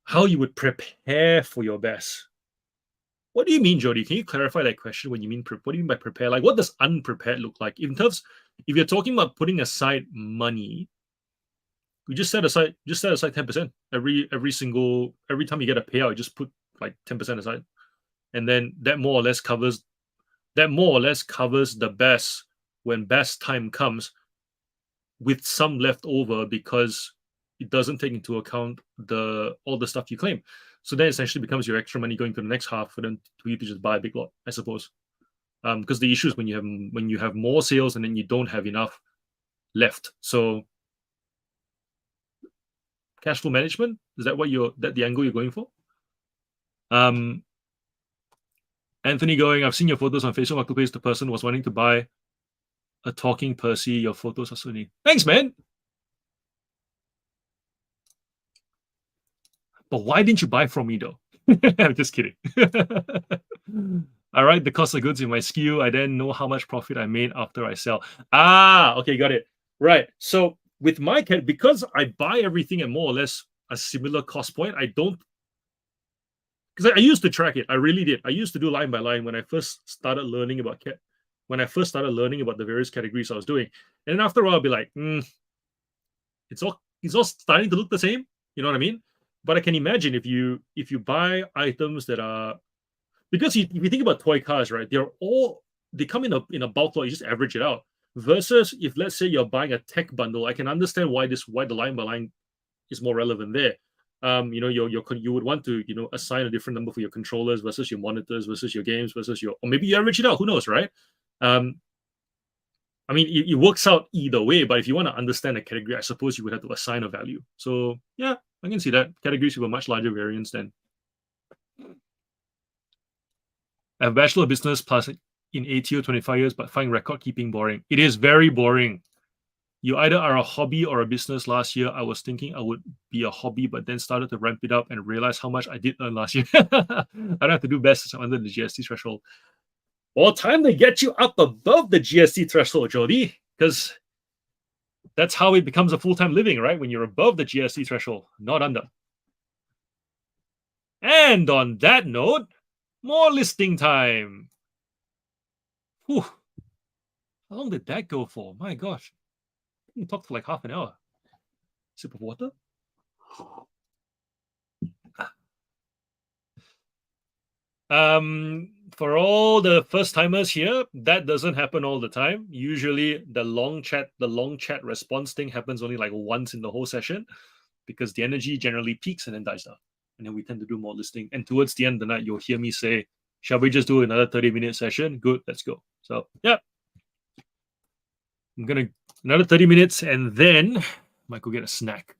for your best. What do you mean, Jody? Can you clarify that question? What do you mean by prepare? Like, what does unprepared look like? If you're talking about putting aside money, we just set aside 10% every time you get a payout. Just put like 10% aside, and then that more or less covers the best when best time comes, with some left over because it doesn't take into account all the stuff you claim. So that essentially becomes your extra money going to the next half for you to just buy a big lot, I suppose. Because the issue is when you have more sales and then you don't have enough left. So cash flow management, is that the angle you're going for? Anthony going, I've seen your photos on Facebook Marketplace. The person was wanting to buy a talking Percy. Your photos are so neat. Thanks, man. But why didn't you buy from me though? I'm just kidding. I write the cost of goods in my SKU. I then know how much profit I made after I sell. Okay, got it. Right. So with my cat, because I buy everything at more or less a similar cost point, I don't, because I used to track it. I really did. I used to do line by line when I first started learning about cat. When I first started learning about the various categories I was doing, and then after a while, I'll be like, it's all starting to look the same. You know what I mean? But I can imagine if you buy items that are, because if you think about toy cars, right? They come in a bulk lot. You just average it out. Versus if, let's say, you're buying a tech bundle, I can understand why the line by line is more relevant there. You would want to assign a different number for your controllers versus your monitors versus your games versus or maybe you average it out. Who knows, right? I mean, it works out either way. But if you want to understand a category, I suppose you would have to assign a value. So yeah, I can see that. Categories with a much larger variance then. I have Bachelor of Business plus in ATO 25 years, but find record keeping boring. It is very boring. You either are a hobby or a business. Last year, I was thinking I would be a hobby, but then started to ramp it up and realized how much I did earn last year. I don't have to do best since I'm under the GST threshold. Well, time to get you up above the GST threshold, Jody, because that's how it becomes a full-time living, right? When you're above the GST threshold, not under. And on that note, more listing time. Whew. How long did that go for? My gosh. We talked for like half an hour. Sip of water. For all the first timers here, that doesn't happen all the time. Usually the long chat response thing happens only like once in the whole session because the energy generally peaks and then dies down. And then we tend to do more listing. And towards the end of the night, you'll hear me say, shall we just do another 30-minute session? Good, let's go. So yeah. I'm gonna another 30 minutes and then might go get a snack.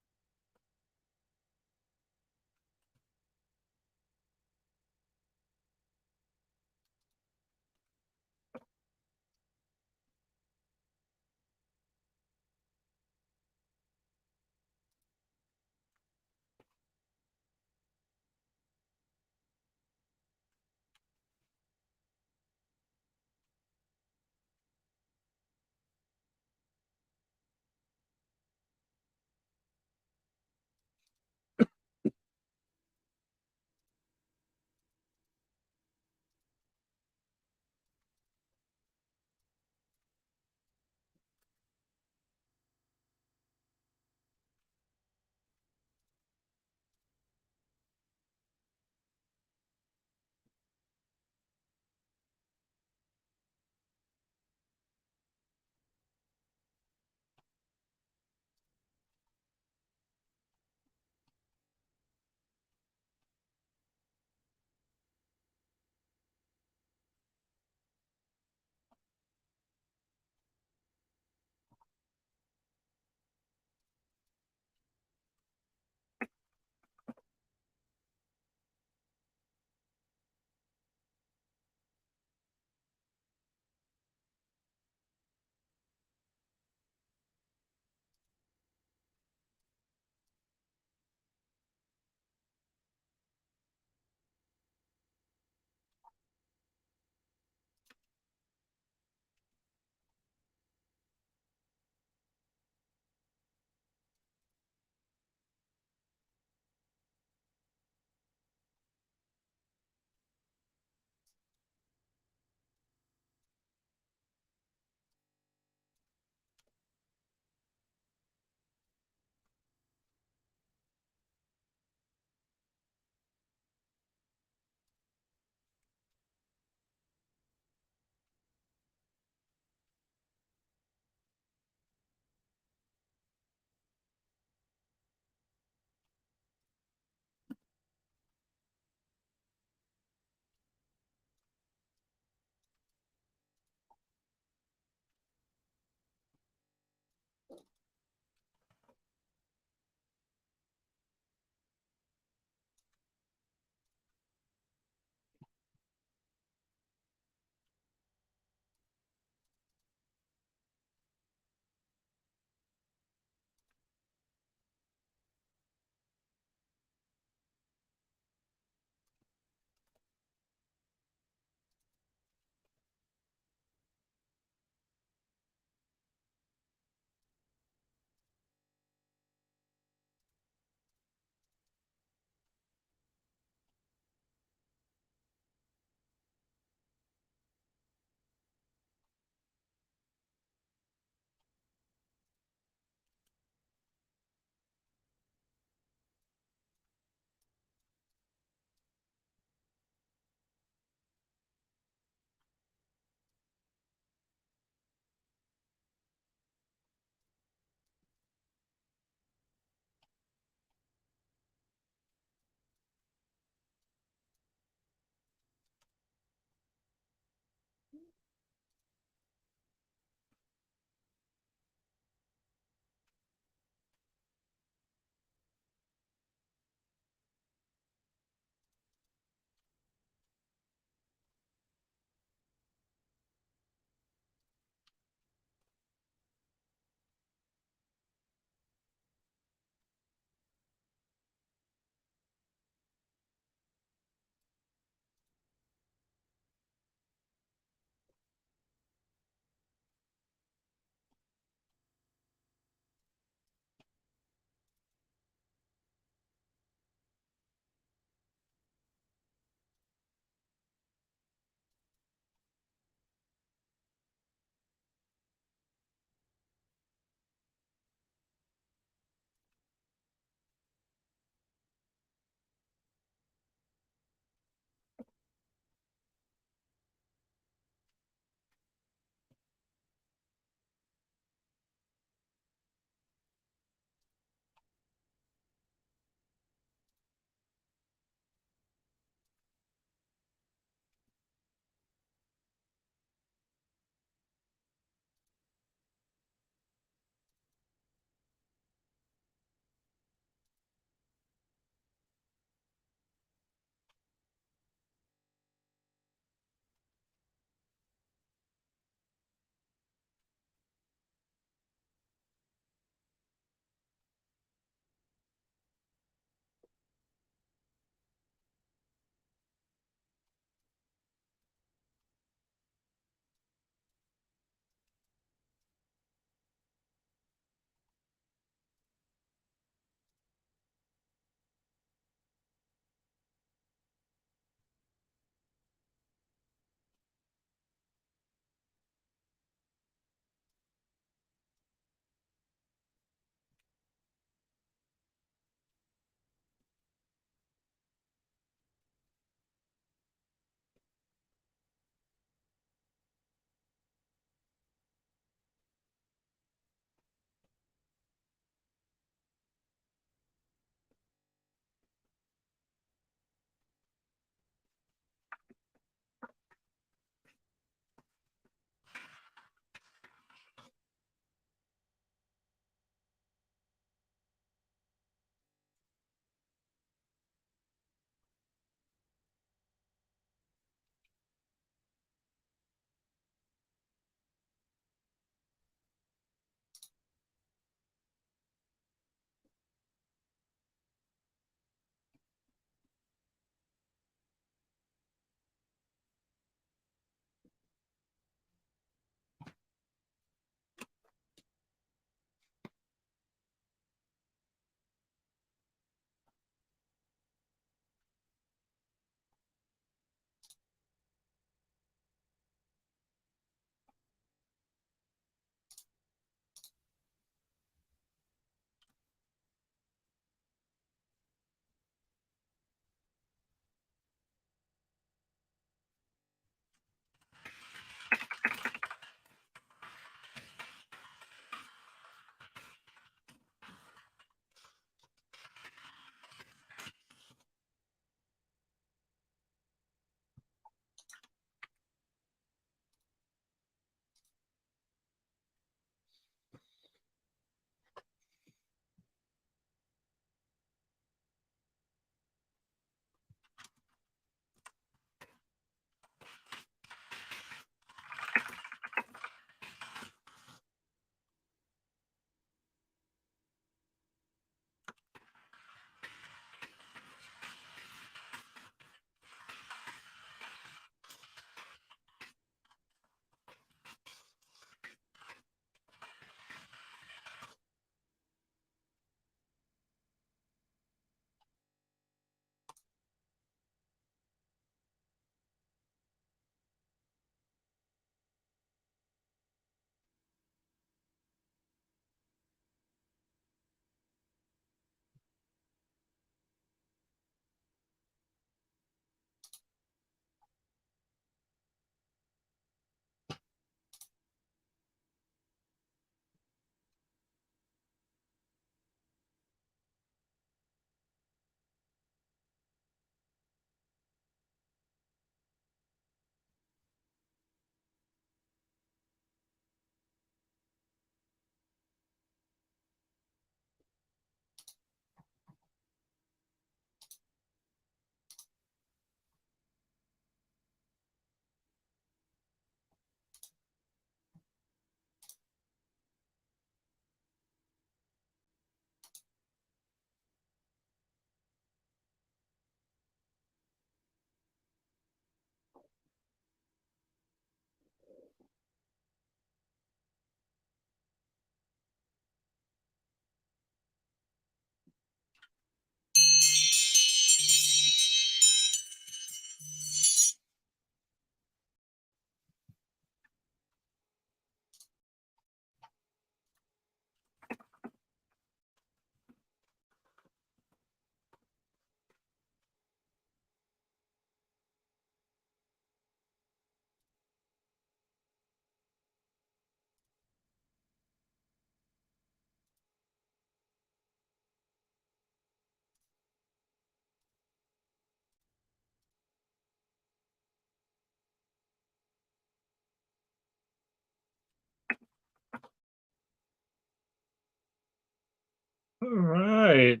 right.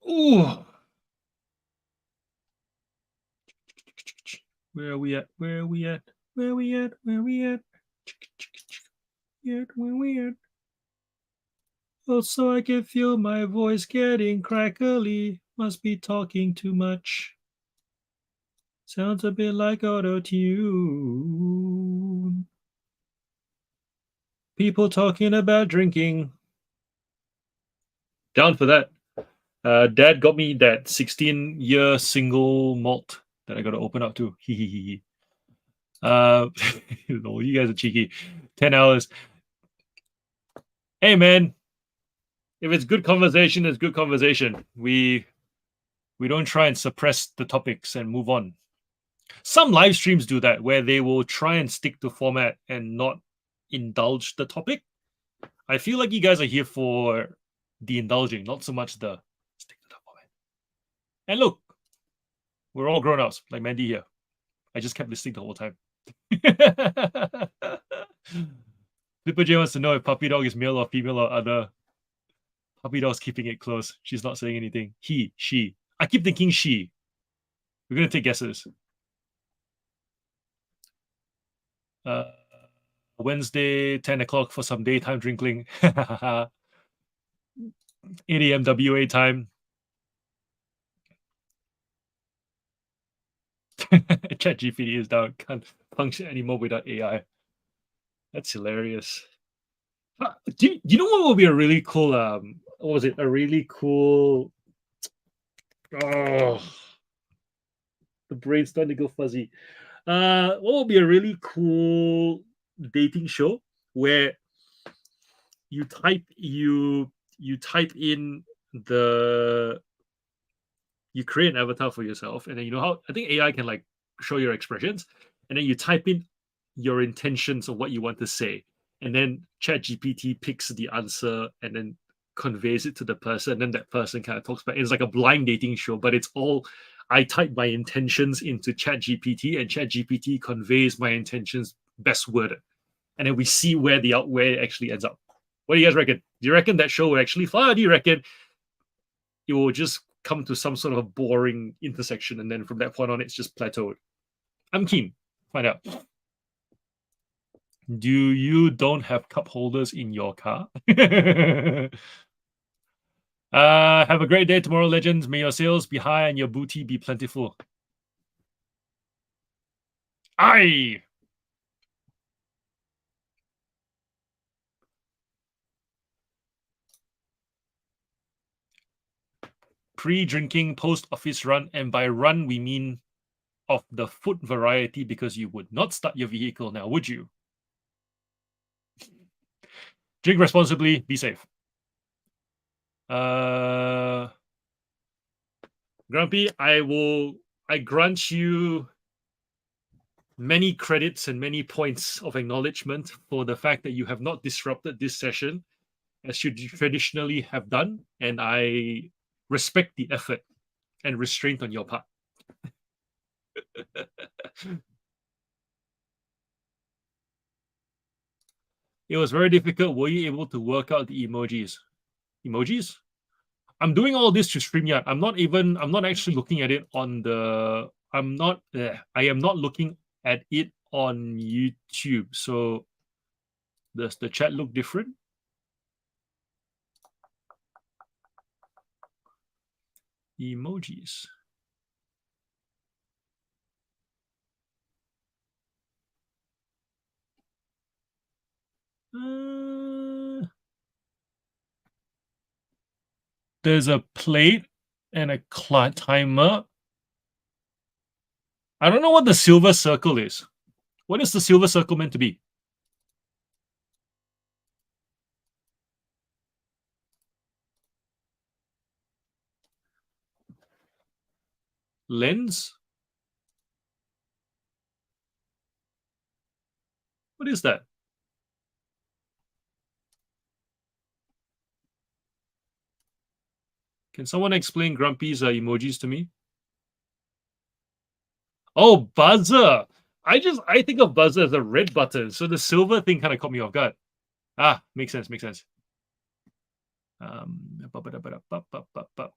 Ooh. Where are we at? Where are we at? Where are we at? Where are we at? Where we at? Also, I can feel my voice getting crackly. Must be talking too much. Sounds a bit like auto-tune. People talking about drinking. Down for that. Dad got me that 16-year single malt that I got to open up to. No, you guys are cheeky. 10 hours. Hey, man. If it's good conversation, it's good conversation. We don't try and suppress the topics and move on. Some live streams do that, where they will try and stick to format and not indulge the topic. I feel like you guys are here for the indulging, not so much the stick to the format. And look, we're all grown-ups, like Mandy here. I just kept listening the whole time. Flipper J wants to know if puppy dog is male or female or other. Puppy dog's keeping it close. She's not saying anything. He, she. I keep thinking she. We're going to take guesses. Wednesday, 10 o'clock for some daytime drinking. 8 a.m. WA time. ChatGPT is down. Can't function anymore without AI. That's hilarious. Do you know what would be a really cool what was it? A really cool the brain's starting to go fuzzy. What would be a really cool dating show where you type in you create an avatar for yourself, and then you know how I think AI can like show your expressions, and then you type in your intentions of what you want to say, and then ChatGPT picks the answer and then conveys it to the person, and then that person kind of talks back. It's like a blind dating show, but it's all I type my intentions into ChatGPT, and ChatGPT conveys my intentions best worded, and then we see where it actually ends up. What do you guys reckon? Do you reckon that show will actually fly, or do you reckon it will just come to some sort of a boring intersection, and then from that point on, it's just plateaued? I'm keen. Find out. Do you don't have cup holders in your car? Have a great day tomorrow, legends. May your sales be high and your booty be plentiful. Aye. Pre-drinking post-office run, and by run we mean of the food variety, because you would not start your vehicle now, would you? Drink responsibly, be safe. Grumpy, I grant you many credits and many points of acknowledgement for the fact that you have not disrupted this session as you traditionally have done, and I respect the effort and restraint on your part. It was very difficult. Were you able to work out the emojis? Emojis? I'm doing all this to StreamYard. I'm not actually looking at it on the. I am not looking at it on YouTube. So does the chat look different? Emojis. There's a plate and a timer. I don't know what the silver circle is. What is the silver circle meant to be? Lens? What is that? Can someone explain Grumpy's emojis to me? Oh, buzzer. I think of buzzer as a red button, so the silver thing kind of caught me off guard. Makes sense. Ba-ba-da-ba-da-ba-ba-ba-ba.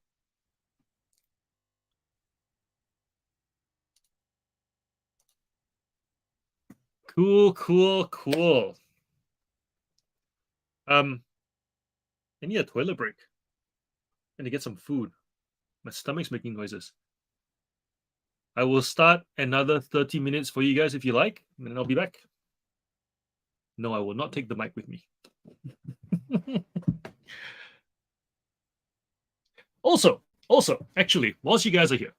Cool, cool, cool. I need a toilet break. And to get some food. My stomach's making noises. I will start another 30 minutes for you guys if you like, and then I'll be back. No, I will not take the mic with me. also, actually, whilst you guys are here,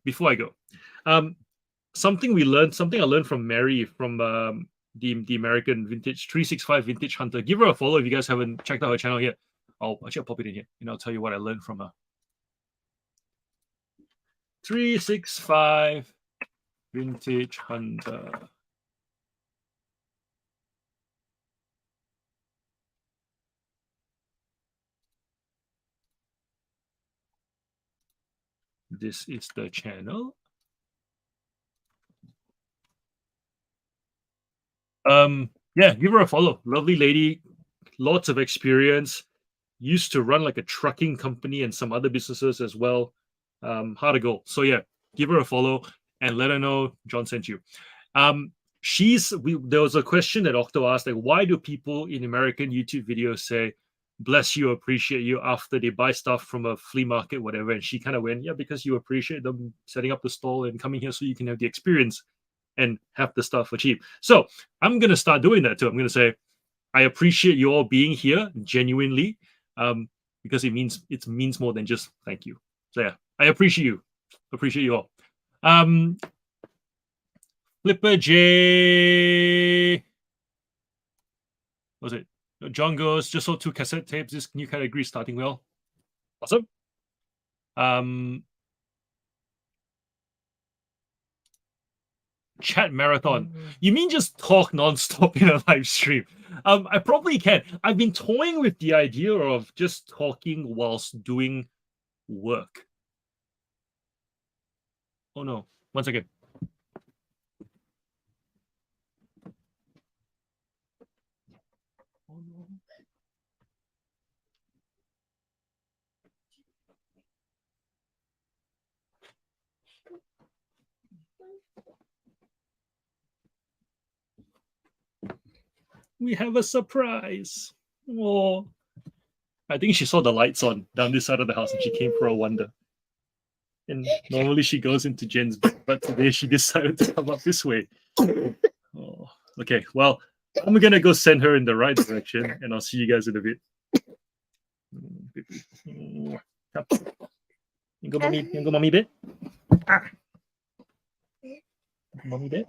before I go, something I learned from Mary from the American Vintage 365 Vintage Hunter. Give her a follow if you guys haven't checked out her channel yet. I'll pop it in here and I'll tell you what I learned from her. 365 Vintage Hunter. This is the channel. Yeah, give her a follow. Lovely lady, lots of experience. Used to run like a trucking company and some other businesses as well. Hard to go. So yeah, give her a follow and let her know John sent you. There was a question that Octo asked, like, why do people in American YouTube videos say bless you, appreciate you after they buy stuff from a flea market, whatever? And she kind of went, yeah, because you appreciate them setting up the stall and coming here so you can have the experience and have the stuff for cheap. So I'm gonna start doing that too. I'm gonna say, I appreciate you all being here genuinely, because it means more than just thank you. So yeah, I appreciate you all. Flipper J, what was it? John goes, just sold 2 cassette tapes. This new category starting well. Awesome. Chat marathon. You mean just talk nonstop in a live stream? I probably can. I've been toying with the idea of just talking whilst doing work. Oh no, one second. Oh no. We have a surprise. Oh, I think she saw the lights on down this side of the house and she came for a wander. And normally she goes into Jen's bed, but today she decided to come up this way. Oh, okay, well, I'm gonna go send her in the right direction, and I'll see you guys in a bit. You go mommy bed? Ah. Mommy bed?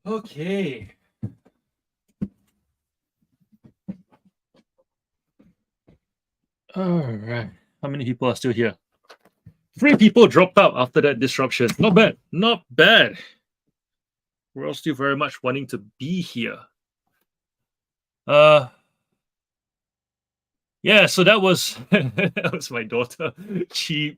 Okay. All right. How many people are still here? 3 people dropped out after that disruption. Not bad. Not bad. We're all still very much wanting to be here. Uh yeah, so that was that was my daughter. She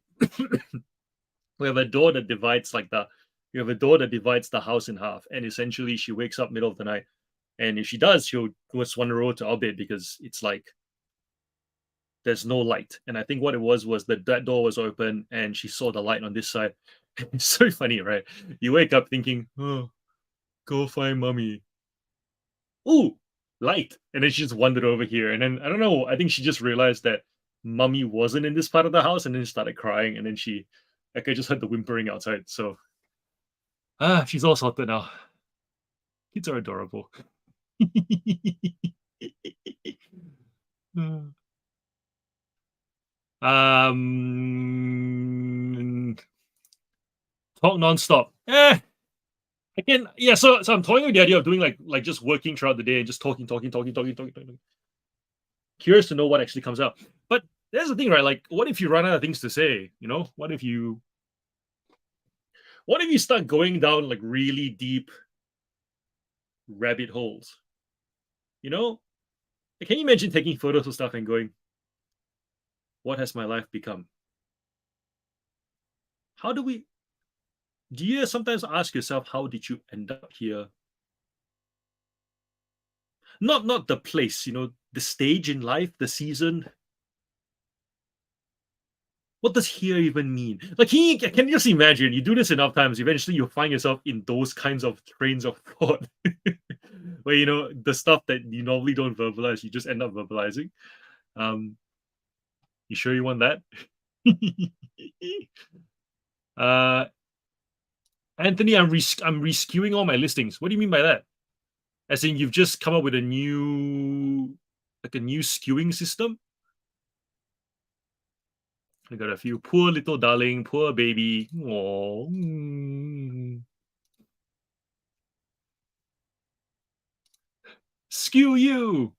we have a door that divides like the we have a door that divides the house in half, and essentially she wakes up middle of the night, and if she does, she'll just want to roll to our bed because it's like there's no light. And I think what it was that door was open and she saw the light on this side. It's so funny, right? You wake up thinking, oh, go find mommy. Ooh, light. And then she just wandered over here. And then I don't know, I think she just realized that mummy wasn't in this part of the house and then started crying. And then she like I just heard the whimpering outside. So she's all sorted now. Kids are adorable. Talk nonstop. Again, yeah. So I'm toying with the idea of doing like just working throughout the day and just talking. Curious to know what actually comes out. But there's the thing, right? Like, what if you run out of things to say? You know, what if you start going down like really deep rabbit holes? You know, can you imagine taking photos of stuff and going, "What has my life become?" How do we? Do you sometimes ask yourself, "How did you end up here?" Not the place, the stage in life, the season. What does here even mean? Like, can you just imagine? You do this enough times, eventually you'll find yourself in those kinds of trains of thought, where the stuff that you normally don't verbalize, you just end up verbalizing. You sure you want that? uh, Anthony, I'm reskewing all my listings. What do you mean by that? As in, you've just come up with a new skewing system? I got a few. Poor little darling, poor baby. Aww. Skew you.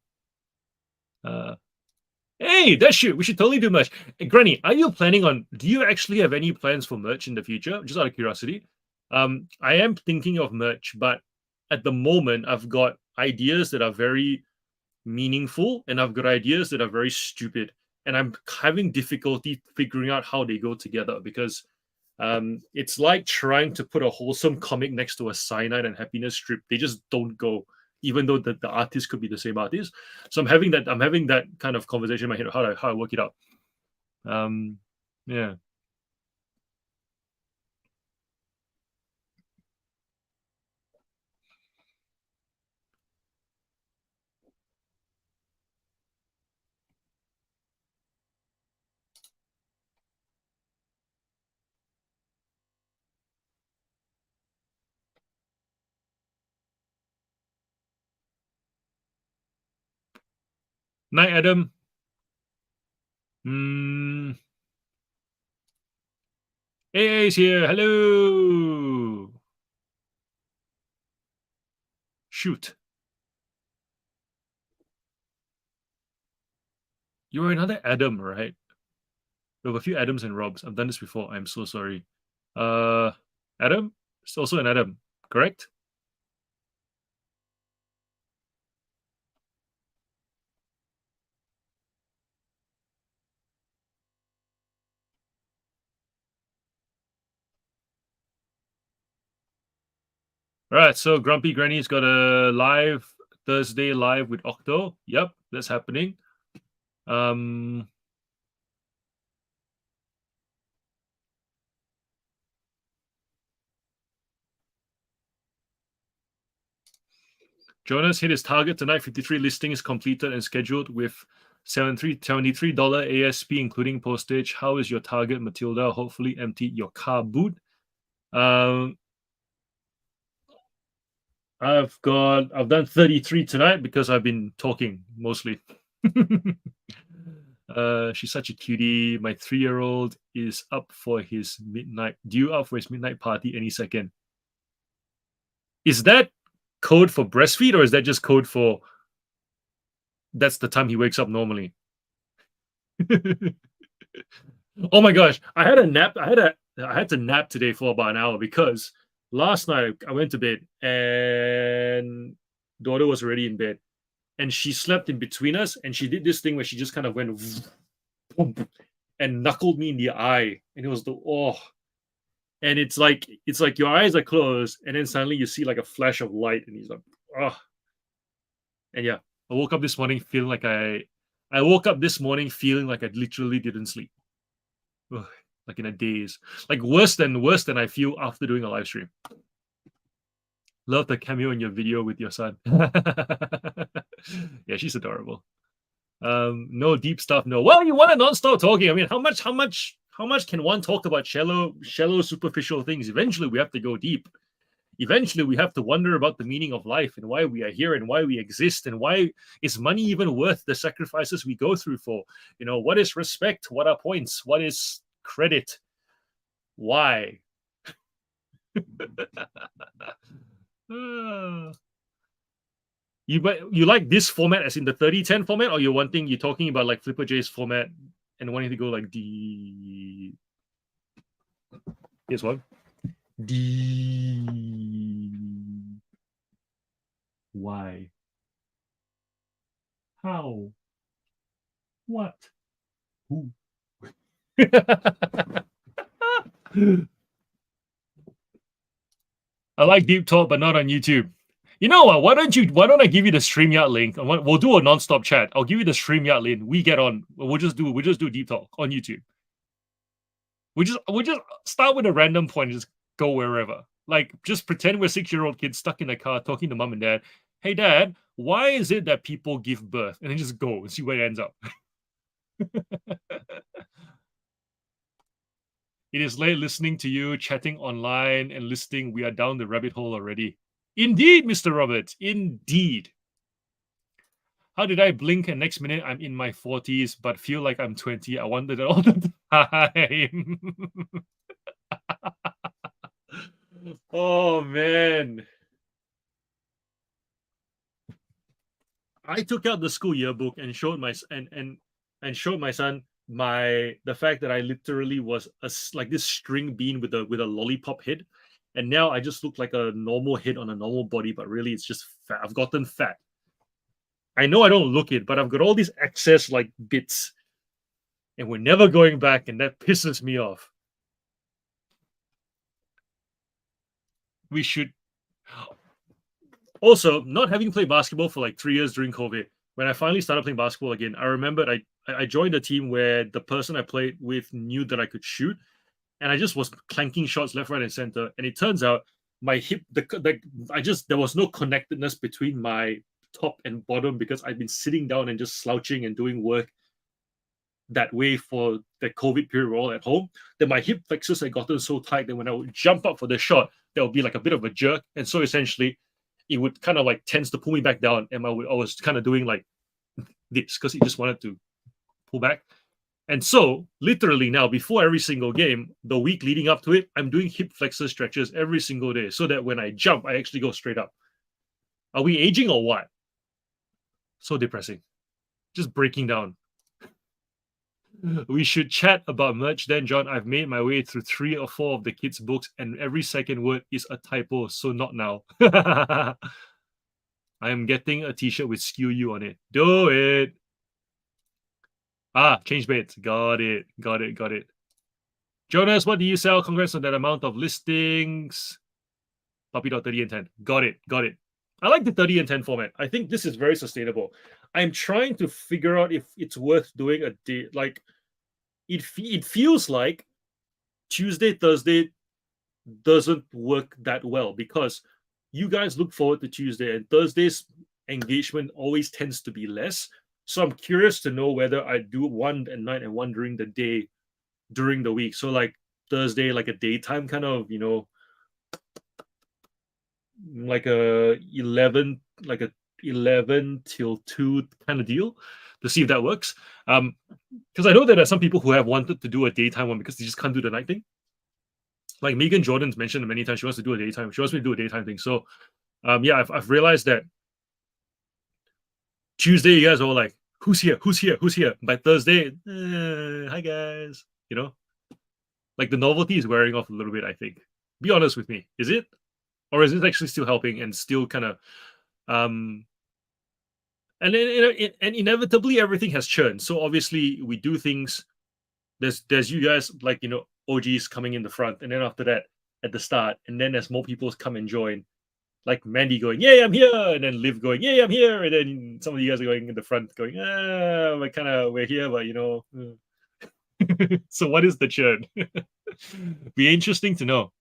Hey, that shit. We should totally do merch. Hey, Granny, do you actually have any plans for merch in the future? Just out of curiosity. I am thinking of merch, but at the moment, I've got ideas that are very meaningful and I've got ideas that are very stupid. And I'm having difficulty figuring out how they go together because it's like trying to put a wholesome comic next to a cyanide and happiness strip. They just don't go, even though the artist could be the same artist. So I'm having that kind of conversation in my head of how I work it out. Yeah. Night, Adam. Hey, here. Hello. Shoot. You're another Adam, right? We have a few Adams and Robs. I've done this before. I'm so sorry. Adam? It's also an Adam, correct? All right, so Grumpy Granny's got a Thursday live with Octo. Yep, that's happening. Jonas hit his target tonight. 53 listings completed and scheduled with $73 ASP, including postage. How is your target, Matilda? Hopefully emptied your car boot. I've done 33 tonight because I've been talking mostly. She's such a cutie. My 3-year-old is up for his midnight party any second. Is that code for breastfeed or is that just code for that's the time he wakes up normally? Oh my gosh, I had a nap. I had to nap today for about an hour because last night I went to bed and daughter was already in bed and she slept in between us and she did this thing where she just kind of went and knuckled me in the eye and it was and it's like your eyes are closed and then suddenly you see like a flash of light and he's like and yeah, I woke up this morning feeling like I literally didn't sleep. Ugh, like in a daze, like worse than I feel after doing a live stream. Love the cameo in your video with your son. Yeah, she's adorable. No deep stuff. No. Well, you want to non-stop talking. I mean, how much can one talk about shallow, superficial things? Eventually, we have to go deep. eventually we have to wonder about the meaning of life and why we are here and why we exist and why is money even worth the sacrifices we go through for? What is respect? What are points? What is credit? Why? You like this format as in the 30-10 format, or you're talking about like Flipper J's format and wanting to go like D. Here's one. D. Why? How? What? Who? I like deep talk, but not on YouTube. You know what? Why don't I give you the StreamYard link? We'll do a non-stop chat. I'll give you the StreamYard link. We get on. We'll just do deep talk on YouTube. We just start with a random point and just go wherever. Like, just pretend we're 6-year-old kids stuck in the car talking to mom and dad. Hey, dad, why is it that people give birth? And then just go and see where it ends up. It is late listening to you, chatting online and listening. We are down the rabbit hole already. Indeed, Mr. Roberts. Indeed. How did I blink and next minute I'm in my 40s but feel like I'm 20? I wonder that all the time. Oh, man. I took out the school yearbook and showed my son the fact that I literally was like this string bean with a lollipop head, and now I just look like a normal head on a normal body, but really it's just fat. I've gotten fat. I know I don't look it, but I've got all these excess like bits, and we're never going back, and that pisses me off. We should also, not having played basketball for like 3 years during COVID. When I finally started playing basketball again, I remembered I joined a team where the person I played with knew that I could shoot, and I just was clanking shots left, right, and center. And it turns out my hip, there was no connectedness between my top and bottom because I'd been sitting down and just slouching and doing work that way for the COVID period we're all at home. That my hip flexors had gotten so tight that when I would jump up for the shot, there would be like a bit of a jerk, and so essentially it would kind of like tends to pull me back down, and I was kind of doing like this because he just wanted to pull back. And so literally now, before every single game, the week leading up to it, I'm doing hip flexor stretches every single day so that when I jump, I actually go straight up. Are we aging or what? So depressing. Just breaking down. We should chat about merch then, John. I've made my way through 3 or 4 of the kids' books, and every second word is a typo, so not now. I am getting a t-shirt with "Skew You" on it. Do it. Change baits. Got it. Jonas, what do you sell? Congrats on that amount of listings. Puppy.30 and 10. Got it. I like the 30 and 10 format. I think this is very sustainable. I'm trying to figure out if it's worth doing a day. Like, it feels like Tuesday, Thursday doesn't work that well because you guys look forward to Tuesday, and Thursday's engagement always tends to be less. So I'm curious to know whether I do one at night and one during the day during the week. So like Thursday, like a daytime kind of, like a 11 till 2 kind of deal to see if that works. Because I know that there are some people who have wanted to do a daytime one because they just can't do the night thing. Like Megan Jordan's mentioned many times, she wants to do a daytime. She wants me to do a daytime thing. So yeah, I've realized that Tuesday you guys are all like, who's here? By Thursday, hi guys. Like the novelty is wearing off a little bit, I think. Be honest with me. Is it? Or is it actually still helping and still kind of and then and inevitably everything has churned. So obviously we do things. There's you guys like OGs coming in the front, and then after that at the start, and then as more people come and join, like Mandy going, "Yay, I'm here," and then Liv going, "Yay, I'm here," and then some of you guys are going in the front going, we're here, but So what is the churn? Be interesting to know.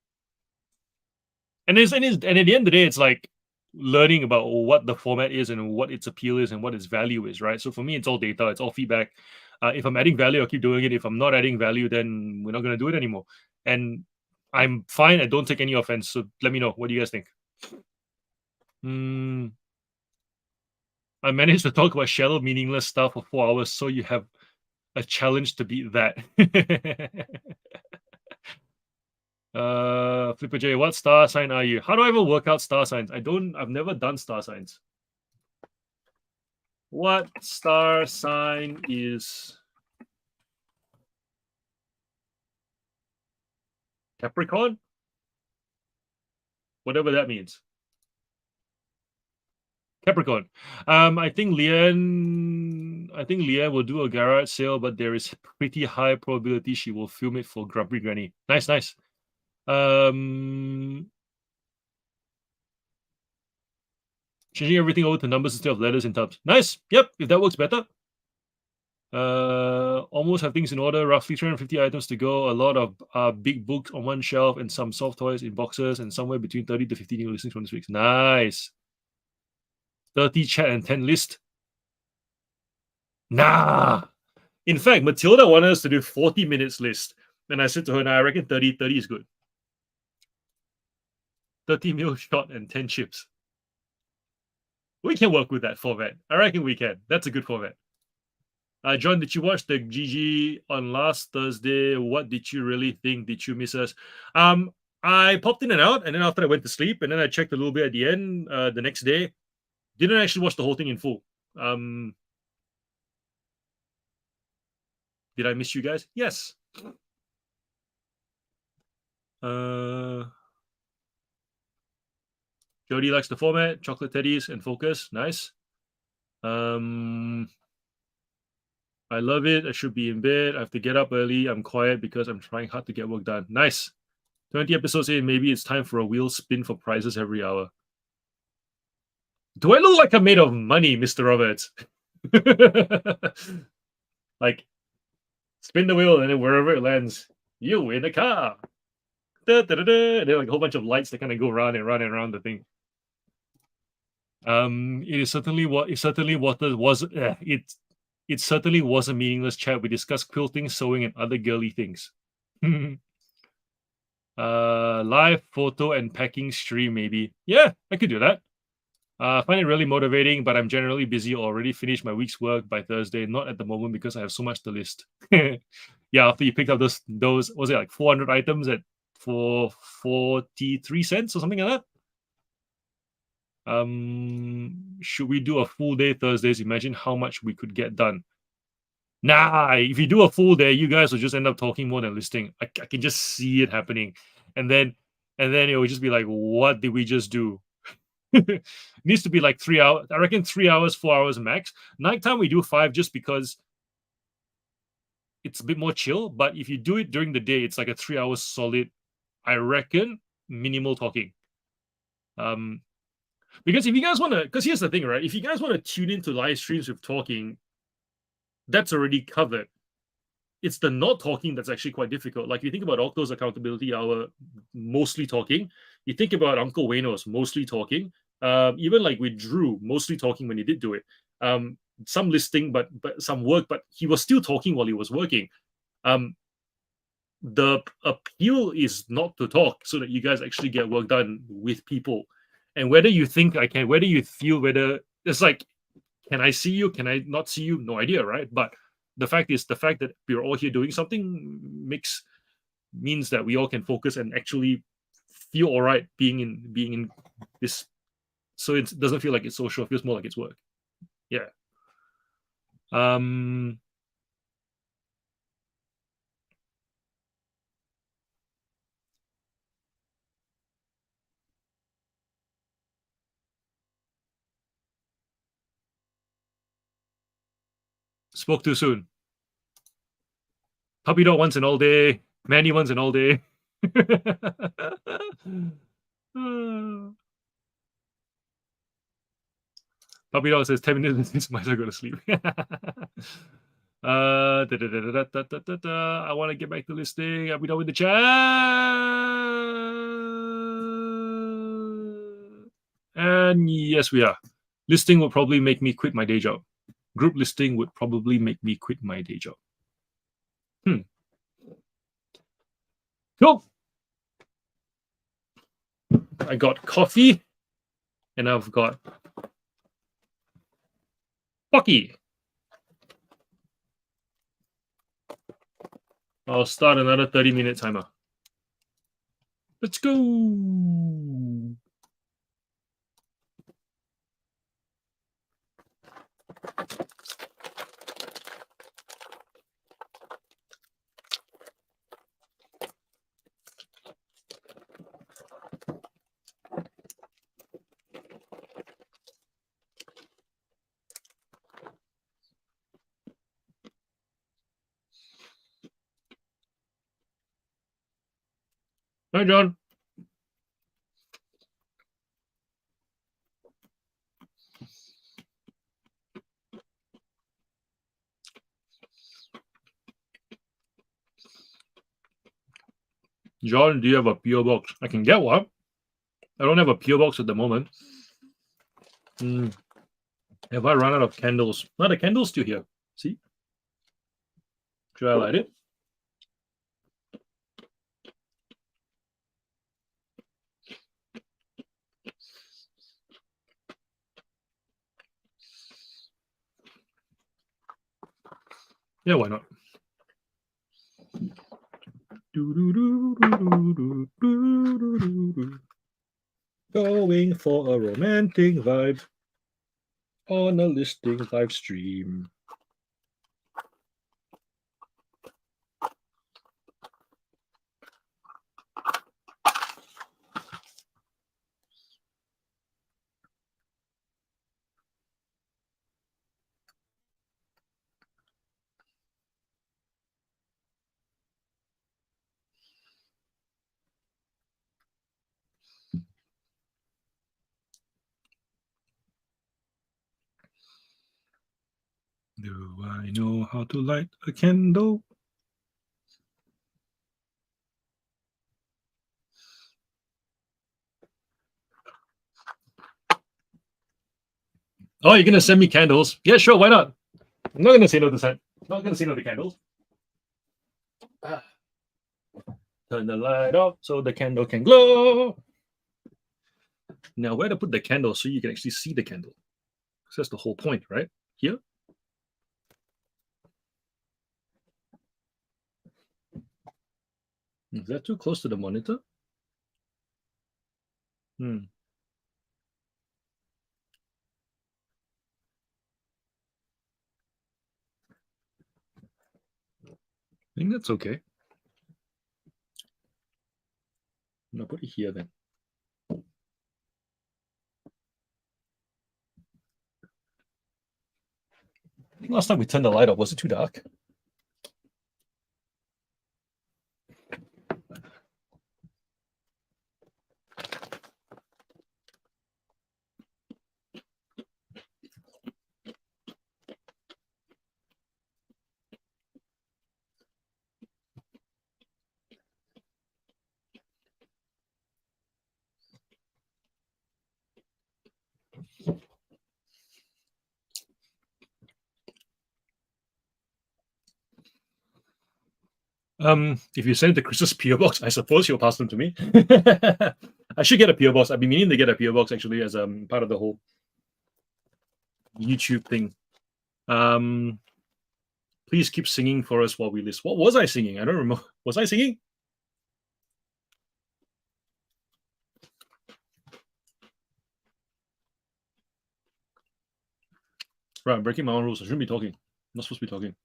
And at the end of the day, it's like learning about what the format is and what its appeal is and what its value is, right? So for me, it's all data, it's all feedback. If I'm adding value, I'll keep doing it. If I'm not adding value, then we're not going to do it anymore. And I'm fine. I don't take any offense. So let me know. What do you guys think? I managed to talk about shallow, meaningless stuff for 4 hours, so you have a challenge to beat that. Flipper J, what star sign are you? How do I ever work out star signs? I've never done star signs. What star sign is Capricorn? Whatever that means. Capricorn. I think Leanne will do a garage sale, but there is pretty high probability she will film it for Grumpy Granny. Nice. Changing everything over to numbers instead of letters and tabs. Nice. Yep, if that works better. Almost have things in order. Roughly 350 items to go. A lot of big books on one shelf and some soft toys in boxes, and somewhere between 30 to 50 new listings from this week. Nice. 30 chat and 10 list. Nah. In fact, Matilda wanted us to do 40 minutes list. And I said to her, nah, I reckon 30 is good. 30 meal shot and 10 chips. We can work with that format. I reckon we can. That's a good format. John, did you watch the GG on last Thursday? What did you really think? Did you miss us? I popped in and out, and then after I went to sleep, and then I checked a little bit at the end the next day. Didn't actually watch the whole thing in full. Did I miss you guys? Yes. Jody likes the format, chocolate teddies and focus. Nice. I love it. I should be in bed. I have to get up early. I'm quiet because I'm trying hard to get work done. Nice. 20 episodes in, maybe it's time for a wheel spin for prizes every hour. Do I look like I'm made of money, Mr. Roberts? Like, spin the wheel and then wherever it lands, you win a car. Da, da, da, da. And then like a whole bunch of lights that kind of go round and round and round the thing. It certainly was a meaningless chat. We discussed quilting, sewing, and other girly things. Live photo and packing stream, maybe. Yeah, I could do that. I find it really motivating, but I'm generally busy. Already finished my week's work by Thursday. Not at the moment because I have so much to list. Yeah, after you picked up those was it like 400 items for 43 cents or something like that? Should we do a full day Thursdays? Imagine how much we could get done. Nah, if you do a full day, you guys will just end up talking more than listing. I can just see it happening, and then it will just be like, what did we just do? It needs to be like 3 hours. I reckon 3 hours, 4 hours max. Nighttime we do 5 just because it's a bit more chill. But if you do it during the day, it's like a 3 hours solid. I reckon minimal talking. Because if you guys want to, because here's the thing, right? If you guys want to tune into live streams with talking, that's already covered. It's the not talking that's actually quite difficult. Like, you think about Octo's accountability hour, mostly talking. You think about Uncle Wayno's mostly talking. Even like with Drew, mostly talking when he did do it. Some listing, but some work, but he was still talking while he was working. The appeal is not to talk so that you guys actually get work done with people. And whether you think I can, whether you feel, whether it's like, can I see you? Can I not see you? No idea, right? But the fact that we're all here doing something means that we all can focus and actually feel all right being in this. So it doesn't feel like it's social. It feels more like it's work. Yeah. Spoke too soon. Puppy dog wants an all day. Manny wants an all day. Puppy dog says 10 minutes. Might as well go to sleep. I want to get back to listing. Are we done with the chat? And yes, we are. Listing will probably make me quit my day job. Group listing would probably make me quit my day job. Cool. I got coffee, and I've got Pocky. I'll start another 30-minute timer. Let's go. Hi, John. John, do you have a PO box? I can get one. I don't have a PO box at the moment. Have I run out of candles? No, the candle's still here. See? Should I light it? Yeah, why not? Going for a romantic vibe on a listing live stream. Do I know how to light a candle? Oh, you're gonna send me candles? Yeah, sure. Why not? I'm not gonna say no to that. Not gonna say no to candles. Turn the light off so the candle can glow. Now, where to put the candle so you can actually see the candle? Because that's the whole point, right? Here. Is that too close to the monitor? I think that's okay. I'll put it here then. I think last time we turned the light off, was it too dark? If you send it to Chris's PO box, I suppose he'll pass them to me. I should get a PO box. I've been meaning to get a PO box actually as part of the whole YouTube thing. Please keep singing for us while we list. What was I singing? I don't remember. Was I singing? Right, I'm breaking my own rules. I shouldn't be talking. I'm not supposed to be talking.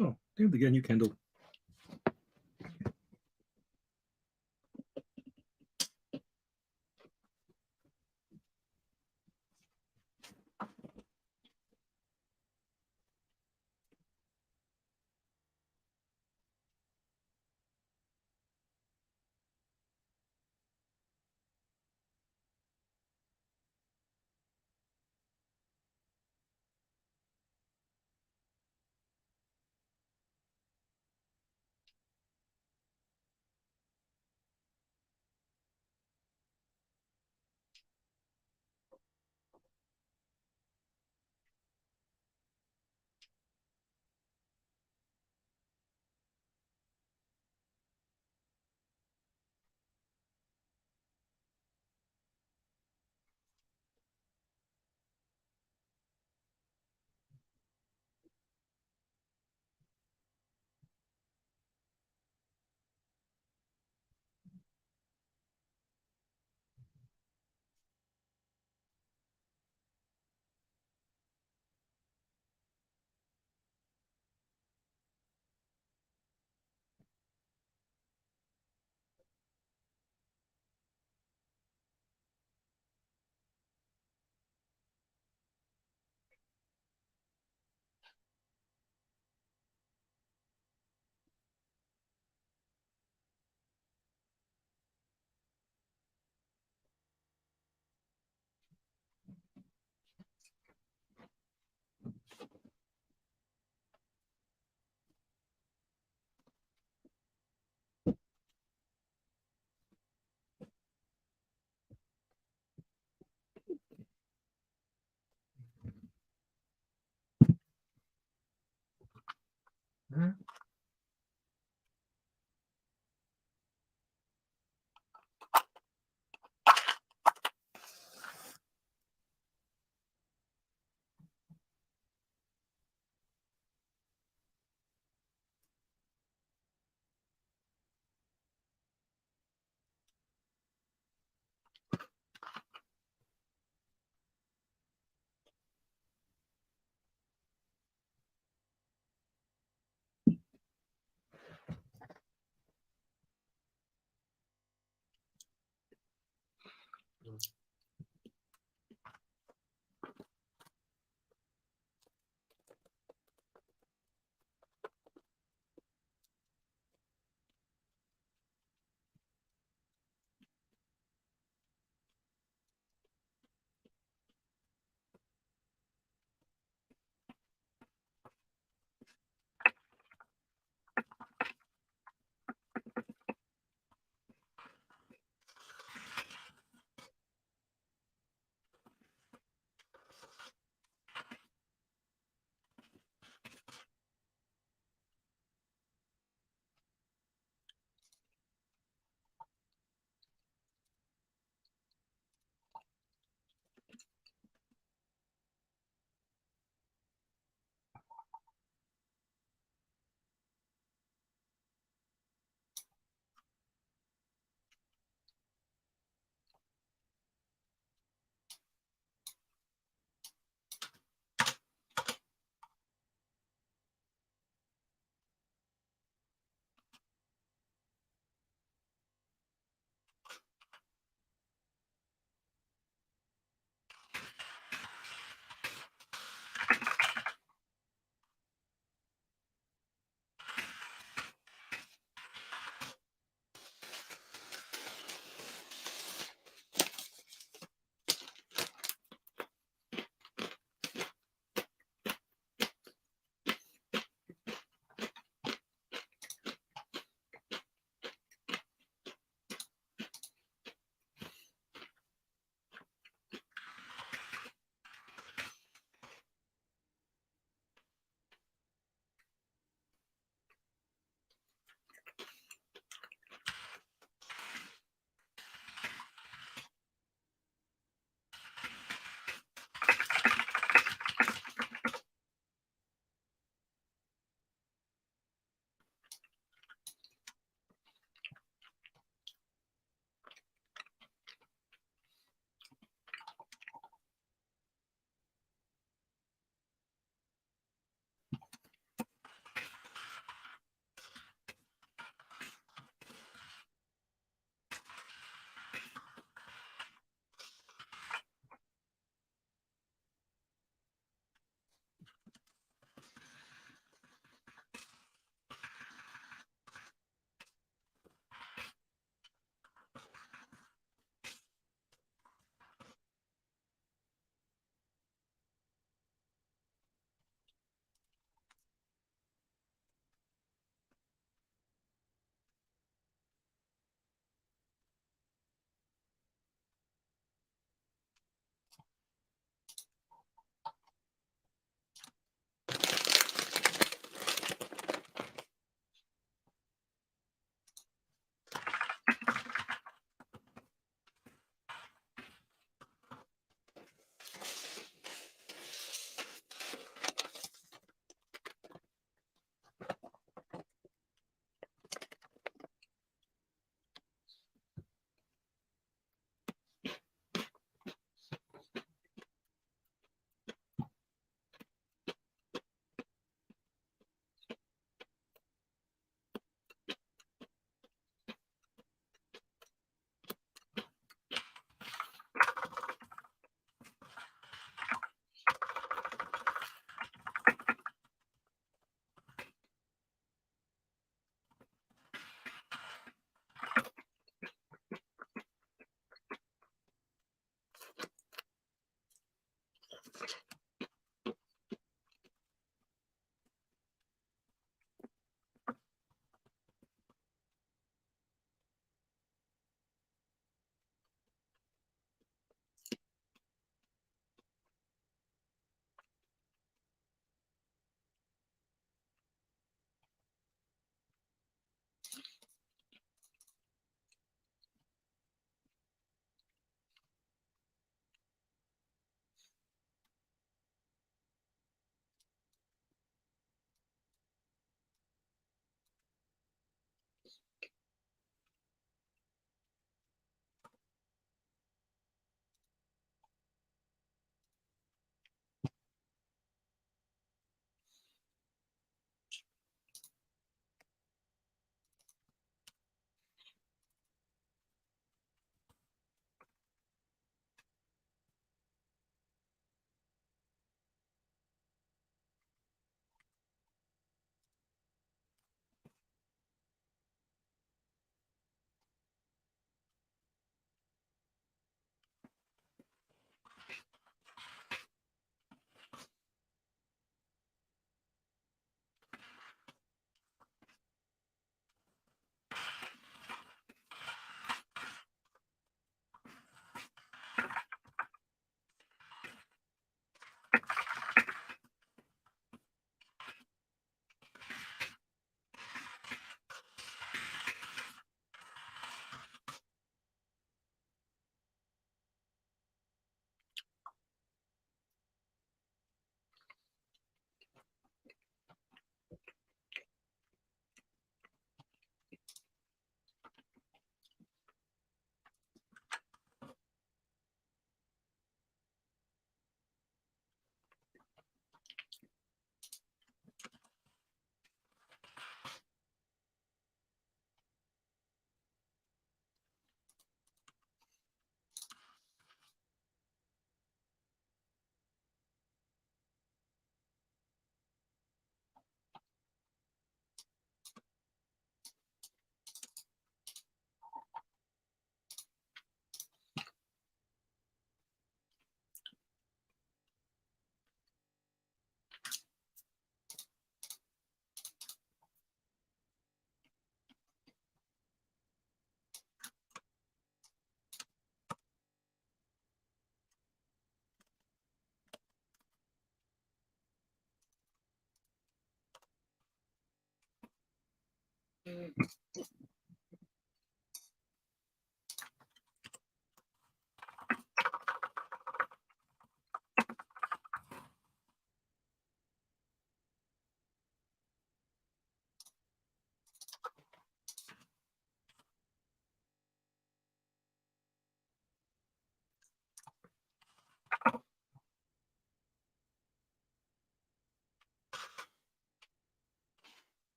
Oh, they have to get a new candle.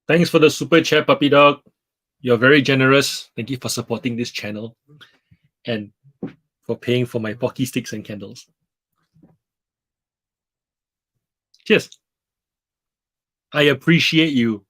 Thanks for the super chat, puppy dog. You're very generous. Thank you for supporting this channel and for paying for my pocky sticks and candles. Cheers. I appreciate you.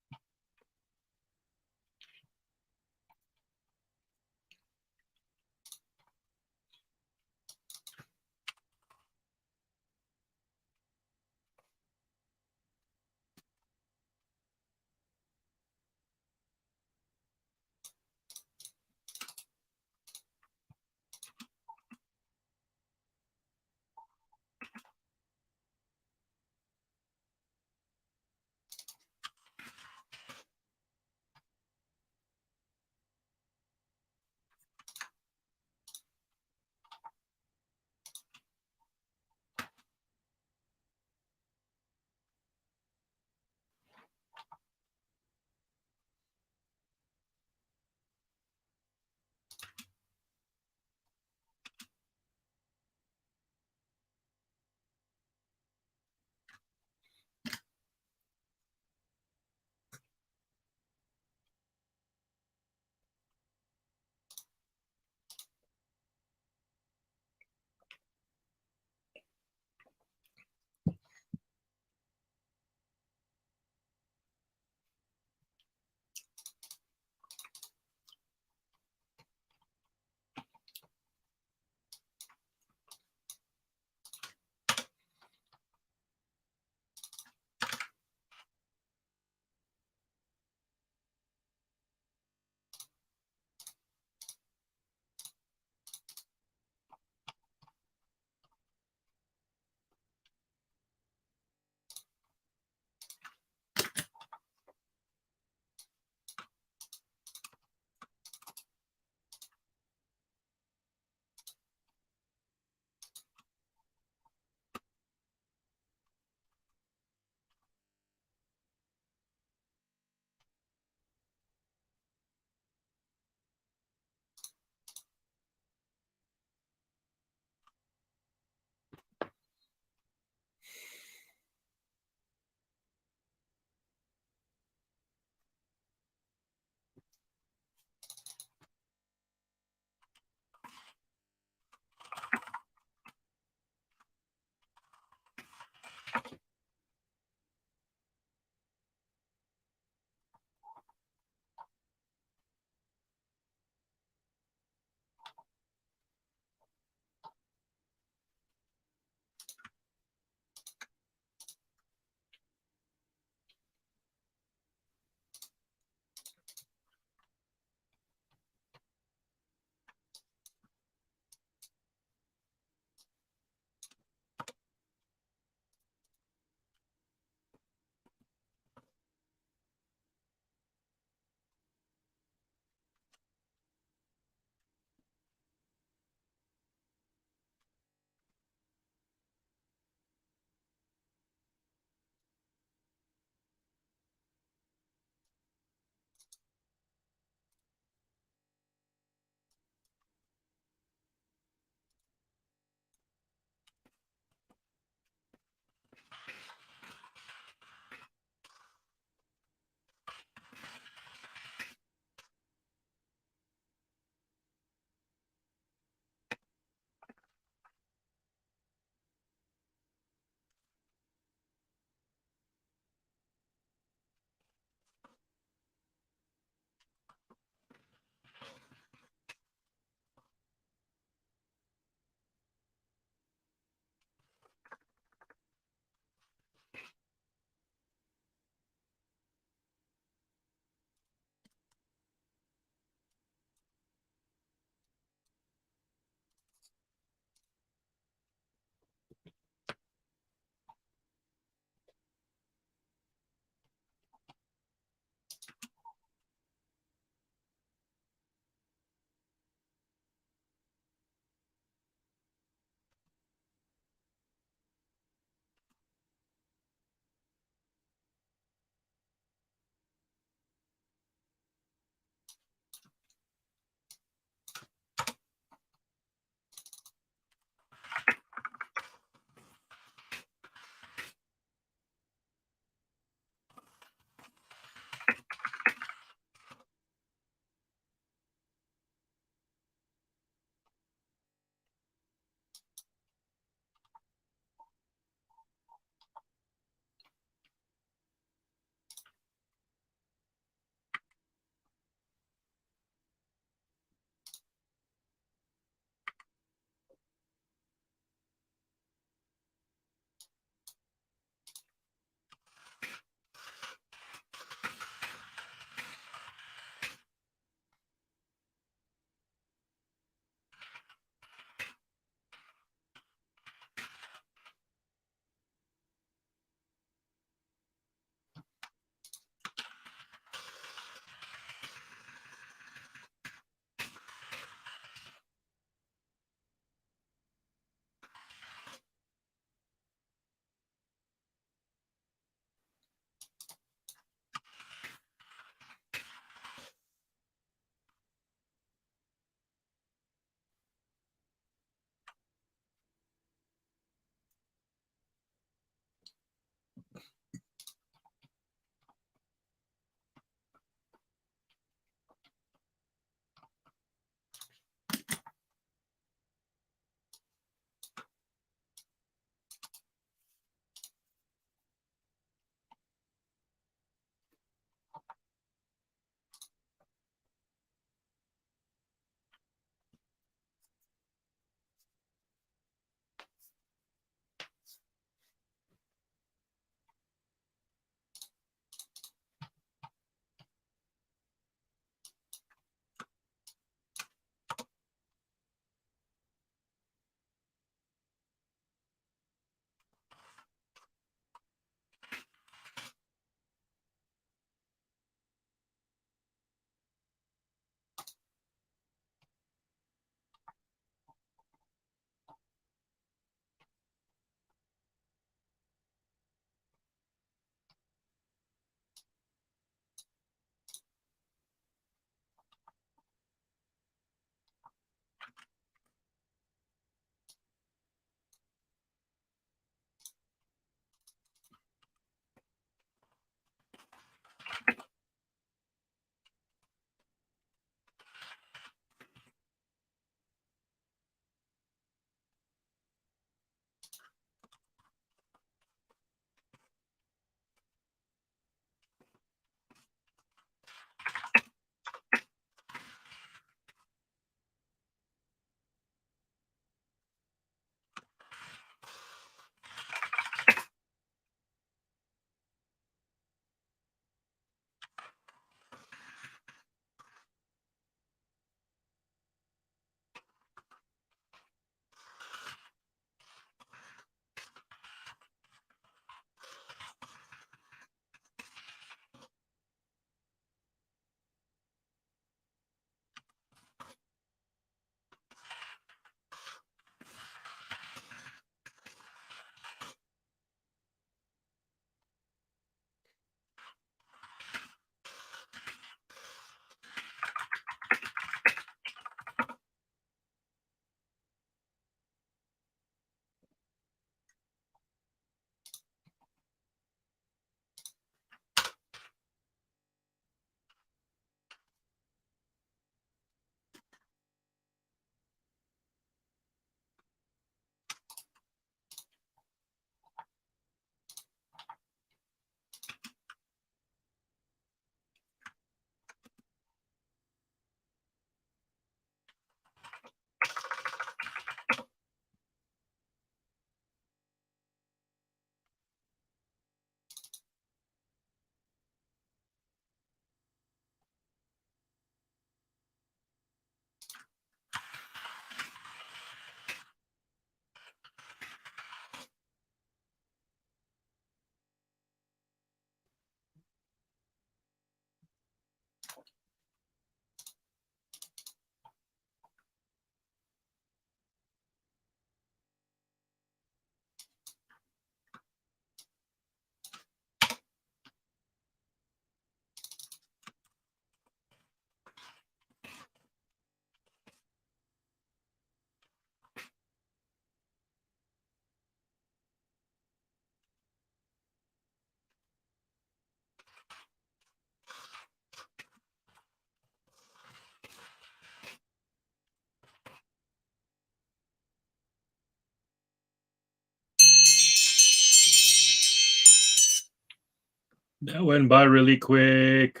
That went by really quick.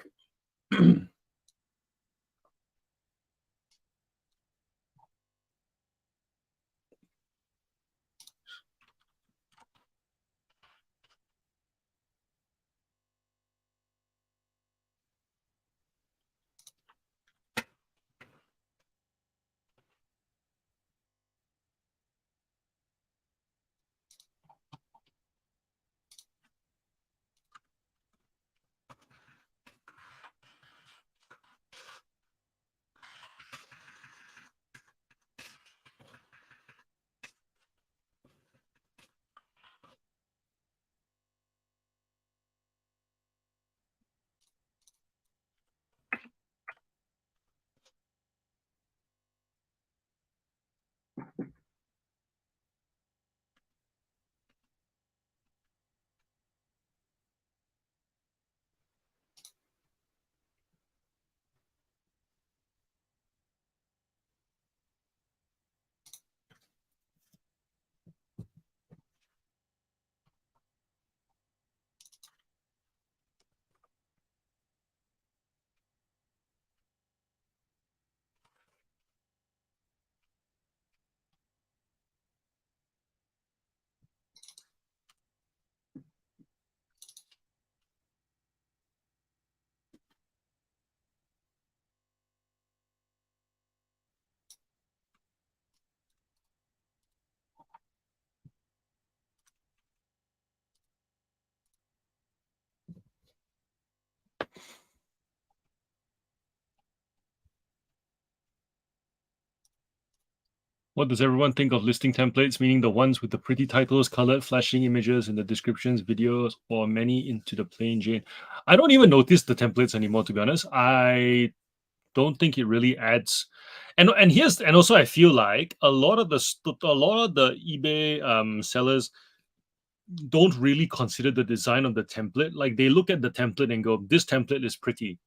What does everyone think of listing templates, meaning the ones with the pretty titles, colored flashing images in the descriptions, videos, or many into the plain Jane? I don't even notice the templates anymore, to be honest. I don't think it really adds. And also I feel like a lot of the eBay sellers don't really consider the design of the template. Like they look at the template and go, "This template is pretty."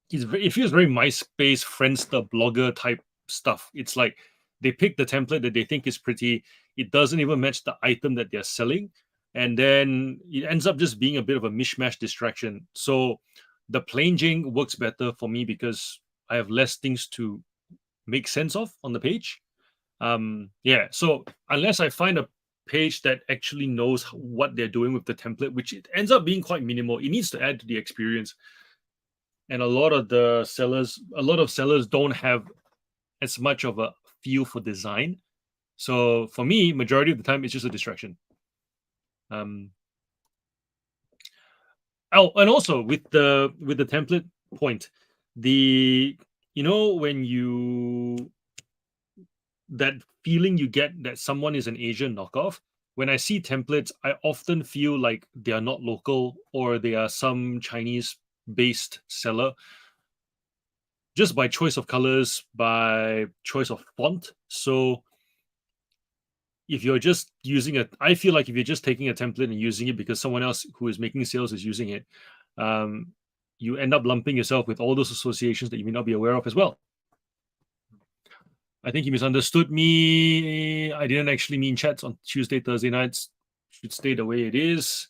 It feels very MySpace, Friendster, blogger type stuff. It's like they pick the template that they think is pretty. It doesn't even match the item that they're selling, and then it ends up just being a bit of a mishmash distraction. So the plain Jane works better for me because I have less things to make sense of on the page. Yeah. So unless I find a page that actually knows what they're doing with the template, which it ends up being quite minimal, it needs to add to the experience, and a lot of sellers don't have as much of a feel for design. So for me, majority of the time it's just a distraction. um and also with the template point, the when you that feeling you get that someone is an Asian knockoff, when I see templates I often feel like they are not local or they are some Chinese based seller, just by choice of colors, by choice of font. So if you're just using it, I feel like if you're just taking a template and using it because someone else who is making sales is using it, um, you end up lumping yourself with all those associations that you may not be aware of as well. I think you misunderstood me. I didn't actually mean chats on Tuesday, Thursday nights. Should stay the way it is.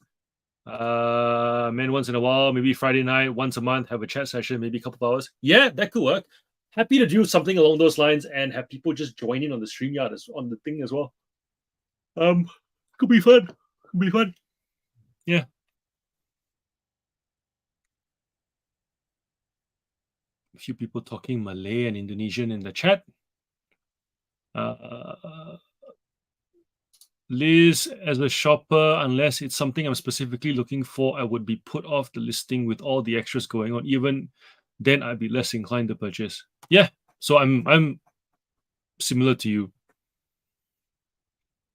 Men once in a while, maybe Friday night, once a month, have a chat session, maybe a couple of hours. Yeah, that could work. Happy to do something along those lines and have people just join in on the StreamYard on the thing as well. Um, could be fun. Could be fun. Yeah. A few people talking Malay and Indonesian in the chat. Uh, Liz, as a shopper, unless it's something I'm specifically looking for, I would be put off the listing with all the extras going on. Even then, I'd be less inclined to purchase. Yeah, so I'm similar to you.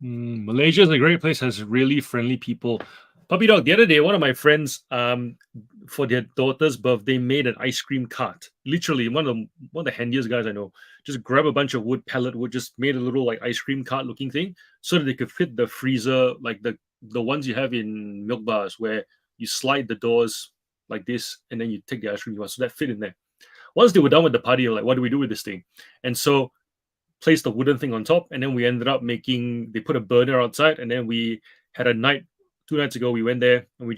Malaysia is a great place. Has really friendly people. Puppy dog. The other day, one of my friends, for their daughter's birthday, made an ice cream cart. Literally, one of the handiest guys I know. Just grab a bunch of wood, pellet wood, just made a little like ice cream cart looking thing, so that they could fit the freezer, like the ones you have in milk bars, where you slide the doors like this, and then you take the ice cream you want. So that fit in there. Once they were done with the party, they were like, "What do we do with this thing?" And so placed the wooden thing on top, and then we ended up making. They put a burner outside, and then we had a night 2 nights ago, we went there and we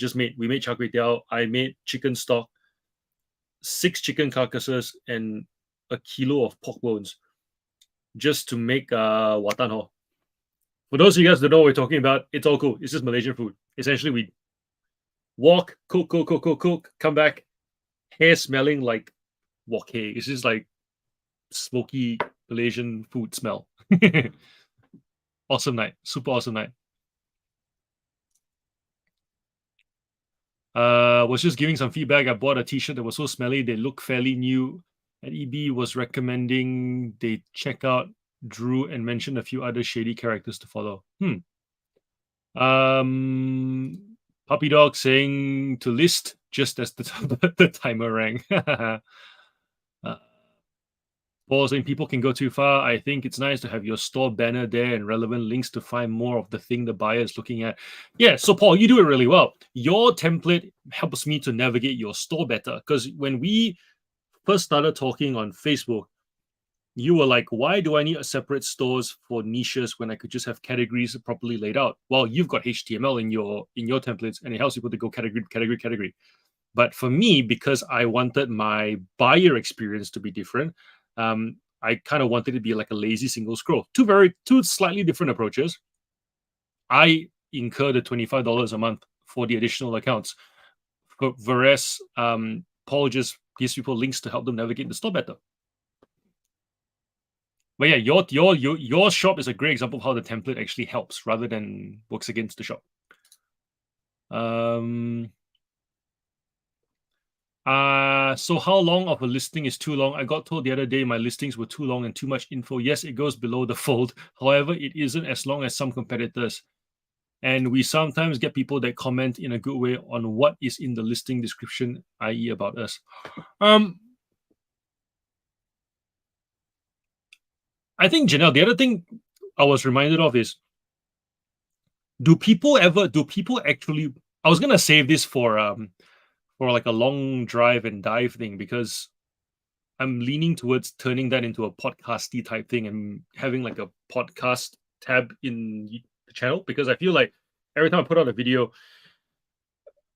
made char kway teow. I made chicken stock, 6 chicken carcasses, and a kilo of pork bones just to make watan ho. For those of you guys that know what we're talking about, it's all cool. It's just Malaysian food. Essentially, we walk, cook, come back, hair smelling like wok hay. It's just like smoky Malaysian food smell. Awesome night. Super awesome night. Was just giving some feedback. I bought a t-shirt that was so smelly, they look fairly new. And EB was recommending they check out Drew and mention a few other shady characters to follow. Puppy dog saying to list just as the timer rang. Paul saying people can go too far. I think it's nice to have your store banner there and relevant links to find more of the thing the buyer is looking at. Yeah, so Paul, you do it really well. Your template helps me to navigate your store better, because when we first started talking on Facebook, you were like, why do I need a separate stores for niches when I could just have categories properly laid out? Well, you've got HTML in your templates, and it helps people to go category. But for me, because I wanted my buyer experience to be different, I kind of wanted it to be like a lazy single scroll. Two slightly different approaches. I incur the $25 a month for the additional accounts, whereas Paul just gives people links to help them navigate the store better. But yeah, your shop is a great example of how the template actually helps rather than works against the shop. So how long of a listing is too long? I got told the other day my listings were too long and too much info. Yes, it goes below the fold. However, it isn't as long as some competitors. And we sometimes get people that comment in a good way on what is in the listing description, i.e. about us. I think, Janelle, the other thing I was reminded of is, do people actually, I was going to save this for like a long drive and dive thing, because I'm leaning towards turning that into a podcasty type thing and having like a podcast tab in the channel, because I feel like every time I put out a video,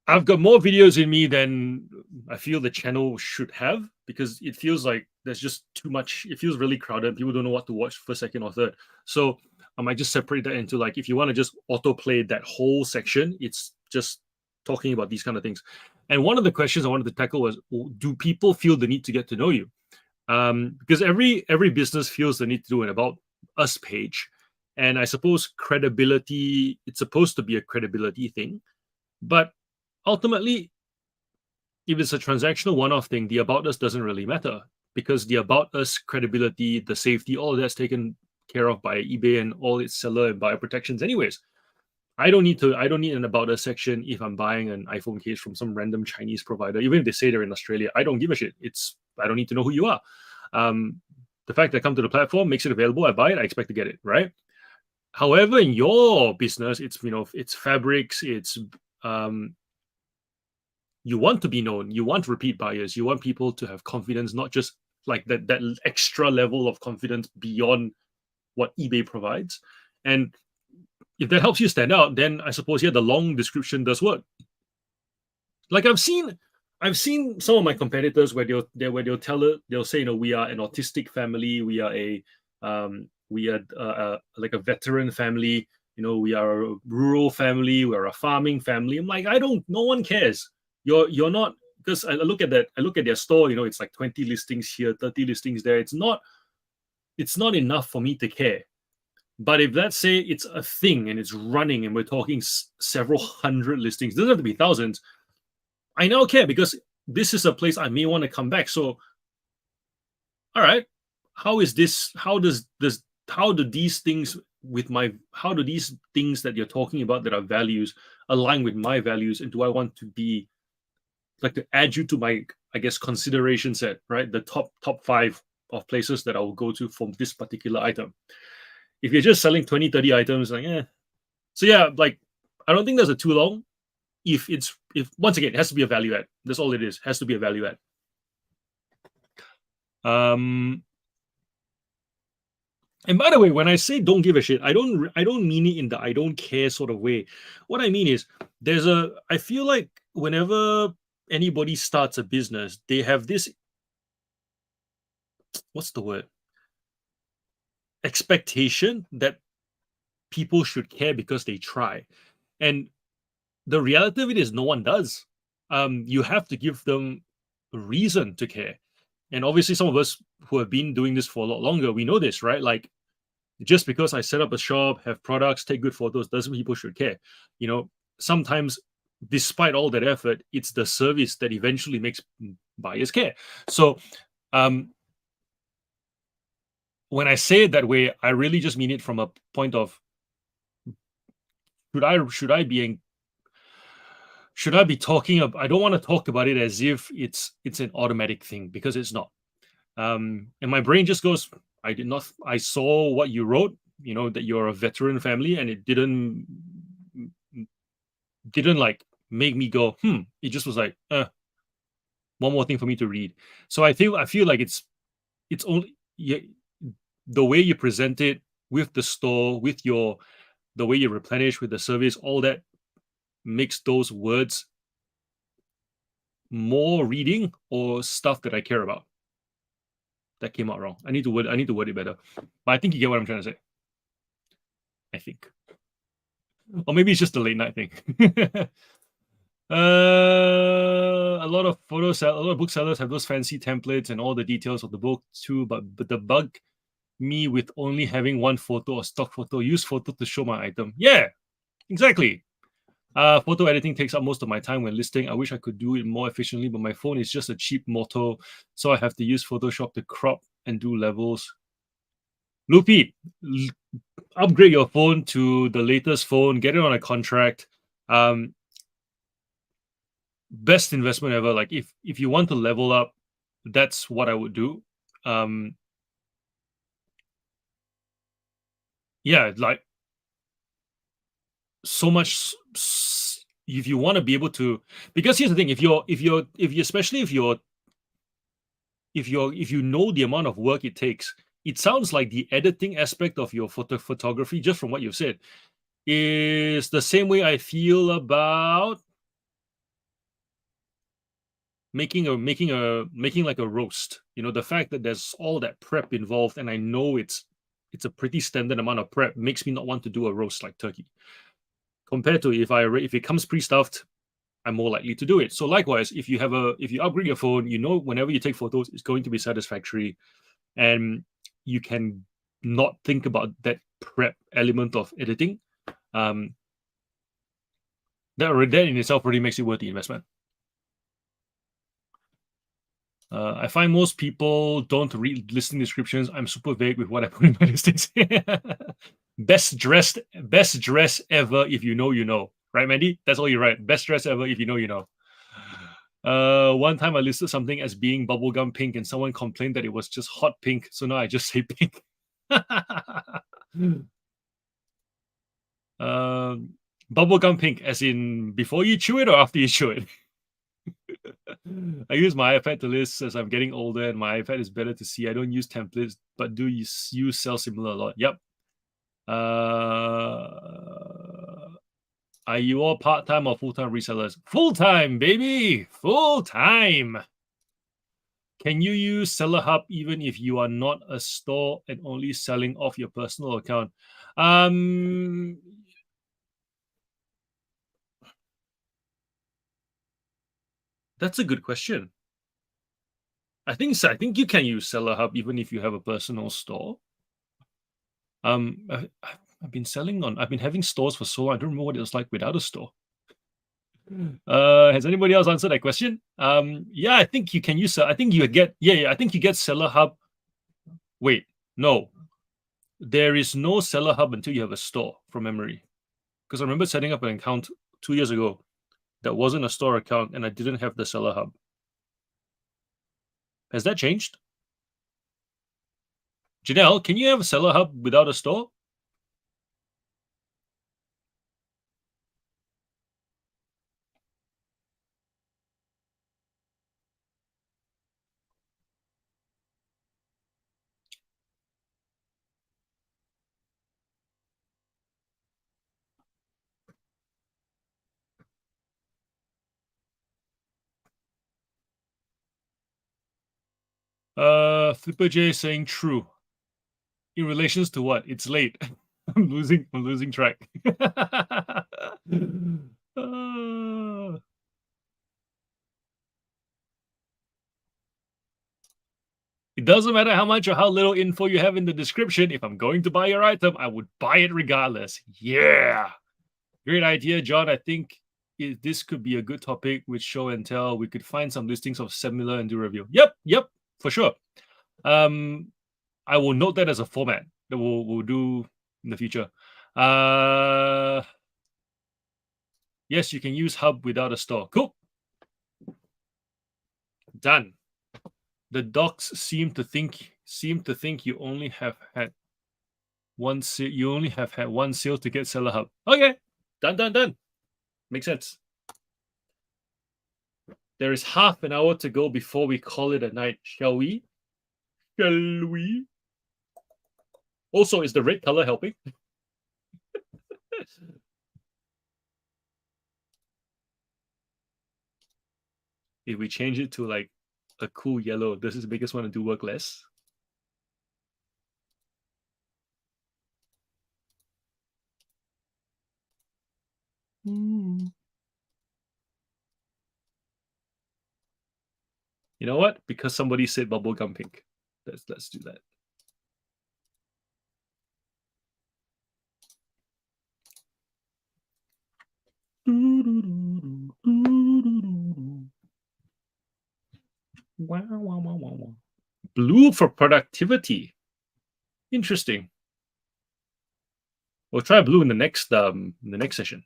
I've got more videos in me than I feel the channel should have, because it feels like there's just too much. It feels really crowded. People don't know what to watch first, second, or third. So I might just separate that into, like, if you want to just autoplay that whole section, it's just talking about these kind of things. And one of the questions I wanted to tackle was, do people feel the need to get to know you? Because every business feels the need to do an about us page. And I suppose credibility, it's supposed to be a credibility thing. But ultimately, if it's a transactional one-off thing, the about us doesn't really matter, because the about us credibility, the safety, all of that's taken care of by eBay and all its seller and buyer protections anyways. I don't need an about us section if I'm buying an iPhone case from some random Chinese provider, even if they say they're in Australia. I don't give a shit. I don't need to know who you are. The fact that I come to the platform makes it available, I buy it, I expect to get it, right? However, in your business, it's fabrics, it's you want to be known, you want repeat buyers, you want people to have confidence, not just like that extra level of confidence beyond what eBay provides. And if that helps you stand out, then I suppose, yeah, the long description does work. Like I've seen some of my competitors where they'll say, we are an autistic family, we are like a veteran family, we are a rural family, we're a farming family. I'm like, no one cares. You're not, because I look at their store, it's like 20 listings here, 30 listings there. It's not enough for me to care. But if, let's say, it's a thing and it's running and we're talking several hundred listings, doesn't have to be thousands, I now care, because this is a place I may want to come back. So, all right, how do these things that you're talking about that are values align with my values? And do I want to be like to add you to my, I guess, consideration set, right? The top 5 of places that I will go to for this particular item. If you're just selling 20, 30 items, like, So yeah, like, I don't think there's a too long. If once again, it has to be a value add. That's all it is. It has to be a value add. And by the way, when I say don't give a shit, I don't mean it in the I don't care sort of way. What I mean is I feel like whenever anybody starts a business, they have this, what's the word? Expectation that people should care because they try. And the reality of it is no one does. You have to give them a reason to care. And obviously some of us who have been doing this for a lot longer, we know this, right? Like, just because I set up a shop, have products, take good photos, doesn't mean people should care. You know, sometimes despite all that effort, it's the service that eventually makes buyers care. So um when I say it that way, I really just mean it from a point of, should I be talking about, I don't want to talk about it as if it's an automatic thing, because it's not. And my brain just goes, I saw what you wrote, that you're a veteran family, and it didn't like make me go, it just was like, one more thing for me to read. So I feel like it's only, yeah, the way you present it, with the store, with the way you replenish, with the service, all that makes those words more reading or stuff that I care about. That came out wrong. I need to word it better. But I think you get what I'm trying to say. I think. Or maybe it's just a late night thing. A lot of booksellers have those fancy templates and all the details of the book too, but the bug me with only having one photo or stock photo. Use photo to show my item. Yeah, exactly. Photo editing takes up most of my time when listing. I wish I could do it more efficiently, but my phone is just a cheap moto, so I have to use Photoshop to crop and do levels. Loopy, upgrade your phone to the latest phone. Get it on a contract. Um, Best investment ever. Like, if you want to level up, that's what I would do. Um, yeah, like, so much. If you want to be able to, because here's the thing: if you especially if you know the amount of work it takes, it sounds like the editing aspect of your photography, just from what you've said, is the same way I feel about making like a roast. The fact that there's all that prep involved, and I know it's a pretty standard amount of prep, makes me not want to do a roast like turkey, compared to if it comes pre-stuffed, I'm more likely to do it. So likewise, if you upgrade your phone, whenever you take photos, it's going to be satisfactory, and you can not think about that prep element of editing. um that in itself already makes it worth the investment. I find most people don't read listing descriptions. I'm super vague with what I put in my listings. Best dress ever. If you know, you know. Right, Mandy? That's all you write. Best dress ever. If you know, you know. One time I listed something as being bubblegum pink, and someone complained that it was just hot pink. So now I just say pink. Bubblegum pink, as in before you chew it or after you chew it? I use my iPad to list as I'm getting older, and my iPad is better to see. I don't use templates, but do use sell similar a lot. Yep. Are you all part time or full time resellers? Full time, baby. Full time. Can you use Seller Hub even if you are not a store and only selling off your personal account? Um, that's a good question. I think so. I think you can use Seller Hub even if you have a personal store. I've been I've been having stores for so long. I don't remember what it was like without a store. Has anybody else answered that question? Yeah, I think you can use. I think you get. Yeah. I think you get Seller Hub. Wait, no, there is no Seller Hub until you have a store, from memory. Because I remember setting up an account 2 years ago that wasn't a store account, and I didn't have the Seller Hub. Has that changed? Janelle, can you have a Seller Hub without a store? Flipper J saying true. In relations to what? It's late. I'm losing track. Uh, it doesn't matter how much or how little info you have in the description. If I'm going to buy your item, I would buy it regardless. Yeah. Great idea, John. I think this could be a good topic with show and tell. We could find some listings of similar and do review. Yep, for sure. I will note that as a format that we'll do in the future. Yes, you can use Hub without a store. Cool. Done. The docs seem to think you only have had one sale to get Seller Hub. Okay. Done. Makes sense. There is half an hour to go before we call it a night, shall we? Shall we? Also, is the red color helping? If we change it to like a cool yellow, does it make us want to do work less? You know what? Because somebody said bubblegum pink. Let's do that. Wow. Blue for productivity. Interesting. We'll try blue in the next session.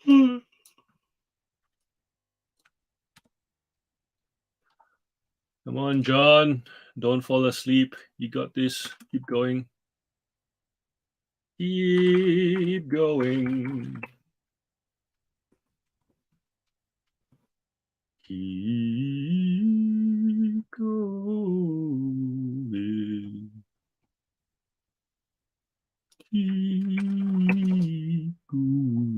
Come on, John. Don't fall asleep. You got this. Keep going. Keep going. Keep going. Keep going.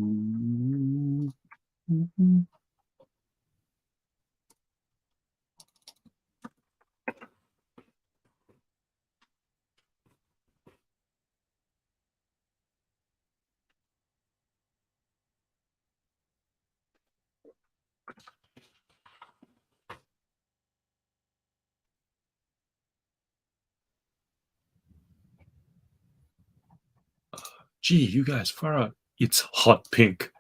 Gee, you guys, far out. It's hot pink.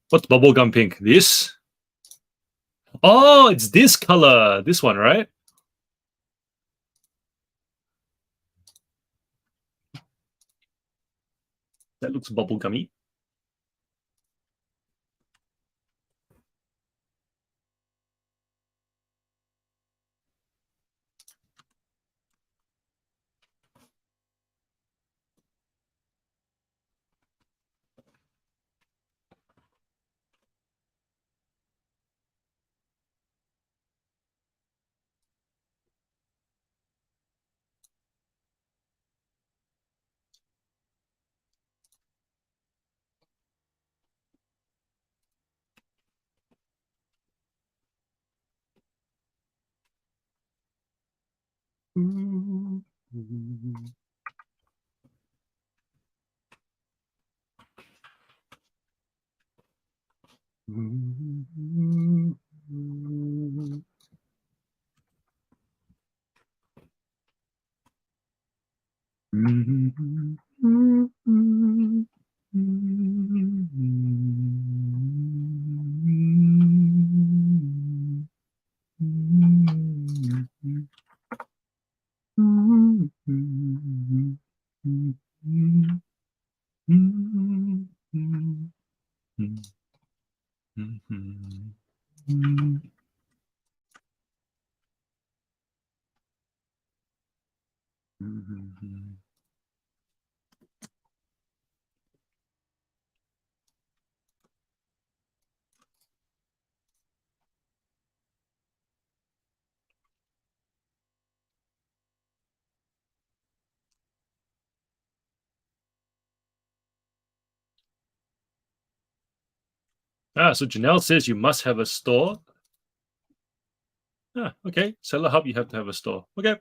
What's bubblegum pink? This? Oh, it's this color. This one, right? That looks bubblegummy. So Janelle says you must have a store. Okay. Seller Hub, you have to have a store. Okay.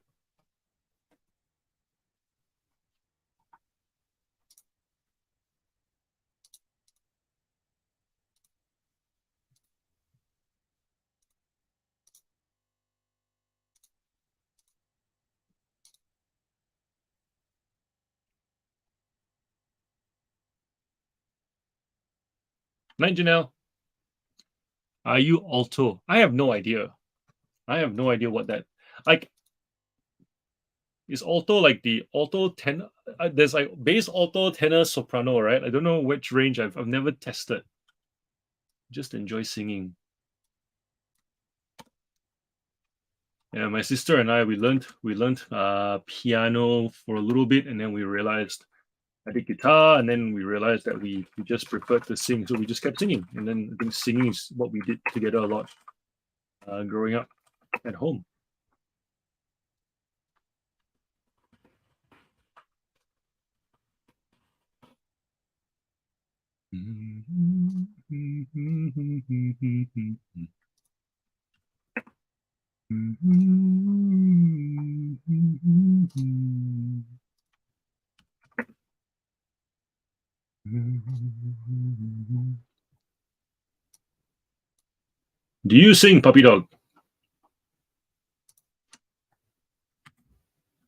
Night, Janelle. Are you Alto? I have no idea. I have no idea what that like is. Alto like the alto tenor. There's like bass, alto, tenor, soprano, right? I don't know which range. I've never tested. Just enjoy singing. Yeah, my sister and I we learned piano for a little bit, and then we realized I did guitar, and then we realized that we just preferred to sing, so we just kept singing. And then I think singing is what we did together a lot growing up at home. Do you sing, puppy dog?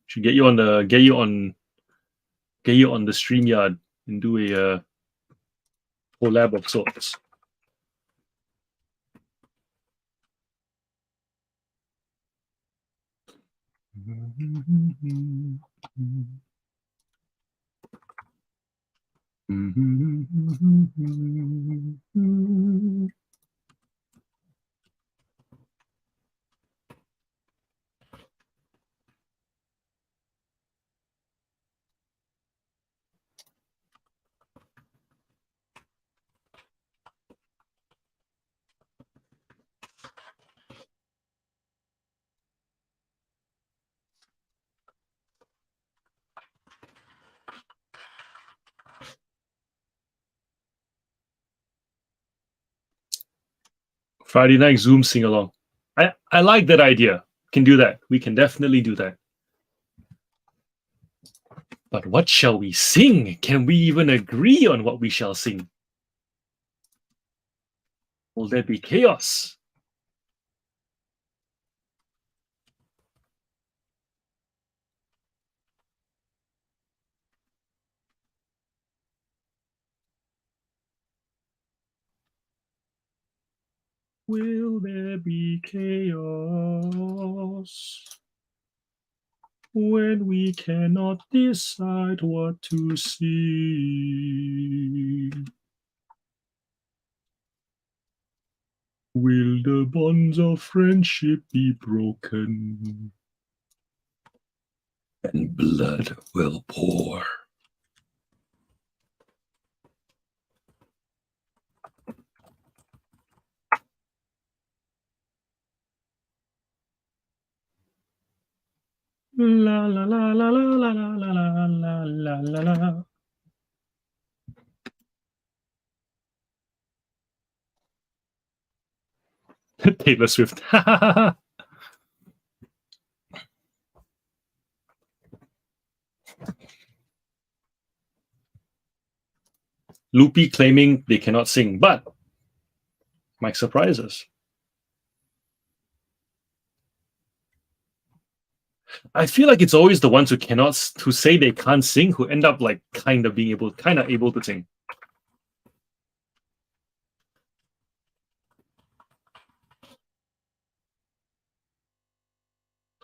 Should get you on the StreamYard and do a collab of sorts. Friday night Zoom sing along. I like that idea. Can do that. We can definitely do that. But what shall we sing? Can we even agree on what we shall sing? Will there be chaos? Will there be chaos when we cannot decide what to sing? Will the bonds of friendship be broken? And blood will pour. La la la la la la la la la la la la. Taylor Swift. Loopy claiming they cannot sing, but Mike surprises. I feel like it's always the ones who say they can't sing who end up like kind of able to sing.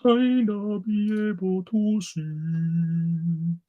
Kinda be able to sing.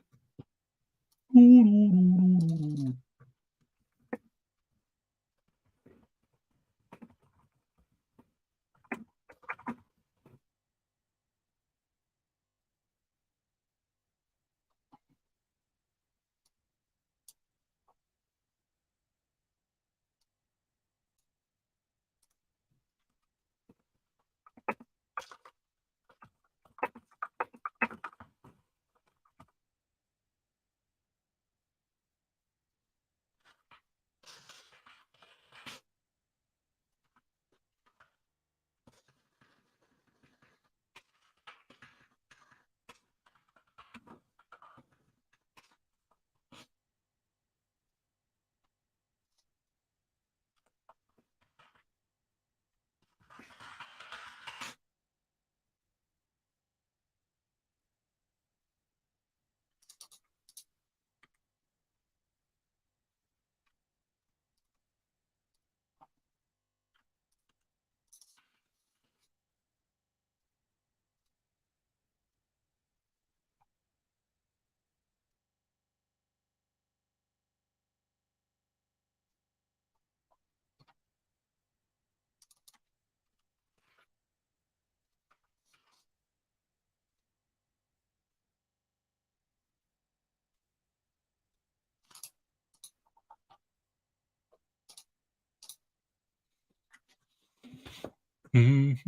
With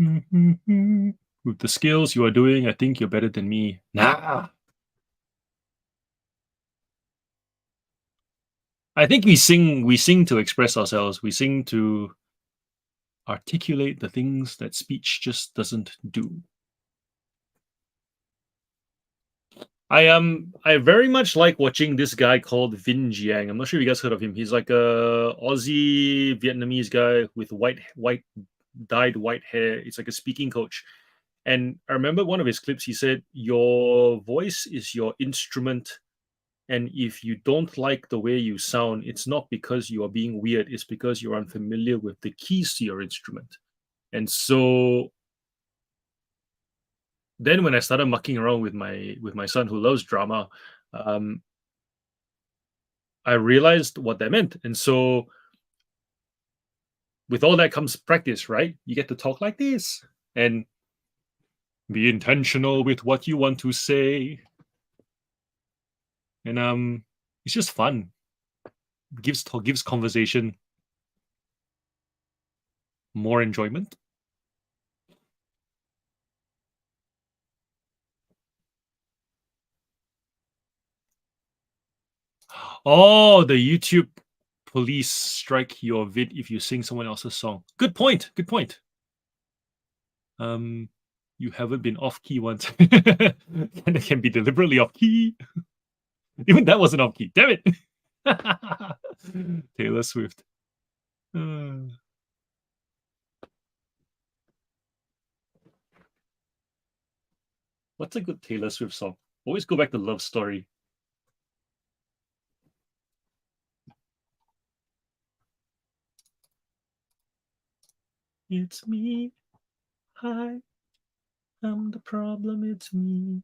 the skills you are doing, I think you're better than me. Nah. I think we sing to express ourselves. We sing to articulate the things that speech just doesn't do. I very much like watching this guy called Vin Jiang. I'm not sure if you guys heard of him. He's like a Aussie Vietnamese guy with white dyed white hair. It's like a speaking coach. And I remember one of his clips, he said, "Your voice is your instrument. And if you don't like the way you sound, it's not because you are being weird, it's because you're unfamiliar with the keys to your instrument." And so then when I started mucking around with my son who loves drama, um, I realized what that meant. And so with all that comes practice, right? You get to talk like this and be intentional with what you want to say. And it's just fun. Gives conversation more enjoyment. Oh, the YouTube police strike your vid if you sing someone else's song. Good point. Good point. Um, you haven't been off key once, and it can be deliberately off key. Even that wasn't off key. Damn it. Taylor Swift. Uh, what's a good Taylor Swift song? Always go back to Love Story. It's me. Hi. I'm the problem. It's me.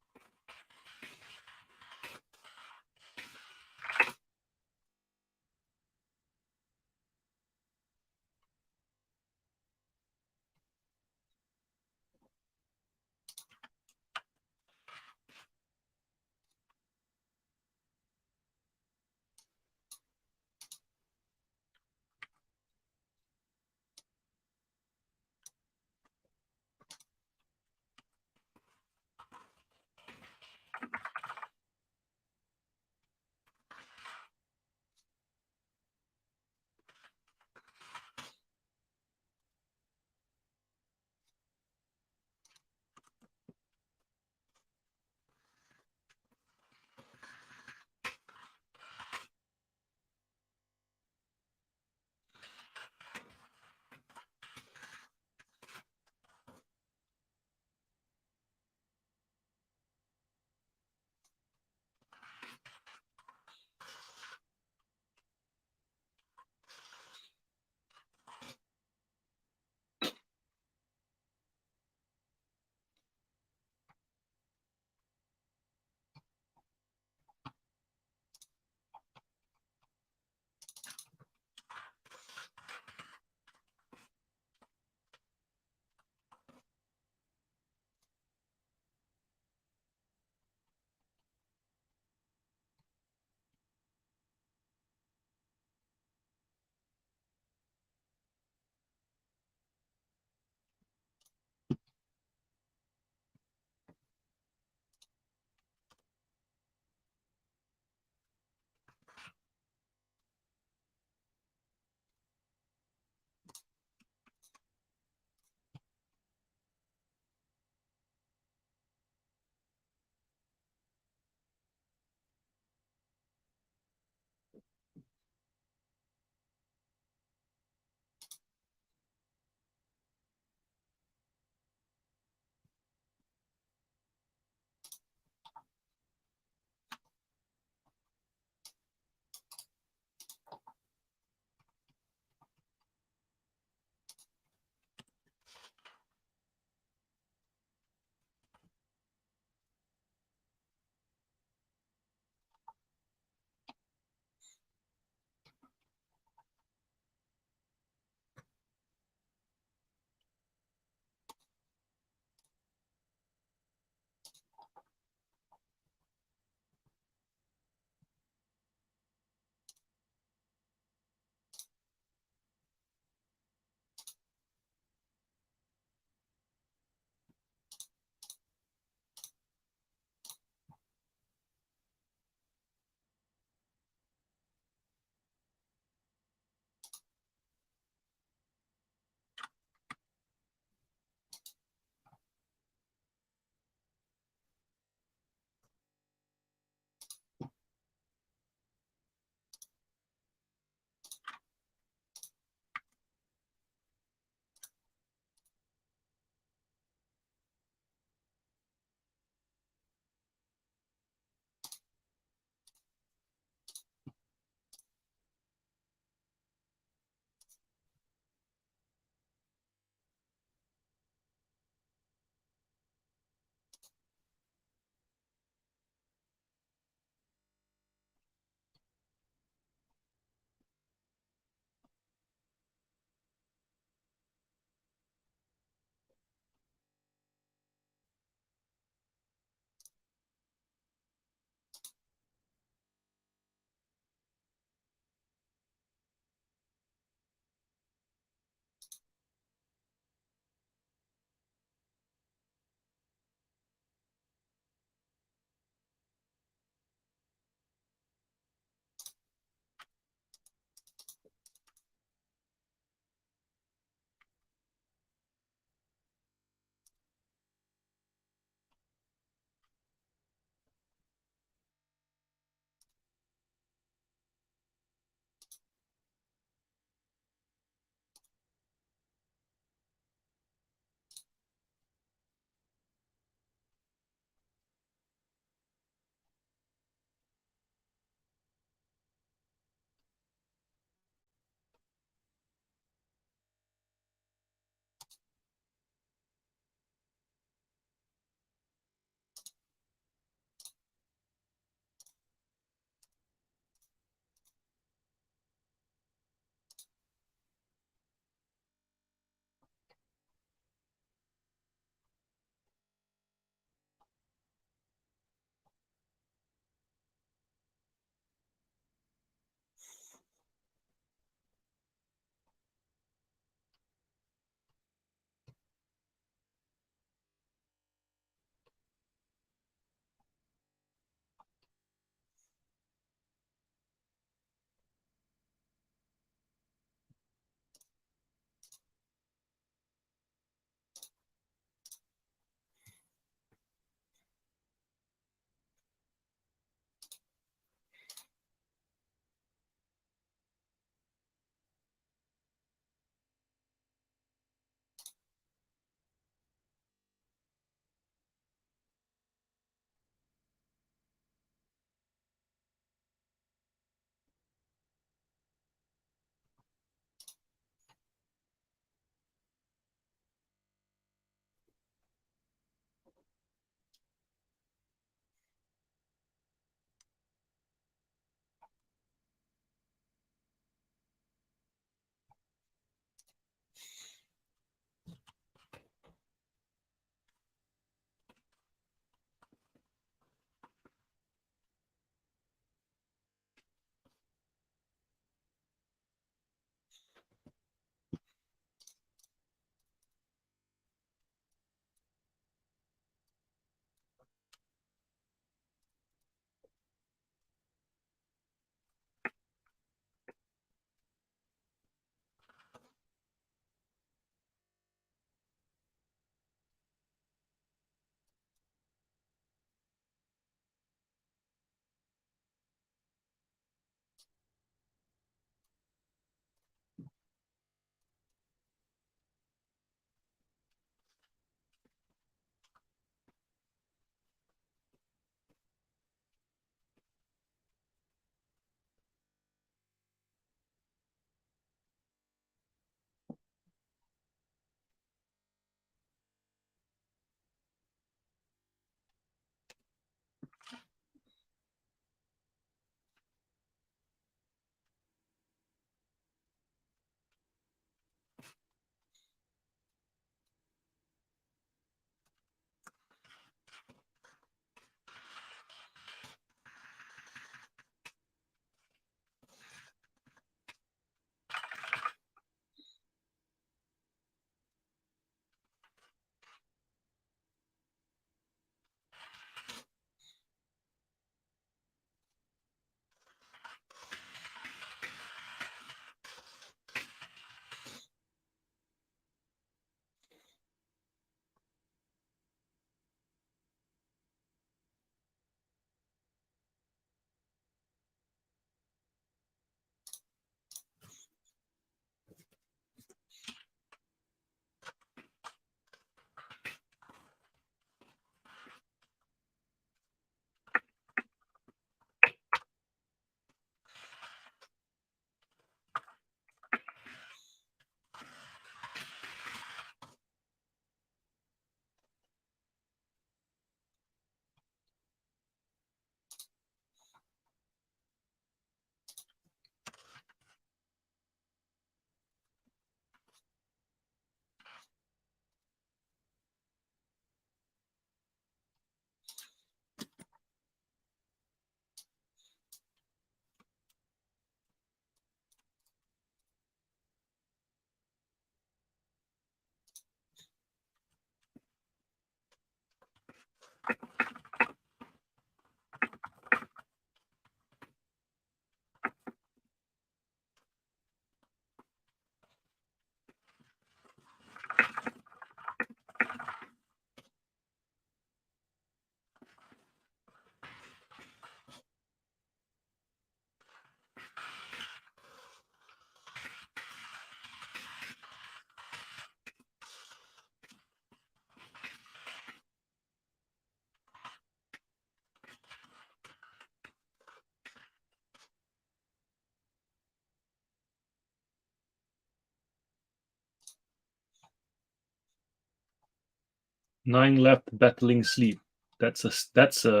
9 left battling sleep. That's a status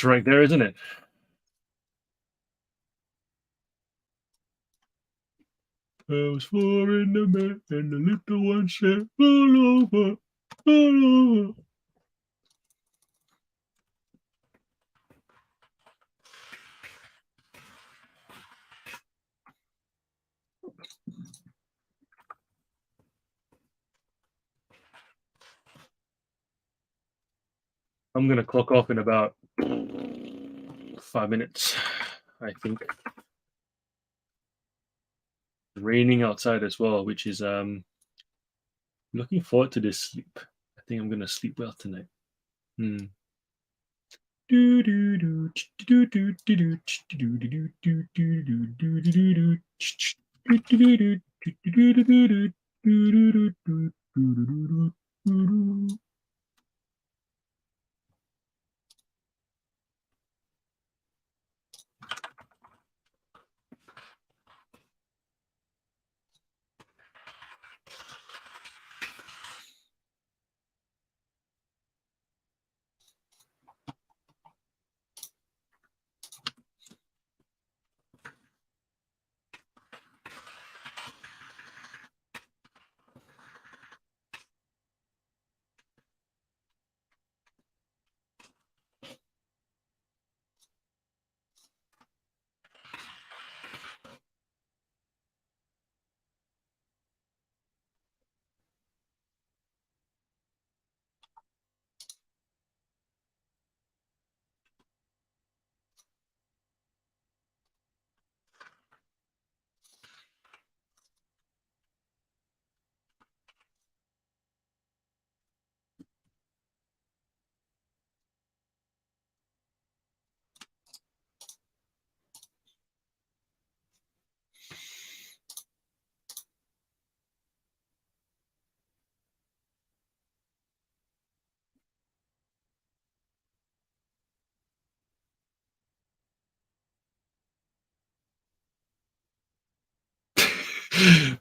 right there, isn't it? I was 4 in the bed and the little one said, all over, all over. I'm gonna clock off in about 5 minutes, I think. Raining outside as well, which is looking forward to this sleep. I think I'm gonna sleep well tonight. Hmm.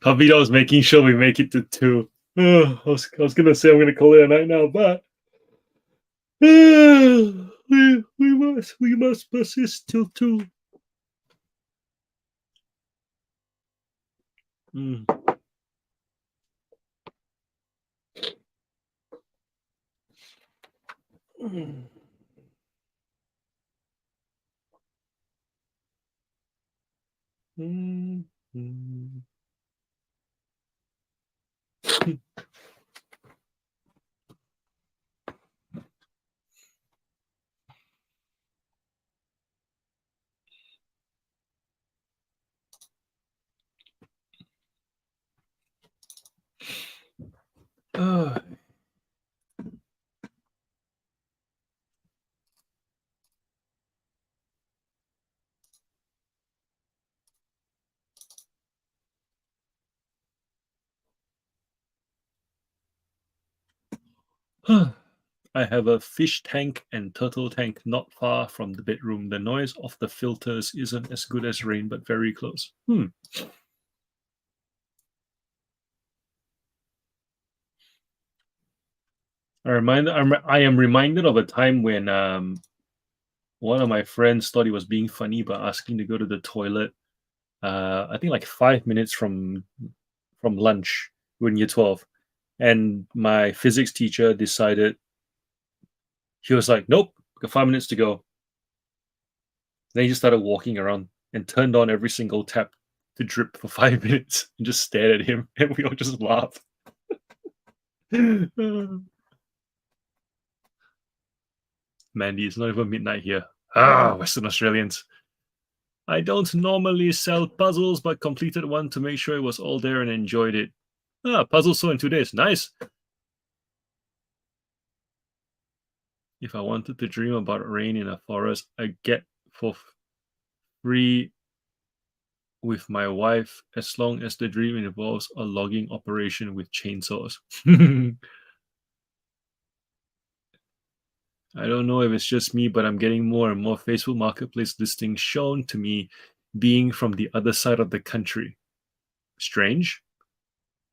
Pavito was making sure we make it to 2. I was gonna say I'm gonna call it a night now, but we must persist till 2. Mm. Mm. Mm. Mm. Ah. I have a fish tank and turtle tank not far from the bedroom. The noise of the filters isn't as good as rain, but very close. I am reminded of a time when one of my friends thought he was being funny by asking to go to the toilet. I think like 5 minutes from lunch when you're 12, and my physics teacher decided he was like, "Nope, got 5 minutes to go." Then he just started walking around and turned on every single tap to drip for 5 minutes and just stared at him, and we all just laughed. Mandy, it's not even midnight here. Western Australians. I don't normally sell puzzles, but completed one to make sure it was all there and enjoyed it. Puzzle sold in 2 days. Nice. If I wanted to dream about rain in a forest, I get for free with my wife as long as the dream involves a logging operation with chainsaws. I don't know if it's just me, but I'm getting more and more Facebook Marketplace listings shown to me being from the other side of the country. Strange.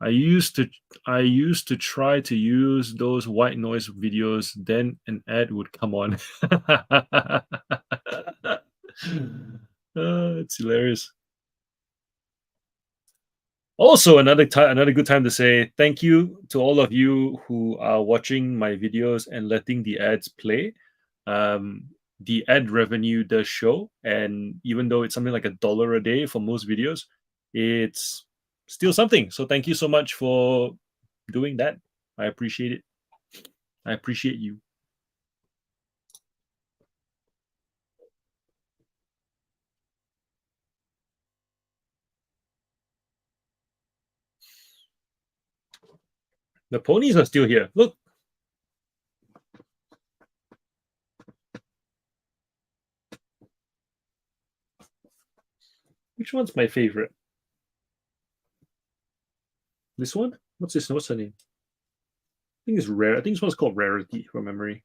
I used to try to use those white noise videos, then an ad would come on. It's hilarious. Also, another good time to say thank you to all of you who are watching my videos and letting the ads play. Um, the ad revenue does show, and even though it's something like $1 a day for most videos, it's still something. So thank you so much for doing that. I appreciate it. I appreciate you. The ponies are still here. Look. Which one's my favorite? This one? What's this? What's her name? I think it's rare. I think this one's called Rarity from memory.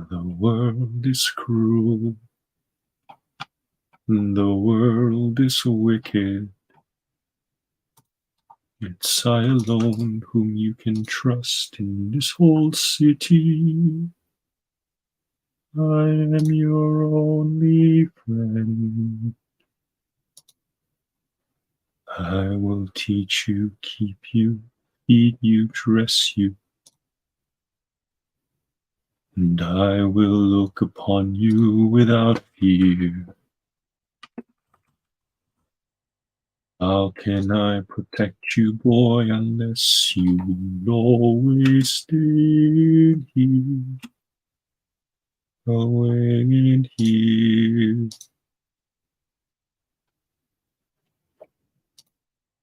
The world is cruel. The world is wicked. It's I alone whom you can trust in this whole city. I am your only friend. I will teach you, keep you, feed you, dress you. And I will look upon you without fear. How can I protect you, boy, unless you always stay here? Away in here.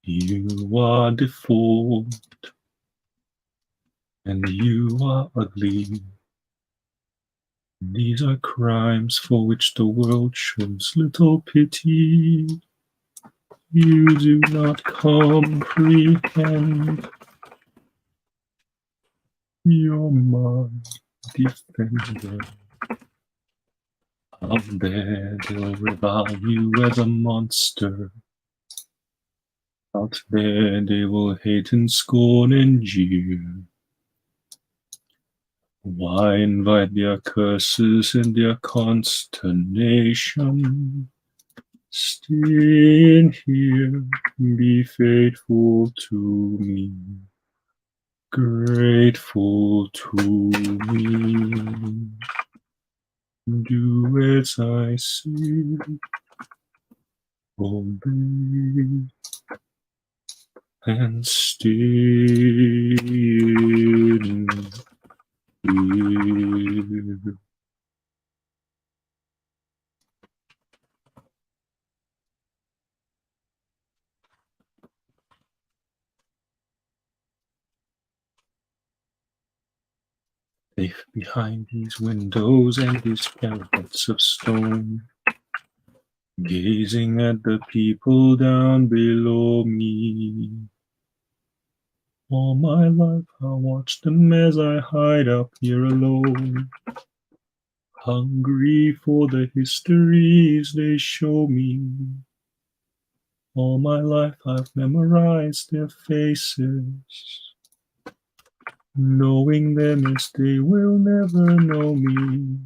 You are deformed, and you are ugly. These are crimes for which the world shows little pity. You do not comprehend. You're my defender. Out there they'll revile you as a monster. Out there they will hate and scorn and jeer. Why invite their curses and their consternation? Stay in here, be faithful to me, grateful to me. Do as I say, obey, and stay in here. Safe behind these windows and these parapets of stone, gazing at the people down below me. All my life I watch them as I hide up here alone. Hungry for the histories they show me. All my life I've memorized their faces. Knowing them as they will never know me.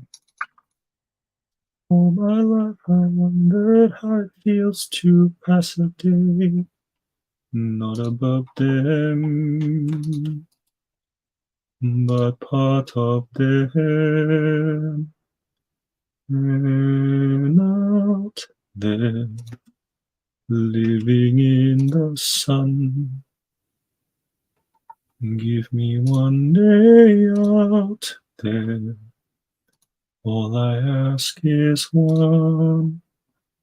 All my life I wondered how it feels to pass a day not above them, but part of them, and out there, living in the sun. Give me one day out there. All I ask is one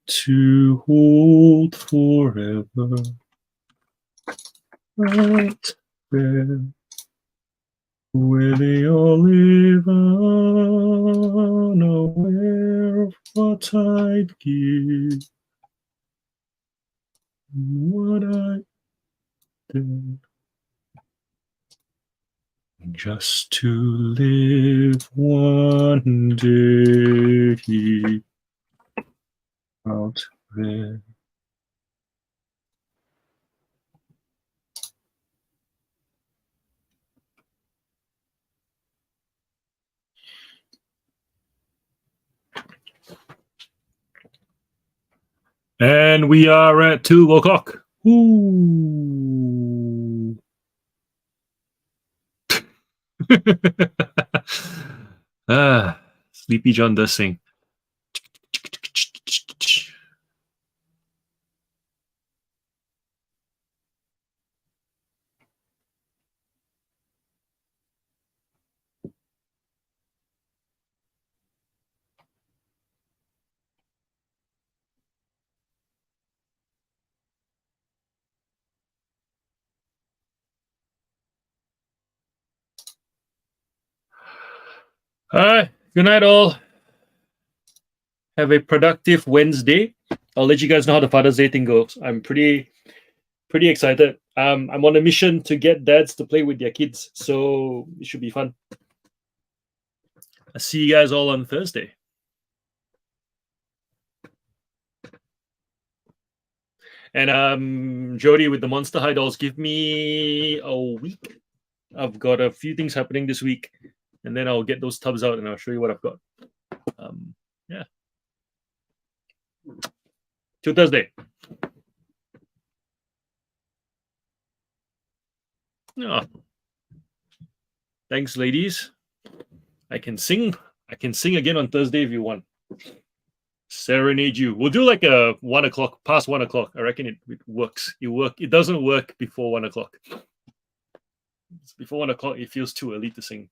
to hold forever. Out there, where they all live, unaware of what I'd give, what I did, just to live one day out there. And we are at 2 o'clock. Ooh. Sleepy John does sing. All right. Good night, all. Have a productive Wednesday. I'll let you guys know how the Father's Day thing goes. I'm pretty excited. I'm on a mission to get dads to play with their kids, so it should be fun. I'll see you guys all on Thursday. And Jody with the Monster High dolls, give me a week. I've got a few things happening this week, and then I'll get those tubs out and I'll show you what I've got. Yeah. Till Thursday. Oh. Thanks, ladies. I can sing again on Thursday if you want. Serenade you. We'll do like a 1 o'clock, past 1 o'clock. I reckon it works. It doesn't work before 1 o'clock. Before 1 o'clock, it feels too early to sing.